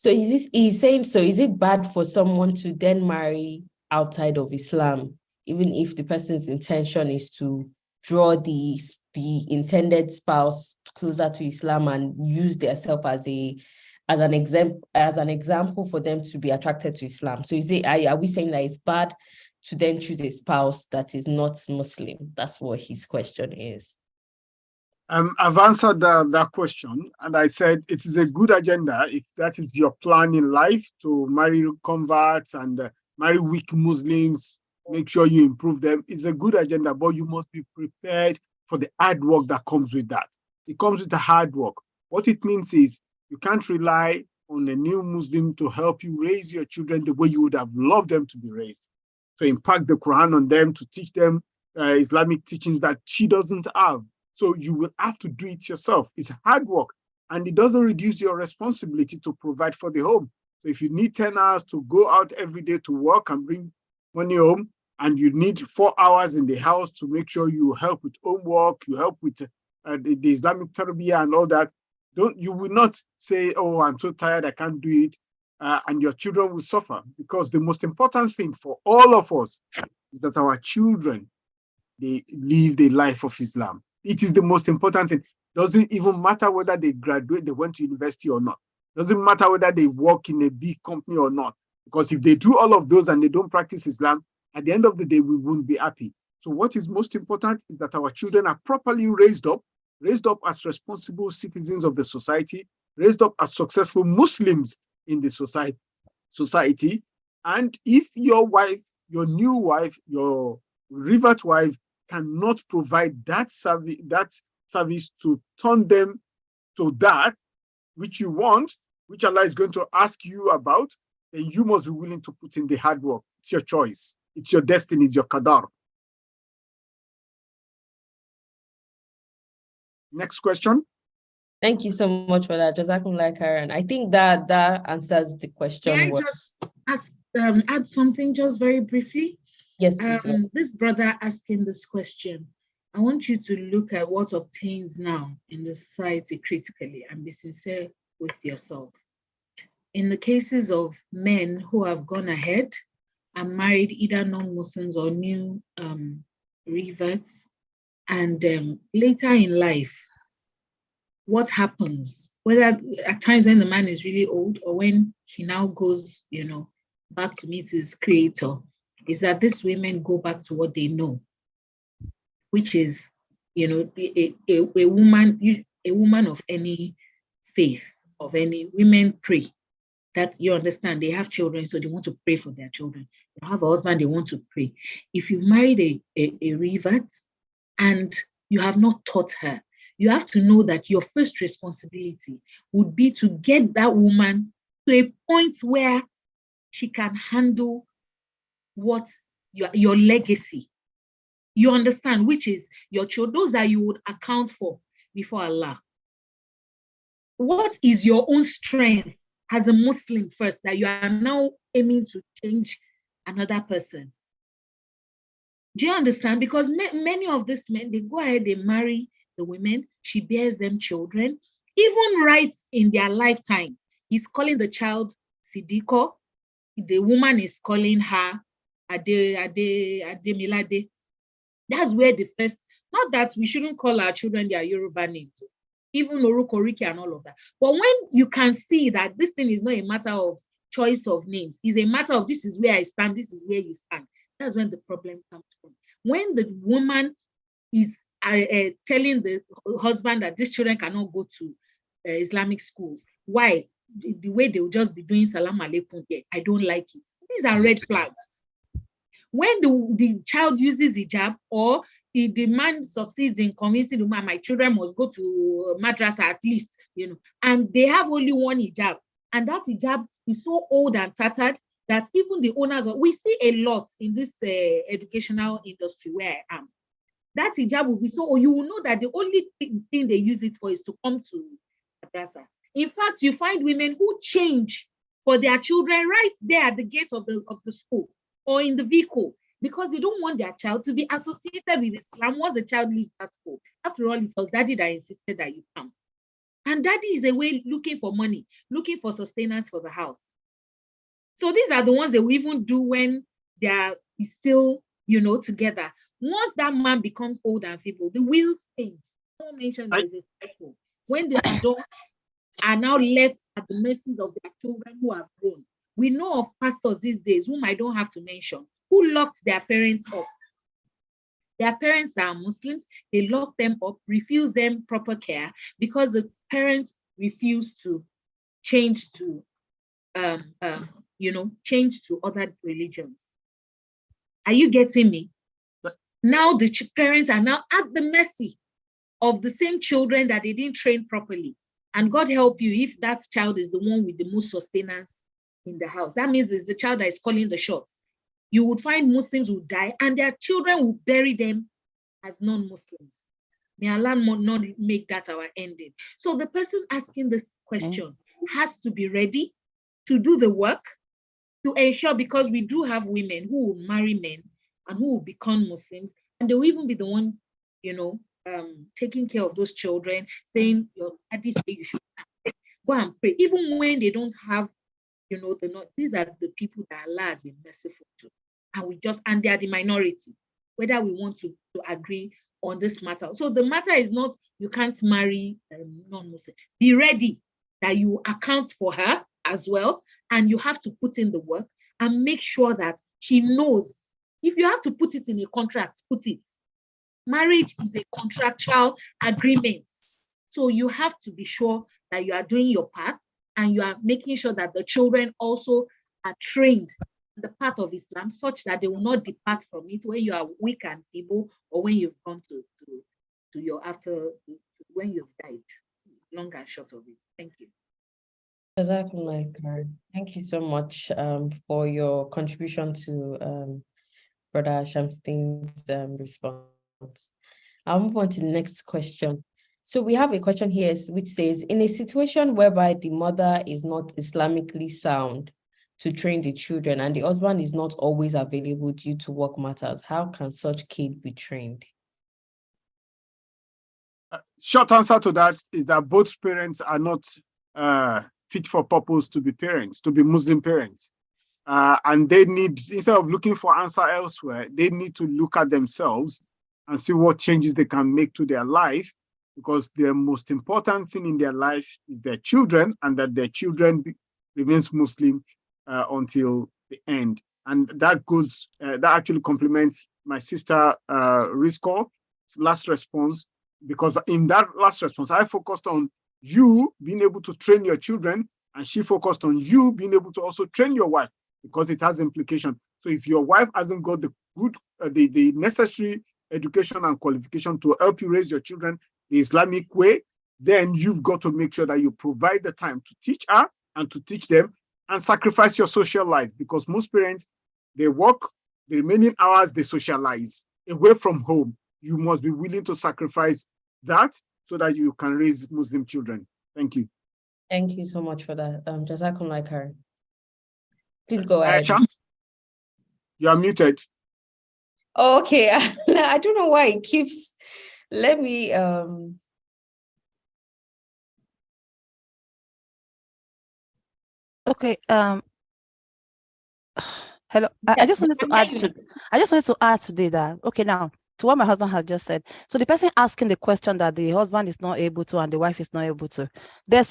he's saying, so is it bad for someone to then marry outside of Islam, even if the person's intention is to draw the intended spouse closer to Islam and use themselves as an example for them to be attracted to Islam? So are we saying that it's bad to then choose a spouse that is not Muslim? That's what his question is. I've answered that question, and I said it is a good agenda if that is your plan in life, to marry converts and marry weak Muslims, make sure you improve them. It's a good agenda, but you must be prepared for the hard work that comes with that. It comes with the hard work. What it means is you can't rely on a new Muslim to help you raise your children the way you would have loved them to be raised, to impact the Quran on them, to teach them Islamic teachings that she doesn't have. So you will have to do it yourself. It's hard work, and it doesn't reduce your responsibility to provide for the home. So if you need 10 hours to go out every day to work and bring money home, and you need 4 hours in the house to make sure you help with homework, you help with the Islamic tarbiyah and all that, you will not say, oh, I'm so tired, I can't do it. And your children will suffer, because the most important thing for all of us is that our children, they live the life of Islam. It is the most important thing. Doesn't even matter whether they graduate, they went to university or not. Doesn't matter whether they work in a big company or not. Because if they do all of those and they don't practice Islam, at the end of the day, we won't be happy. So what is most important is that our children are properly raised up as responsible citizens of the society, raised up as successful Muslims in the society. And if your wife, your new wife, your revert wife cannot provide that service to turn them to that which you want, which Allah is going to ask you about, then you must be willing to put in the hard work. It's your choice. It's your destiny. It's your qadar. Next question. Thank you so much for that, Jazakumullah Khairan. I think that answers the question. Can I just add something just very briefly? Yes, please. This brother asking this question, I want you to look at what obtains now in the society critically and be sincere with yourself. In the cases of men who have gone ahead and married either non-Muslims or new reverts, and later in life, what happens, whether at times when the man is really old or when he now goes, back to meet his creator, is that these women go back to what they know, which is, a woman of any faith, of any, women pray. That you understand, they have children, so they want to pray for their children. They have a husband, they want to pray. If you've married a revert and you have not taught her, you have to know that your first responsibility would be to get that woman to a point where she can handle what your legacy. You understand, which is your children, those that you would account for before Allah. What is your own strength as a Muslim first that you are now aiming to change another person? Do you understand? Because many of these men, they go ahead, they marry the women, she bears them children, even right in their lifetime. He's calling the child Sidiko, the woman is calling her Ademilade. That's where the first, not that we shouldn't call our children their Yoruba names, even Orokoriki and all of that. But when you can see that this thing is not a matter of choice of names, it's a matter of this is where I stand, this is where you stand. That's when the problem comes from. When the woman is telling the husband that these children cannot go to Islamic schools. Why? The way they will just be doing salam alaikum there. I don't like it. These are red flags. When the child uses hijab, or the man succeeds in convincing the woman, my children must go to madrasa at least, and they have only one hijab, and that hijab is so old and tattered that even the owners we see a lot in this educational industry where I am. That hijab will be so, or you will know that the only thing they use it for is to come to madrasa. In fact, you find women who change for their children right there at the gate of the school or in the vehicle, because they don't want their child to be associated with Islam once the child leaves that school. After all, it was daddy that insisted that you come. And daddy is away looking for money, looking for sustenance for the house. So these are the ones that we even do when they are still, together. Once that man becomes old and feeble, the wheels change. Someone mentioned there is a cycle. When the adults are now left at the mercies of their children who have grown. We know of pastors these days, whom I don't have to mention, who locked their parents up. Their parents are Muslims, they lock them up, refuse them proper care because the parents refuse to change to, change to other religions. Are you getting me? Now the parents are now at the mercy of the same children that they didn't train properly. And God help you if that child is the one with the most sustenance in the house. That means it's the child that is calling the shots. you would find Muslims will die and their children will bury them as non-Muslims. May Allah not make that our ending. So the person asking this question has to be ready to do the work to ensure, because we do have women who will marry men and who will become Muslims, and they will even be the one, taking care of those children, saying, your daddy say you should go and pray, even when they don't have, these are the people that Allah has been merciful to. And they are the minority, whether we want to agree on this matter. So the matter is not, you can't marry non-Muslim. Be ready that you account for her as well, and you have to put in the work and make sure that she knows. If you have to put it in a contract, put it. Marriage is a contractual agreement. So you have to be sure that you are doing your part and you are making sure that the children also are trained in the path of Islam, such that they will not depart from it when you are weak and feeble, or when you've gone to your when you've died. Long and short of it. Thank you. Thank you so much for your contribution to Brother Shamstin's response. I'll move on to the next question. So we have a question here which says, in a situation whereby the mother is not Islamically sound to train the children and the husband is not always available due to work matters, how can such kid be trained? Short answer to that is that both parents are not fit for purpose to be parents, to be Muslim parents. And they need, instead of looking for answer elsewhere, they need to look at themselves and see what changes they can make to their life, because the most important thing in their life is their children, and that their children remains Muslim until the end. And that goes, that actually complements my sister Rizko's last response, because in that last response, I focused on you being able to train your children, and she focused on you being able to also train your wife, because it has implication. So if your wife hasn't got the good, the necessary education and qualification to help you raise your children the Islamic way, then you've got to make sure that you provide the time to teach her and to teach them, and sacrifice your social life, because most parents, they work, the remaining hours they socialize away from home. You must be willing to sacrifice that so that you can raise Muslim children. Thank you. Thank you so much for that. Jazakumullah khair. Please go ahead. Shams, you are muted. Oh, okay. I don't know why it keeps. Let me. Okay. Hello. I just wanted to add. I just wanted to add today that, okay, now to what my husband has just said. So the person asking the question that the husband is not able to and the wife is not able to, there's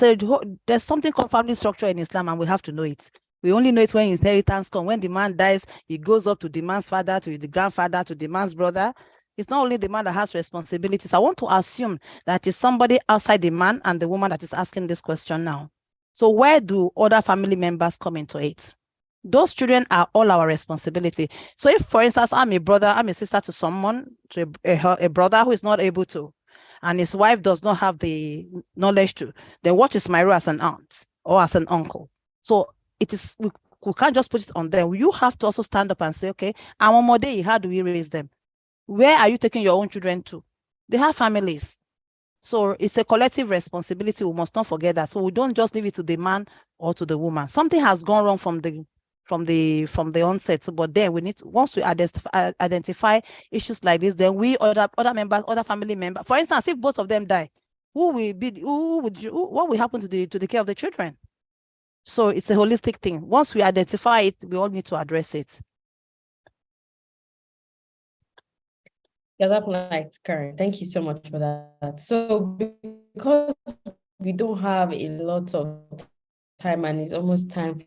something called family structure in Islam, and we have to know it. We only know it when inheritance comes. When the man dies, he goes up to the man's father, to the grandfather, to the man's brother. It's not only the man that has responsibilities. I want to assume that it's somebody outside the man and the woman that is asking this question now. So where do other family members come into it? Those children are all our responsibility. So if, for instance, I'm a brother, I'm a sister to someone, to a brother who is not able to, and his wife does not have the knowledge to, then what is my role as an aunt or as an uncle? So it is, we can't just put it on them. You have to also stand up and say, okay, and one more day, how do we raise them? Where are you taking your own children to? They have families. So it's a collective responsibility. We must not forget that. So we don't just leave it to the man or to the woman. Something has gone wrong from the onset, but then we need to, once we identify issues like this, then we other members, other family members, for instance, if both of them die, what will happen to the care of the children? So it's a holistic thing. Once we identify it, we all need to address it. Yeah, that's nice, Karen. Thank you so much for that. So because we don't have a lot of time and it's almost time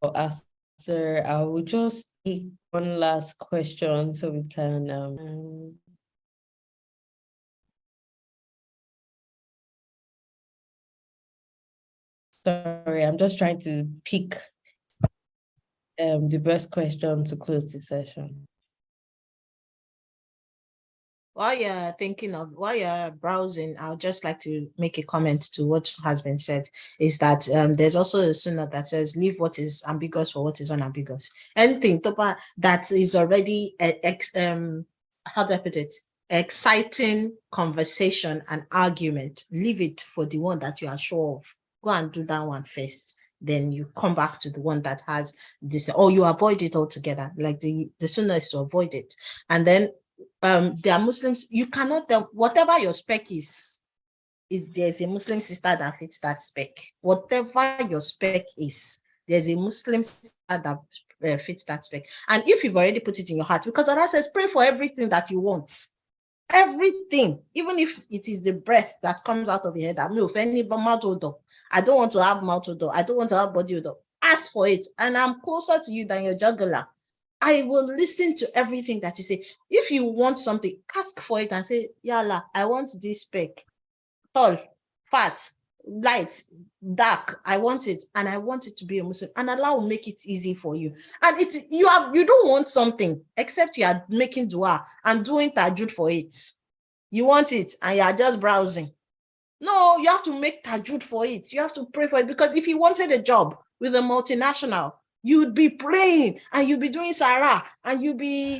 for us, sir, I will just take one last question so we can sorry, I'm just trying to pick the best question to close the session. while you're browsing, I would just like to make a comment to what has been said, is that there's also a sunnah that says, leave what is ambiguous for what is unambiguous. Anything that is already, how do I put it, exciting conversation and argument, leave it for the one that you are sure of. Go and do that one first. Then you come back to the one that has this, or you avoid it altogether. Like the sunnah is to avoid it. And then there are Muslims, you cannot tell whatever your spec is, if there's a Muslim sister that fits that spec. Whatever your spec is, there's a Muslim sister that fits that spec. And if you've already put it in your heart, because Allah says, pray for everything that you want. Everything, even if it is the breath that comes out of your head, I don't want to have mouth odor, I don't want to have body odor. Ask for it, and I'm closer to you than your jugular. I will listen to everything that you say. If you want something, ask for it and say, Yalla, I want this spec. Tall, fat, light, dark. I want it, and I want it to be a Muslim. And Allah will make it easy for you. And you don't want something except you are making dua and doing tajud for it. You want it and you are just browsing. No, you have to make tajud for it. You have to pray for it, because if you wanted a job with a multinational, you would be praying and you'd be doing Sarah and you'd be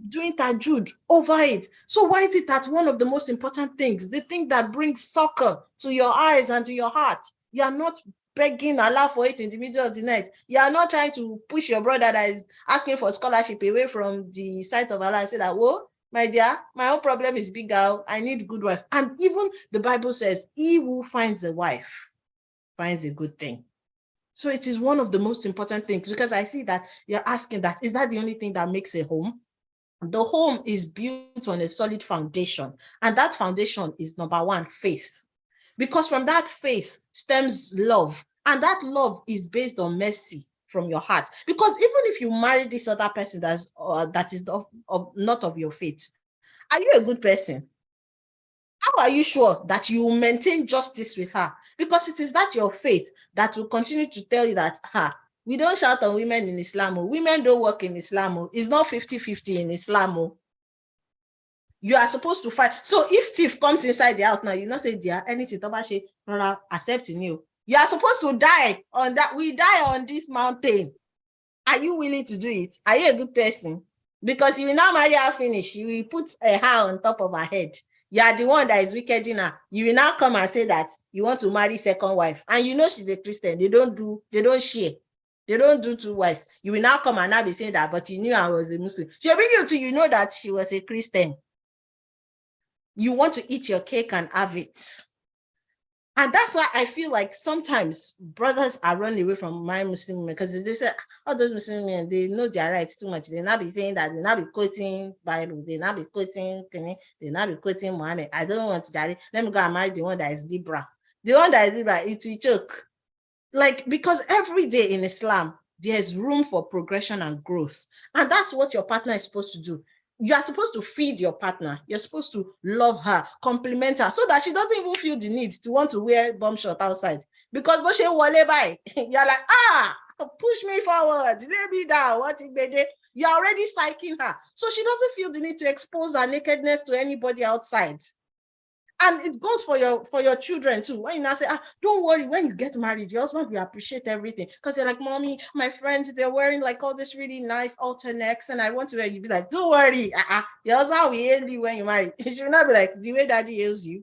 doing tajud over it. So why is it that one of the most important things, the thing that brings succor to your eyes and to your heart, you are not begging Allah for it in the middle of the night? You are not trying to push your brother that is asking for scholarship away from the sight of Allah and say that, whoa, my dear, my own problem is bigger. I need good wife. And even the Bible says, he who finds a wife finds a good thing. So it is one of the most important things, because I see that you're asking that, is that the only thing that makes a home? The home is built on a solid foundation. And that foundation is, number one, faith. Because from that faith stems love. And that love is based on mercy from your heart. Because even if you marry this other person that is not of your faith, are you a good person? How are you sure that you will maintain justice with her? Because it is that your faith that will continue to tell you that, we don't shout on women in Islam. Women don't work in Islam. It's not 50-50 in Islam. You are supposed to fight. So if thief comes inside the house now, you not say, dear, anything, accepting you. You are supposed to die on that. We die on this mountain. Are you willing to do it? Are you a good person? Because you will now marry her finish. You will put a hair on top of her head. You are the one that is wicked in her. You will now come and say that you want to marry second wife. And you know she's a Christian. They don't share. They don't do two wives. You will now come and now be saying that, but you knew I was a Muslim. She'll bring you to, you know that she was a Christian. You want to eat your cake and have it. And that's why I feel like sometimes brothers are running away from my Muslim women, because they say, all those Muslim women, they know their rights too much. They not be saying that, they not be quoting Bible, they not be quoting Kenny, they not be quoting Muhammad. I don't want to daddy. Let me go and marry the one that is Libra. The one that is Libra, it will choke. Like, because every day in Islam, there's room for progression and growth. And that's what your partner is supposed to do. You are supposed to feed your partner. You're supposed to love her, compliment her, so that she doesn't even feel the need to want to wear bomb short outside. Because you're like, push me forward, lay me down. You're already psyching her. So she doesn't feel the need to expose her nakedness to anybody outside. And it goes for your children too. When you now say, don't worry, when you get married, your husband will appreciate everything. Because you're like, mommy, my friends, they're wearing like all this really nice alternects, and I want to wear. You'd be like, don't worry, your husband will hail you when you marry. It should not be like the way daddy hails you.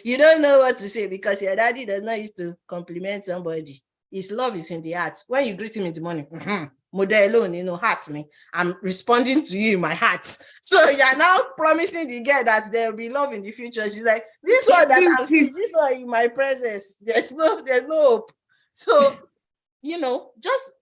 You don't know what to say, because your daddy does not used to compliment somebody. His love is in the heart. When you greet him in the morning, model alone, heart me. I'm responding to you in my heart. So you're now promising the girl that there will be love in the future. She's like, this one that I'm seeing, this one in my presence. There's no hope. So, just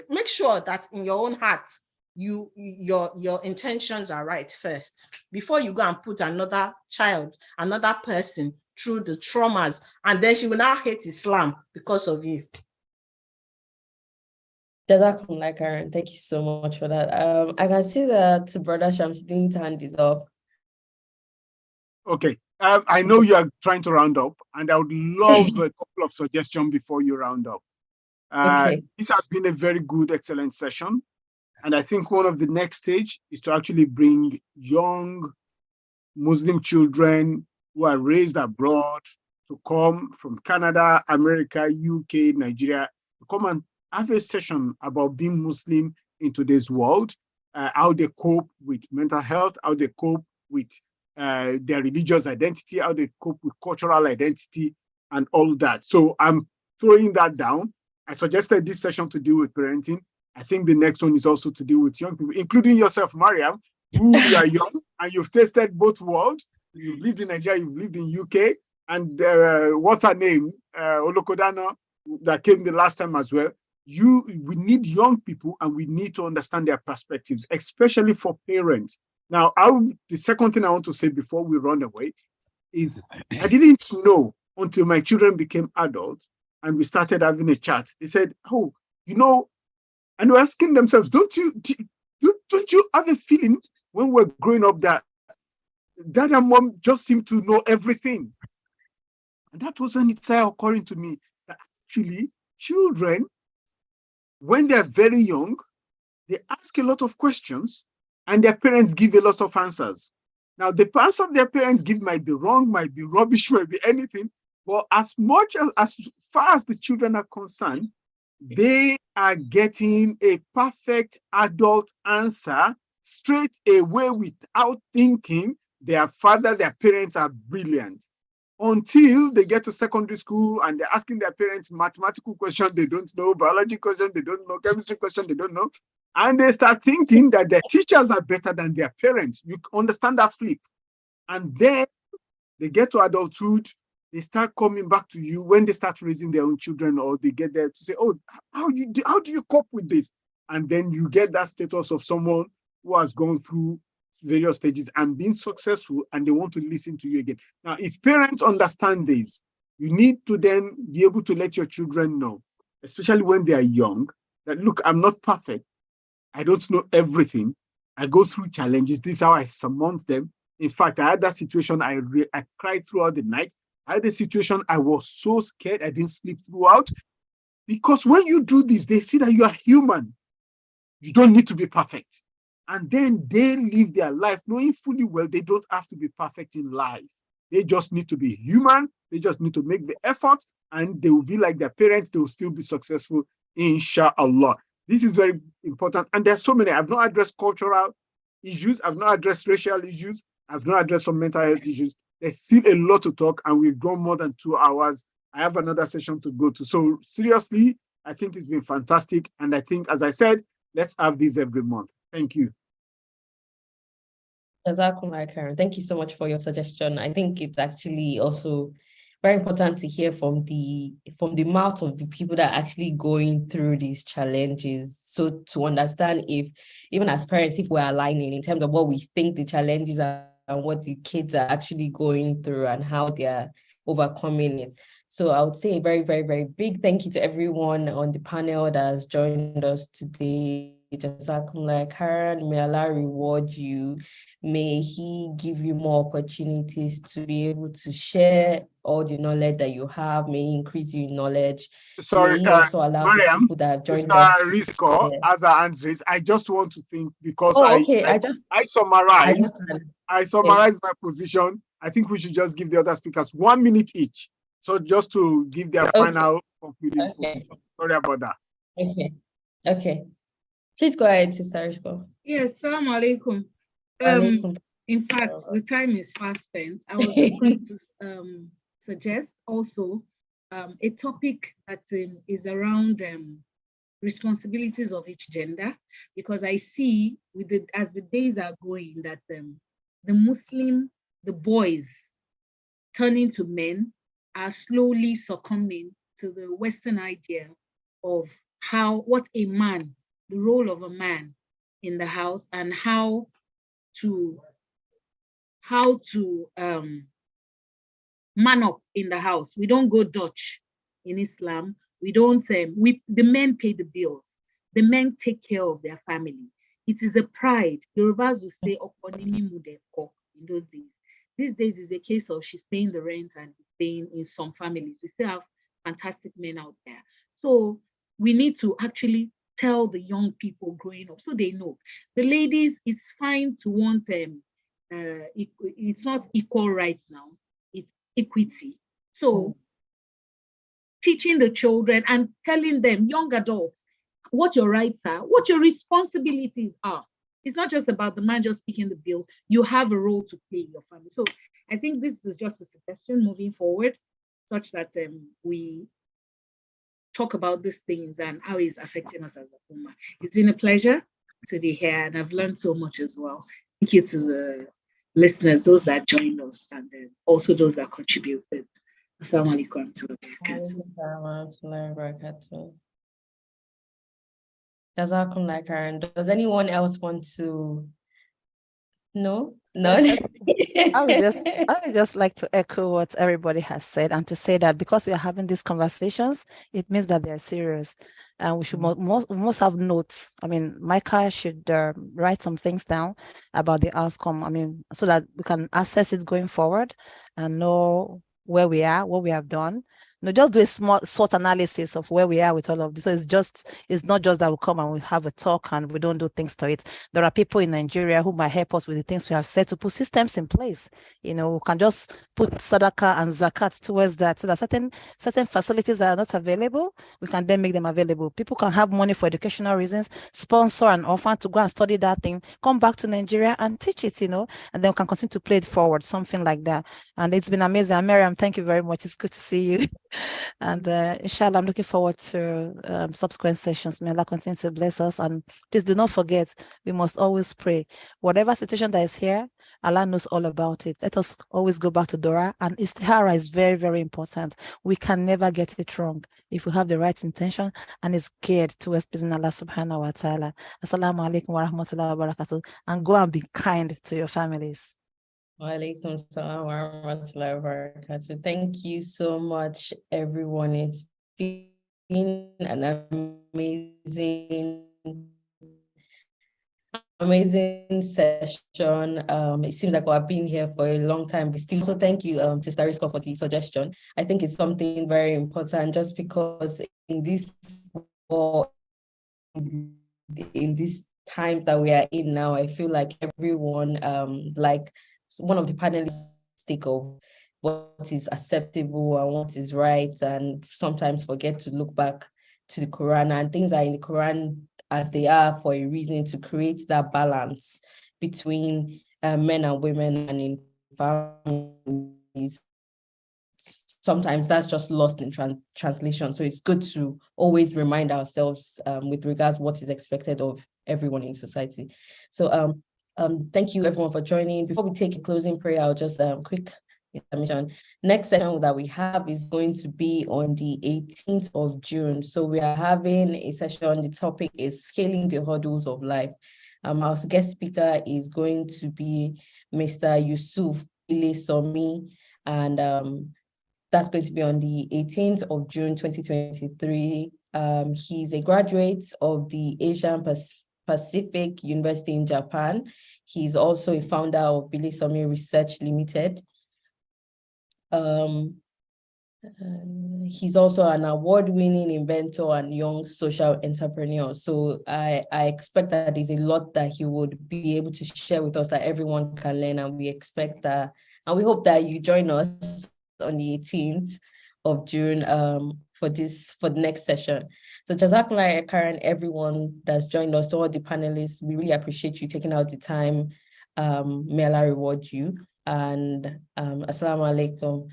make sure that in your own heart, your intentions are right first, before you go and put another child, another person through the traumas, and then she will now hate Islam because of you. Karen, thank you so much for that. I can see that Brother Shamsuddin's hand is up. Okay. I know you are trying to round up, and I would love a couple of suggestions before you round up. Okay. This has been a very good, excellent session. And I think one of the next stage is to actually bring young Muslim children who are raised abroad to come from Canada, America, UK, Nigeria, to come and have a session about being Muslim in today's world, how they cope with mental health, how they cope with their religious identity, how they cope with cultural identity, and all that. So I'm throwing that down. I suggested this session to deal with parenting. I think the next one is also to deal with young people, including yourself, Mariam, who you are young and you've tasted both worlds. You've lived in Nigeria, you've lived in UK, and what's her name? Olokodana, that came the last time as well. We need young people and we need to understand their perspectives, especially for parents. Now, the second thing I want to say before we run away is I didn't know until my children became adults and we started having a chat. They said, oh, you know, and we're asking themselves, don't you have a feeling when we're growing up that dad and mom just seem to know everything? And that was when it started occurring to me that actually children, when they're very young, they ask a lot of questions and their parents give a lot of answers. Now, the answer their parents give might be wrong, might be rubbish, might be anything, but as far as the children are concerned, they are getting a perfect adult answer straight away without thinking. Their parents are brilliant. Until they get to secondary school and they're asking their parents mathematical questions they don't know, biology questions they don't know, chemistry questions they don't know, and they start thinking that their teachers are better than their parents. You understand that flip. And then they get to adulthood, they start coming back to you when they start raising their own children, or they get there to say, oh, how do you cope with this? And then you get that status of someone who has gone through various stages and been successful, and they want to listen to you again. Now, if parents understand this, you need to then be able to let your children know, especially when they are young, that look, I'm not perfect. I don't know everything. I go through challenges. This is how I surmount them. In fact, I had that situation. I cried throughout the night. I had a situation. I was so scared. I didn't sleep throughout. Because when you do this, they see that you are human. You don't need to be perfect. And then they live their life knowing fully well they don't have to be perfect in life. They just need to be human. They just need to make the effort, and they will be like their parents. They will still be successful, inshallah. This is very important. And there's so many. I've not addressed cultural issues. I've not addressed racial issues. I've not addressed some mental health issues. There's still a lot to talk, and we've gone more than 2 hours. I have another session to go to. So seriously, I think it's been fantastic. And I think, as I said, let's have these every month. Thank you. Jazakumullah khairan. Thank you so much for your suggestion. I think it's actually also very important to hear from the mouth of the people that are actually going through these challenges. So to understand if, even as parents, if we're aligning in terms of what we think the challenges are and what the kids are actually going through and how they are overcoming it. So I would say a very, very, very big thank you to everyone on the panel that has joined us today. Jazakumullah khairan. May Allah reward you. May He give you more opportunities to be able to share all the knowledge that you have. May He increase your knowledge. Sorry, May He also allow Mariam, people that have joined Mr. us. Risco, as our answer is, I just want to think, because Okay. I summarized my position. I think we should just give the other speakers 1 minute each. So just to give their final concluding position. Sorry about that. Okay. Please go ahead, Sister Risco. Yes, Assalamu alaikum. In fact, the time is fast spent. I was just going to suggest also a topic that is around responsibilities of each gender, because I see as the days are going that the boys turning to men are slowly succumbing to the Western idea of what a man, the role of a man in the house, and how to man up in the house. We don't go Dutch in Islam. We don't, the men pay the bills. The men take care of their family. It is a pride. Yorubas will say, in those days. These days is a case of she's paying the rent and paying in some families. We still have fantastic men out there. So we need to actually tell the young people growing up so they know. The ladies, it's fine to want, it's not equal rights now, it's equity. So teaching the children and telling them, young adults, what your rights are, what your responsibilities are. It's not just about the man just picking the bills. You have a role to play in your family. So I think this is just a suggestion moving forward, such that we talk about these things and how it's affecting us as a woman. It's been a pleasure to be here, and I've learned so much as well. Thank you to the listeners, those that joined us, and then also those that contributed. Assalamu alaikum warahmatullahi wabarakatuh. Jazakumullah khairan. Does anyone else want to? No. I would just like to echo what everybody has said, and to say that because we are having these conversations, it means that they're serious, and we should must have notes. I mean, Micah should write some things down about the outcome. I mean, so that we can assess it going forward and know where we are, what we have done. No, just do a small SWOT analysis of where we are with all of this. So it's not just that we come and we have a talk and we don't do things to it. There are people in Nigeria who might help us with the things we have said to put systems in place. You know, we can just put sadaqah and zakat towards that, so that certain facilities that are not available, we can then make them available. People can have money for educational reasons, sponsor an orphan to go and study that thing, come back to Nigeria and teach it, you know, and then we can continue to play it forward, something like that. And it's been amazing. And Miriam, thank you very much. It's good to see you. And inshallah, I'm looking forward to subsequent sessions. May Allah continue to bless us. And please do not forget, we must always pray. Whatever situation that is here, Allah knows all about it. Let us always go back to Dora. And istihara is very, very important. We can never get it wrong if we have the right intention and it's geared towards pleasing Allah subhanahu wa ta'ala. Assalamu alaikum wa rahmatullahi wa barakatuh. And go and be kind to your families. Walaikum salam wa rahmatullahi wa barakatuh. Thank you so much, everyone. It's been an amazing session. It seems like we've been here for a long time, but still. So thank you, Sister Rizka, for the suggestion. I think it's something very important, just because in this time that we are in now, I feel like everyone, like one of the panelists, think of what is acceptable and what is right, and sometimes forget to look back to the Quran, and things are in the Quran as they are for a reason, to create that balance between men and women and in families. Sometimes that's just lost in translation. So it's good to always remind ourselves with regards to what is expected of everyone in society. So thank you everyone for joining. Before we take a closing prayer, I'll just quick information. Next session that we have is going to be on the 18th of June. So we are having a session. The topic is scaling the hurdles of life. Our guest speaker is going to be Mr. Yusuf Ile-Somi, and that's going to be on the 18th of June, 2023. He's a graduate of the Asian Pacific University in Japan. He's also a founder of Ile-Somi Research Limited. He's also an award-winning inventor and young social entrepreneur. So I expect that there's a lot that he would be able to share with us that everyone can learn, and we expect that, and we hope that you join us on the 18th of June for the next session. So Jazakallah khairan, everyone that's joined us, all the panelists, we really appreciate you taking out the time. May Allah reward you. And Assalamu alaikum.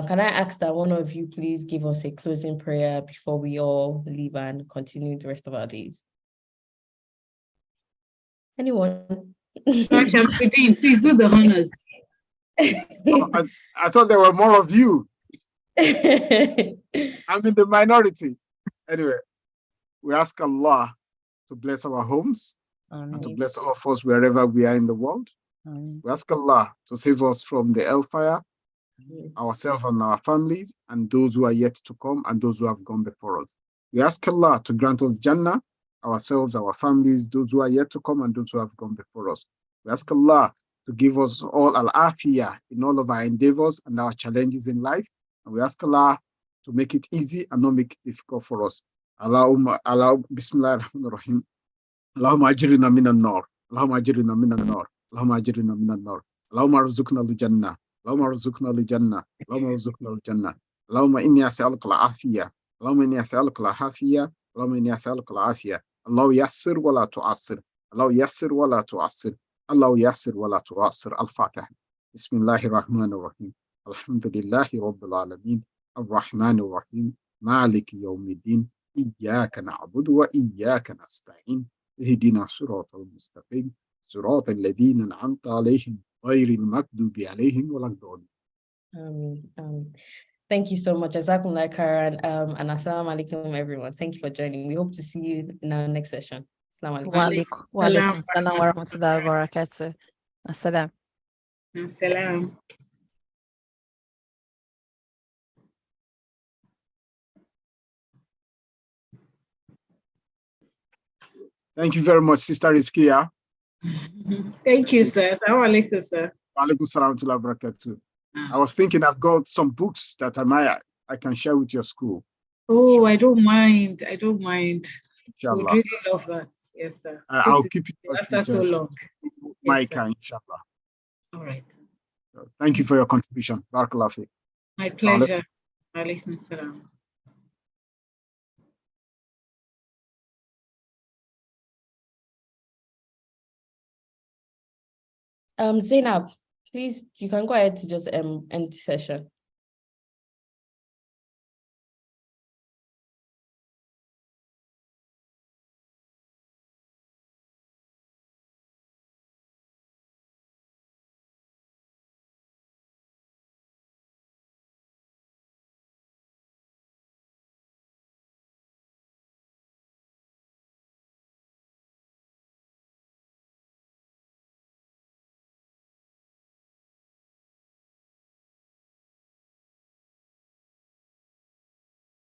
Can I ask that one of you please give us a closing prayer before we all leave and continue the rest of our days? Anyone? Shamsuddin, please do the honors. I thought there were more of you. I'm in the minority. Anyway, we ask Allah to bless our homes and to bless all of us wherever we are in the world. We ask Allah to save us from the hellfire, ourselves and our families, and those who are yet to come and those who have gone before us. We ask Allah to grant us Jannah, ourselves, our families, those who are yet to come and those who have gone before us. We ask Allah to give us all al-afiyah in all of our endeavors and our challenges in life. And we ask Allah to make it easy and not make it difficult for us. Bismillah ar-Rahman ar-Rahim. Allahumma ajirna minan nar. Allahumma ajirna minan nar. Allahumma ajirna minan nar. Allahumma arzuqna al-jannah. Allahumma arzuqna al-jannah. Allahumma arzuqna al-jannah. Allahumma inni as'aluka al-afiyah. Allahumma inni as'aluka al-afiyah. Allahumma inni as'aluka al-afiyah. Allah yassir wa la tu'assir. Allah yassir wa la tu'assir. Allah yassir wa la tu'assir. Al-Fatiha. Bismillahir Rahmanir Rahim. Alhamdulillahi Rabbil Alameen. Ar-Rahmanir Rahim. Maliki Yawmiddin. إياك نعبد وإياك نستعين اهدنا الصراط المستقيم صراط الذين أنعمت عليهم غير المغضوب عليهم ولا الضالين. Thank you so much, Jazakumullah khairan, and assalamu alaikum everyone. Thank you for joining. We hope to see you in our next session. Assalamu alaikum. Wa alaikum assalam wa rahmatullahi wa barakatuh. Assalam. Assalam. Thank you very much, Sister Rizkia. Thank you, sir. Assalamu alaikum, sir. Wa alaikum salam wa rahmatullahi wa barakatuh. I was thinking I've got some books that I can share with your school. Oh, sure. I don't mind. I don't mind. I would really love that. Yes, sir. I'll keep it after so long. Micah, inshallah. All right. Thank you for your contribution. Barakallah fi. My pleasure. Alaikum salam. Zainab, please, you can go ahead to just end the session.